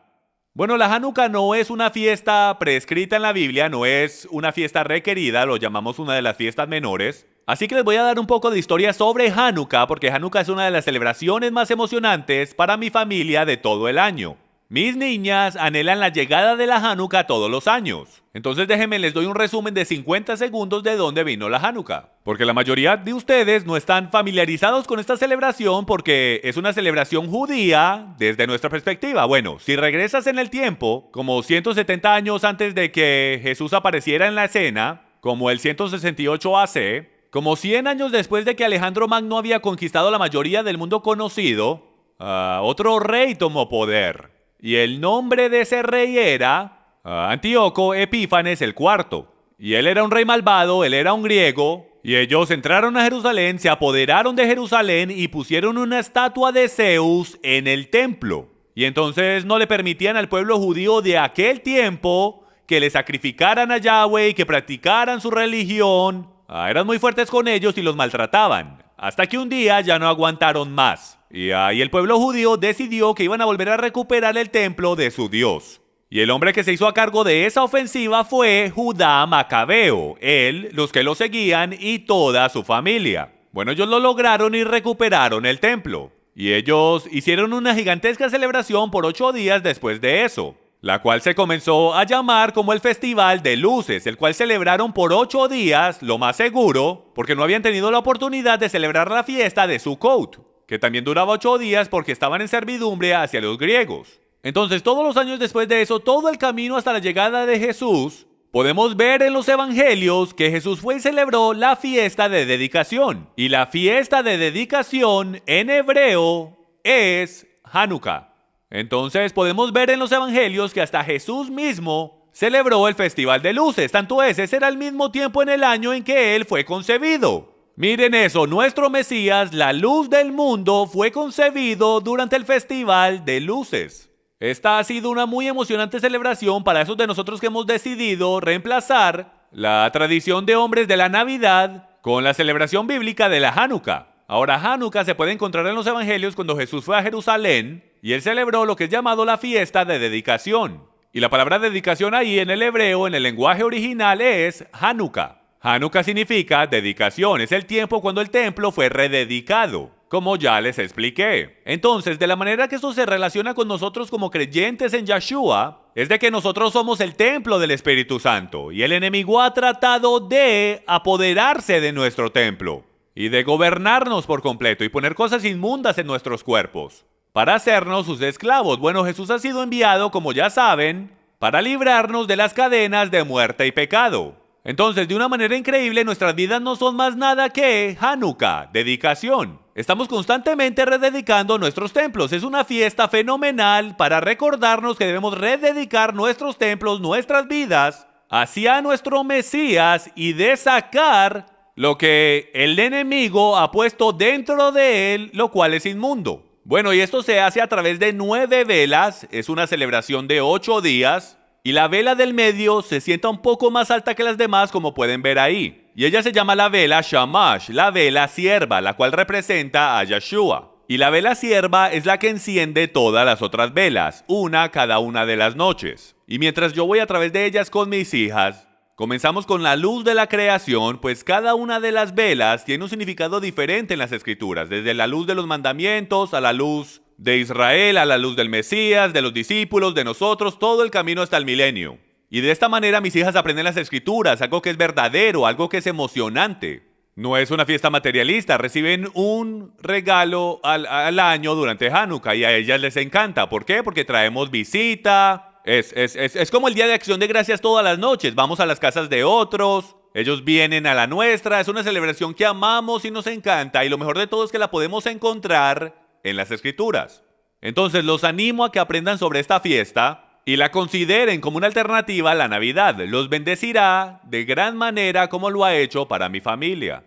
[SPEAKER 2] Bueno, la Hanukkah no es una fiesta prescrita en la Biblia, no es una fiesta requerida, lo llamamos una de las fiestas menores. Así que les voy a dar un poco de historia sobre Hanukkah, porque Hanukkah es una de las celebraciones más emocionantes para mi familia de todo el año. Mis niñas anhelan la llegada de la Hanukkah todos los años. Entonces déjenme, les doy un resumen de 50 segundos de dónde vino la Hanukkah. Porque la mayoría de ustedes no están familiarizados con esta celebración porque es una celebración judía desde nuestra perspectiva. Bueno, si regresas en el tiempo, como 170 años antes de que Jesús apareciera en la escena, como el 168 AC, como 100 años después de que Alejandro Magno había conquistado la mayoría del mundo conocido, otro rey tomó poder. Y el nombre de ese rey era Antíoco Epífanes IV. Y él era un rey malvado, él era un griego. Y ellos entraron a Jerusalén, se apoderaron de Jerusalén y pusieron una estatua de Zeus en el templo. Y entonces no le permitían al pueblo judío de aquel tiempo que le sacrificaran a Yahweh y que practicaran su religión. Eran muy fuertes con ellos y los maltrataban. Hasta que un día ya no aguantaron más. Y ahí el pueblo judío decidió que iban a volver a recuperar el templo de su Dios. Y el hombre que se hizo a cargo de esa ofensiva fue Judá Macabeo, él, los que lo seguían y toda su familia. Bueno, ellos lo lograron y recuperaron el templo. Y ellos hicieron una gigantesca celebración por 8 días después de eso, la cual se comenzó a llamar como el Festival de Luces, el cual celebraron por 8 días, lo más seguro, porque no habían tenido la oportunidad de celebrar la fiesta de Sukkot, que también duraba 8 días porque estaban en servidumbre hacia los griegos. Entonces, todos los años después de eso, todo el camino hasta la llegada de Jesús, podemos ver en los evangelios que Jesús fue y celebró la fiesta de dedicación. Y la fiesta de dedicación en hebreo es Hanukkah. Entonces, podemos ver en los evangelios que hasta Jesús mismo celebró el Festival de Luces. Tanto ese era el mismo tiempo en el año en que él fue concebido. Miren eso, nuestro Mesías, la luz del mundo, fue concebido durante el Festival de Luces. Esta ha sido una muy emocionante celebración para esos de nosotros que hemos decidido reemplazar la tradición de hombres de la Navidad con la celebración bíblica de la Hanukkah. Ahora, Hanukkah se puede encontrar en los evangelios cuando Jesús fue a Jerusalén y él celebró lo que es llamado la fiesta de dedicación. Y la palabra dedicación ahí en el hebreo, en el lenguaje original, es Hanukkah. Hanukkah significa dedicación, es el tiempo cuando el templo fue rededicado, como ya les expliqué. Entonces, de la manera que esto se relaciona con nosotros como creyentes en Yeshua, es de que nosotros somos el templo del Espíritu Santo, y el enemigo ha tratado de apoderarse de nuestro templo, y de gobernarnos por completo, y poner cosas inmundas en nuestros cuerpos, para hacernos sus esclavos. Bueno, Jesús ha sido enviado, como ya saben, para librarnos de las cadenas de muerte y pecado. Entonces, de una manera increíble, nuestras vidas no son más nada que Hanukkah, dedicación. Estamos constantemente rededicando nuestros templos. Es una fiesta fenomenal para recordarnos que debemos rededicar nuestros templos, nuestras vidas, hacia nuestro Mesías y de sacar lo que el enemigo ha puesto dentro de él, lo cual es inmundo. Bueno, y esto se hace a través de 9 velas. Es una celebración de 8 días. Y la vela del medio se sienta un poco más alta que las demás, como pueden ver ahí. Y ella se llama la vela Shamash, la vela sierva, la cual representa a Yeshua. Y la vela sierva es la que enciende todas las otras velas, una cada una de las noches. Y mientras yo voy a través de ellas con mis hijas, comenzamos con la luz de la creación, pues cada una de las velas tiene un significado diferente en las escrituras, desde la luz de los mandamientos a la luz de Israel, a la luz del Mesías, de los discípulos, de nosotros, todo el camino hasta el milenio. Y de esta manera mis hijas aprenden las escrituras, algo que es verdadero, algo que es emocionante. No es una fiesta materialista, reciben un regalo al año durante Hanukkah y a ellas les encanta. ¿Por qué? Porque traemos visita, es como el Día de Acción de Gracias todas las noches, vamos a las casas de otros, ellos vienen a la nuestra, es una celebración que amamos y nos encanta y lo mejor de todo es que la podemos encontrar en las escrituras. Entonces los animo a que aprendan sobre esta fiesta y la consideren como una alternativa a la Navidad. Los bendecirá de gran manera como lo ha hecho para mi familia.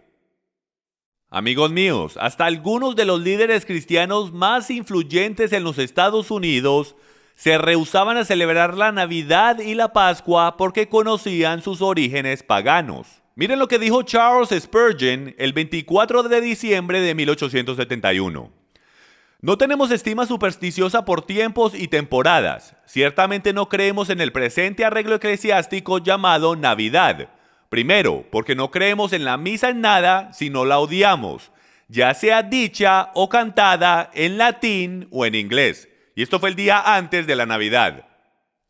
[SPEAKER 2] Amigos míos, hasta algunos de los líderes cristianos más influyentes en los Estados Unidos se rehusaban a celebrar la Navidad y la Pascua porque conocían sus orígenes paganos. Miren lo que dijo Charles Spurgeon el 24 de diciembre de 1871. No tenemos estima supersticiosa por tiempos y temporadas. Ciertamente no creemos en el presente arreglo eclesiástico llamado Navidad. Primero, porque no creemos en la misa en nada, sino la odiamos, ya sea dicha o cantada en latín o en inglés. Y esto fue el día antes de la Navidad.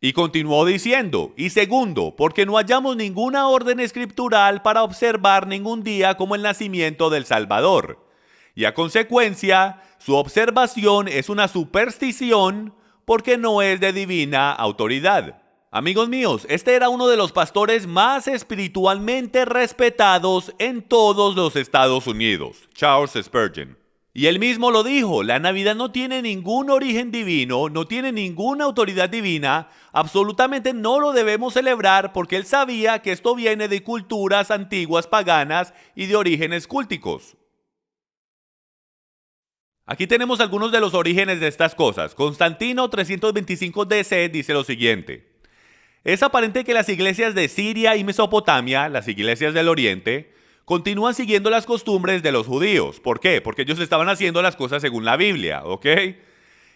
[SPEAKER 2] Y continuó diciendo, y segundo, porque no hallamos ninguna orden escritural para observar ningún día como el nacimiento del Salvador. Y a consecuencia, su observación es una superstición porque no es de divina autoridad. Amigos míos, este era uno de los pastores más espiritualmente respetados en todos los Estados Unidos, Charles Spurgeon. Y él mismo lo dijo, la Navidad no tiene ningún origen divino, no tiene ninguna autoridad divina, absolutamente no lo debemos celebrar porque él sabía que esto viene de culturas antiguas paganas y de orígenes cúlticos. Aquí tenemos algunos de los orígenes de estas cosas. Constantino 325 DC dice lo siguiente. Es aparente que las iglesias de Siria y Mesopotamia, las iglesias del Oriente, continúan siguiendo las costumbres de los judíos. ¿Por qué? Porque ellos estaban haciendo las cosas según la Biblia, ¿ok?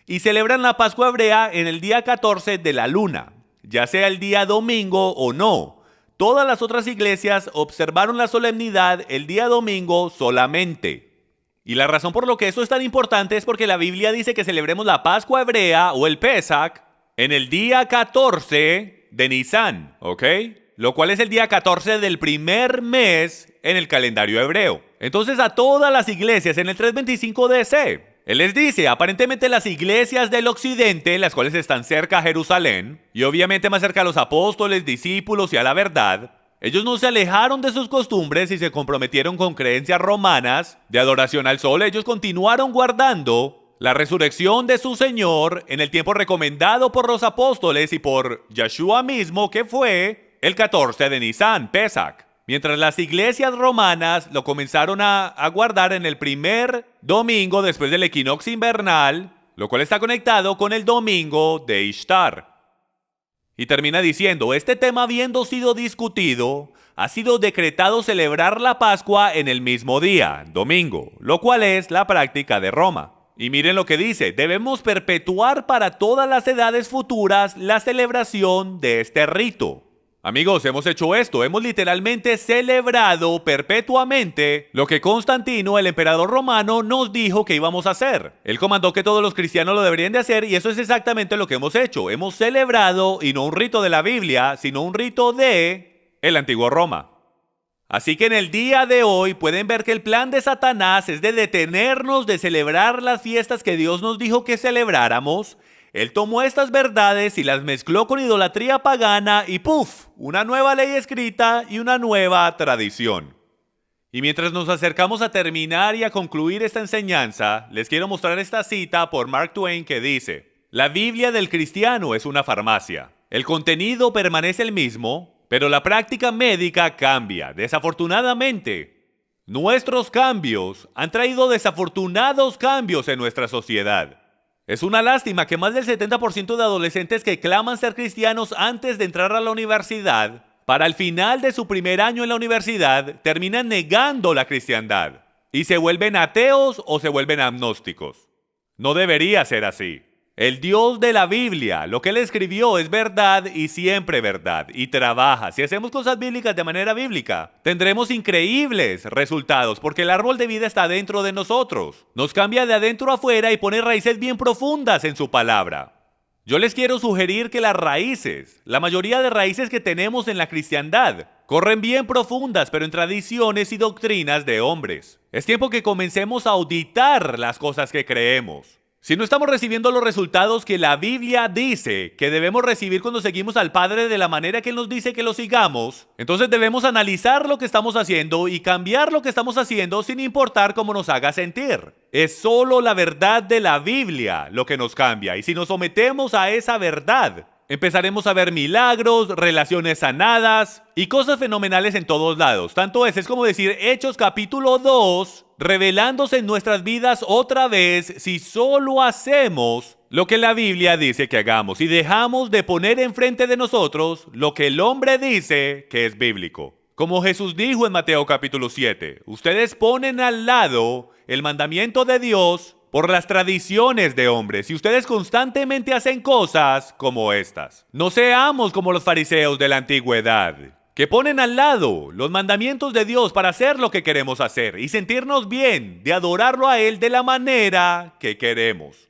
[SPEAKER 2] Y celebran la Pascua hebrea en el día 14 de la luna, ya sea el día domingo o no. Todas las otras iglesias observaron la solemnidad el día domingo solamente. Y la razón por lo que esto es tan importante es porque la Biblia dice que celebremos la Pascua hebrea o el Pesach en el día 14 de Nisan, ¿ok? Lo cual es el día 14 del primer mes en el calendario hebreo. Entonces a todas las iglesias en el 325 DC, él les dice, aparentemente las iglesias del occidente, las cuales están cerca a Jerusalén, y obviamente más cerca a los apóstoles, discípulos y a la verdad, ellos no se alejaron de sus costumbres y se comprometieron con creencias romanas de adoración al sol. Ellos continuaron guardando la resurrección de su Señor en el tiempo recomendado por los apóstoles y por Yeshua mismo, que fue el 14 de Nisan, Pesach. Mientras las iglesias romanas lo comenzaron a guardar en el primer domingo después del equinoccio invernal, lo cual está conectado con el domingo de Ishtar. Y termina diciendo, este tema habiendo sido discutido, ha sido decretado celebrar la Pascua en el mismo día, domingo, lo cual es la práctica de Roma. Y miren lo que dice, debemos perpetuar para todas las edades futuras la celebración de este rito. Amigos, hemos hecho esto, hemos literalmente celebrado perpetuamente lo que Constantino, el emperador romano, nos dijo que íbamos a hacer. Él comandó que todos los cristianos lo deberían de hacer y eso es exactamente lo que hemos hecho. Hemos celebrado, y no un rito de la Biblia, sino un rito de el antiguo Roma. Así que en el día de hoy pueden ver que el plan de Satanás es de detenernos de celebrar las fiestas que Dios nos dijo que celebráramos. Él tomó estas verdades y las mezcló con idolatría pagana y ¡puf! Una nueva ley escrita y una nueva tradición. Y mientras nos acercamos a terminar y a concluir esta enseñanza, les quiero mostrar esta cita por Mark Twain que dice: la Biblia del cristiano es una farmacia. El contenido permanece el mismo, pero la práctica médica cambia. Desafortunadamente, nuestros cambios han traído desafortunados cambios en nuestra sociedad. Es una lástima que más del 70% de adolescentes que claman ser cristianos antes de entrar a la universidad, para el final de su primer año en la universidad, terminan negando la cristiandad y se vuelven ateos o se vuelven agnósticos. No debería ser así. El Dios de la Biblia, lo que Él escribió es verdad y siempre verdad, y trabaja. Si hacemos cosas bíblicas de manera bíblica, tendremos increíbles resultados, porque el árbol de vida está dentro de nosotros. Nos cambia de adentro a afuera y pone raíces bien profundas en su palabra. Yo les quiero sugerir que las raíces, la mayoría de raíces que tenemos en la cristiandad, corren bien profundas, pero en tradiciones y doctrinas de hombres. Es tiempo que comencemos a auditar las cosas que creemos. Si no estamos recibiendo los resultados que la Biblia dice que debemos recibir cuando seguimos al Padre de la manera que Él nos dice que lo sigamos, entonces debemos analizar lo que estamos haciendo y cambiar lo que estamos haciendo sin importar cómo nos haga sentir. Es solo la verdad de la Biblia lo que nos cambia, y si nos sometemos a esa verdad, empezaremos a ver milagros, relaciones sanadas y cosas fenomenales en todos lados. Tanto es como decir Hechos capítulo 2, revelándose en nuestras vidas otra vez si solo hacemos lo que la Biblia dice que hagamos y dejamos de poner enfrente de nosotros lo que el hombre dice que es bíblico. Como Jesús dijo en Mateo capítulo 7, ustedes ponen al lado el mandamiento de Dios por las tradiciones de hombres, y ustedes constantemente hacen cosas como estas. No seamos como los fariseos de la antigüedad, que ponen al lado los mandamientos de Dios para hacer lo que queremos hacer y sentirnos bien de adorarlo a Él de la manera que queremos.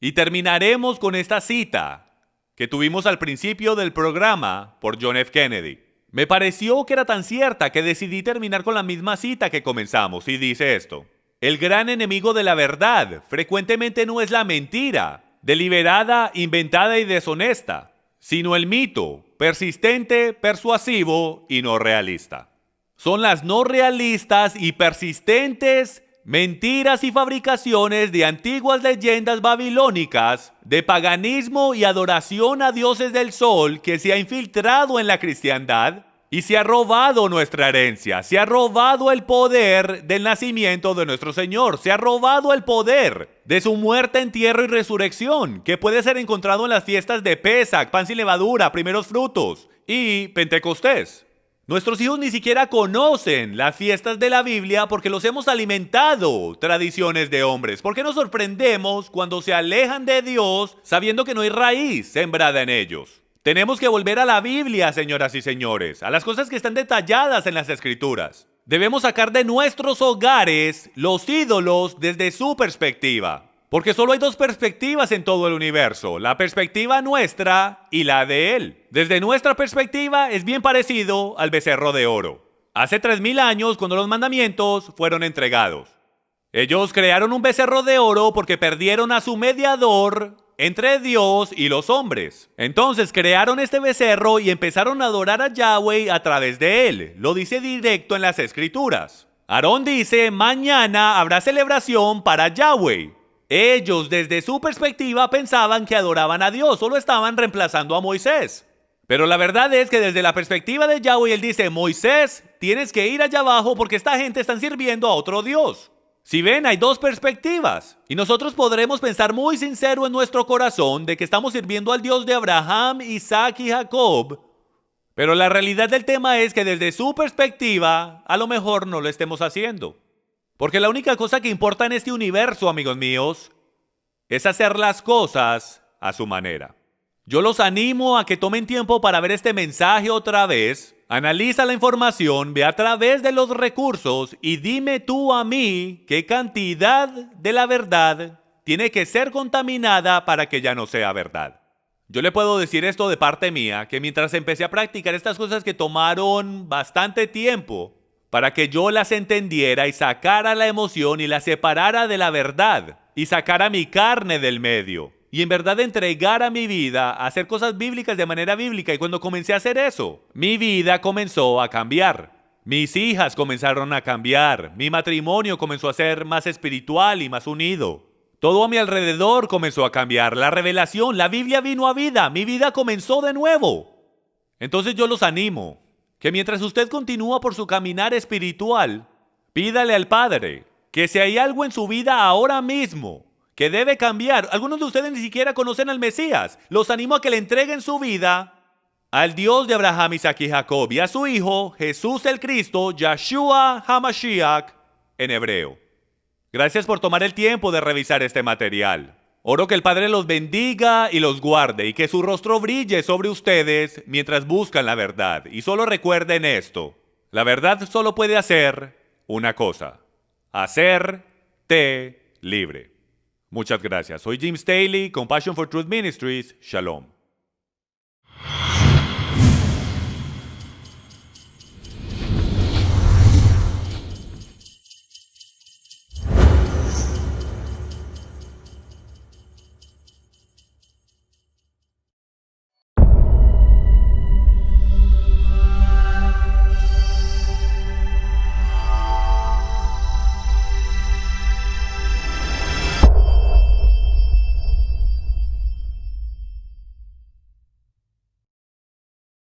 [SPEAKER 2] Y terminaremos con esta cita que tuvimos al principio del programa por John F. Kennedy. Me pareció que era tan cierta que decidí terminar con la misma cita que comenzamos, y dice esto: el gran enemigo de la verdad frecuentemente no es la mentira, deliberada, inventada y deshonesta, sino el mito, persistente, persuasivo y no realista. Son las no realistas y persistentes mentiras y fabricaciones de antiguas leyendas babilónicas, de paganismo y adoración a dioses del sol que se ha infiltrado en la cristiandad y se ha robado nuestra herencia, se ha robado el poder del nacimiento de nuestro Señor, se ha robado el poder de su muerte, entierro y resurrección, que puede ser encontrado en las fiestas de Pesach, pan sin levadura, primeros frutos y Pentecostés. Nuestros hijos ni siquiera conocen las fiestas de la Biblia porque los hemos alimentado tradiciones de hombres. ¿Por qué nos sorprendemos cuando se alejan de Dios sabiendo que no hay raíz sembrada en ellos? Tenemos que volver a la Biblia, señoras y señores, a las cosas que están detalladas en las Escrituras. Debemos sacar de nuestros hogares los ídolos desde su perspectiva. Porque solo hay dos perspectivas en todo el universo, la perspectiva nuestra y la de Él. Desde nuestra perspectiva es bien parecido al becerro de oro. Hace 3000 años, cuando los mandamientos fueron entregados, ellos crearon un becerro de oro porque perdieron a su mediador entre Dios y los hombres. Entonces crearon este becerro y empezaron a adorar a Yahweh a través de él. Lo dice directo en las Escrituras. Aarón dice, mañana habrá celebración para Yahweh. Ellos, desde su perspectiva, pensaban que adoraban a Dios, solo estaban reemplazando a Moisés. Pero la verdad es que desde la perspectiva de Yahweh, él dice, Moisés, tienes que ir allá abajo porque esta gente está sirviendo a otro Dios. Si ven, hay dos perspectivas. Y nosotros podremos pensar muy sincero en nuestro corazón de que estamos sirviendo al Dios de Abraham, Isaac y Jacob. Pero la realidad del tema es que desde su perspectiva, a lo mejor no lo estemos haciendo. Porque la única cosa que importa en este universo, amigos míos, es hacer las cosas a su manera. Yo los animo a que tomen tiempo para ver este mensaje otra vez. Analiza la información, ve a través de los recursos y dime tú a mí qué cantidad de la verdad tiene que ser contaminada para que ya no sea verdad. Yo le puedo decir esto de parte mía, que mientras empecé a practicar estas cosas que tomaron bastante tiempo, para que yo las entendiera y sacara la emoción y las separara de la verdad y sacara mi carne del medio y en verdad entregara mi vida a hacer cosas bíblicas de manera bíblica. Y cuando comencé a hacer eso, mi vida comenzó a cambiar. Mis hijas comenzaron a cambiar. Mi matrimonio comenzó a ser más espiritual y más unido. Todo a mi alrededor comenzó a cambiar. La revelación, la Biblia vino a vida. Mi vida comenzó de nuevo. Entonces yo los animo que mientras usted continúa por su caminar espiritual, pídale al Padre que si hay algo en su vida ahora mismo que debe cambiar, algunos de ustedes ni siquiera conocen al Mesías, los animo a que le entreguen su vida al Dios de Abraham, Isaac y Jacob y a su Hijo, Jesús el Cristo, Yahshua HaMashiach, en hebreo. Gracias por tomar el tiempo de revisar este material. Oro que el Padre los bendiga y los guarde y que su rostro brille sobre ustedes mientras buscan la verdad. Y solo recuerden esto, la verdad solo puede hacer una cosa, hacerte libre. Muchas gracias. Soy Jim Staley con Passion for Truth Ministries. Shalom.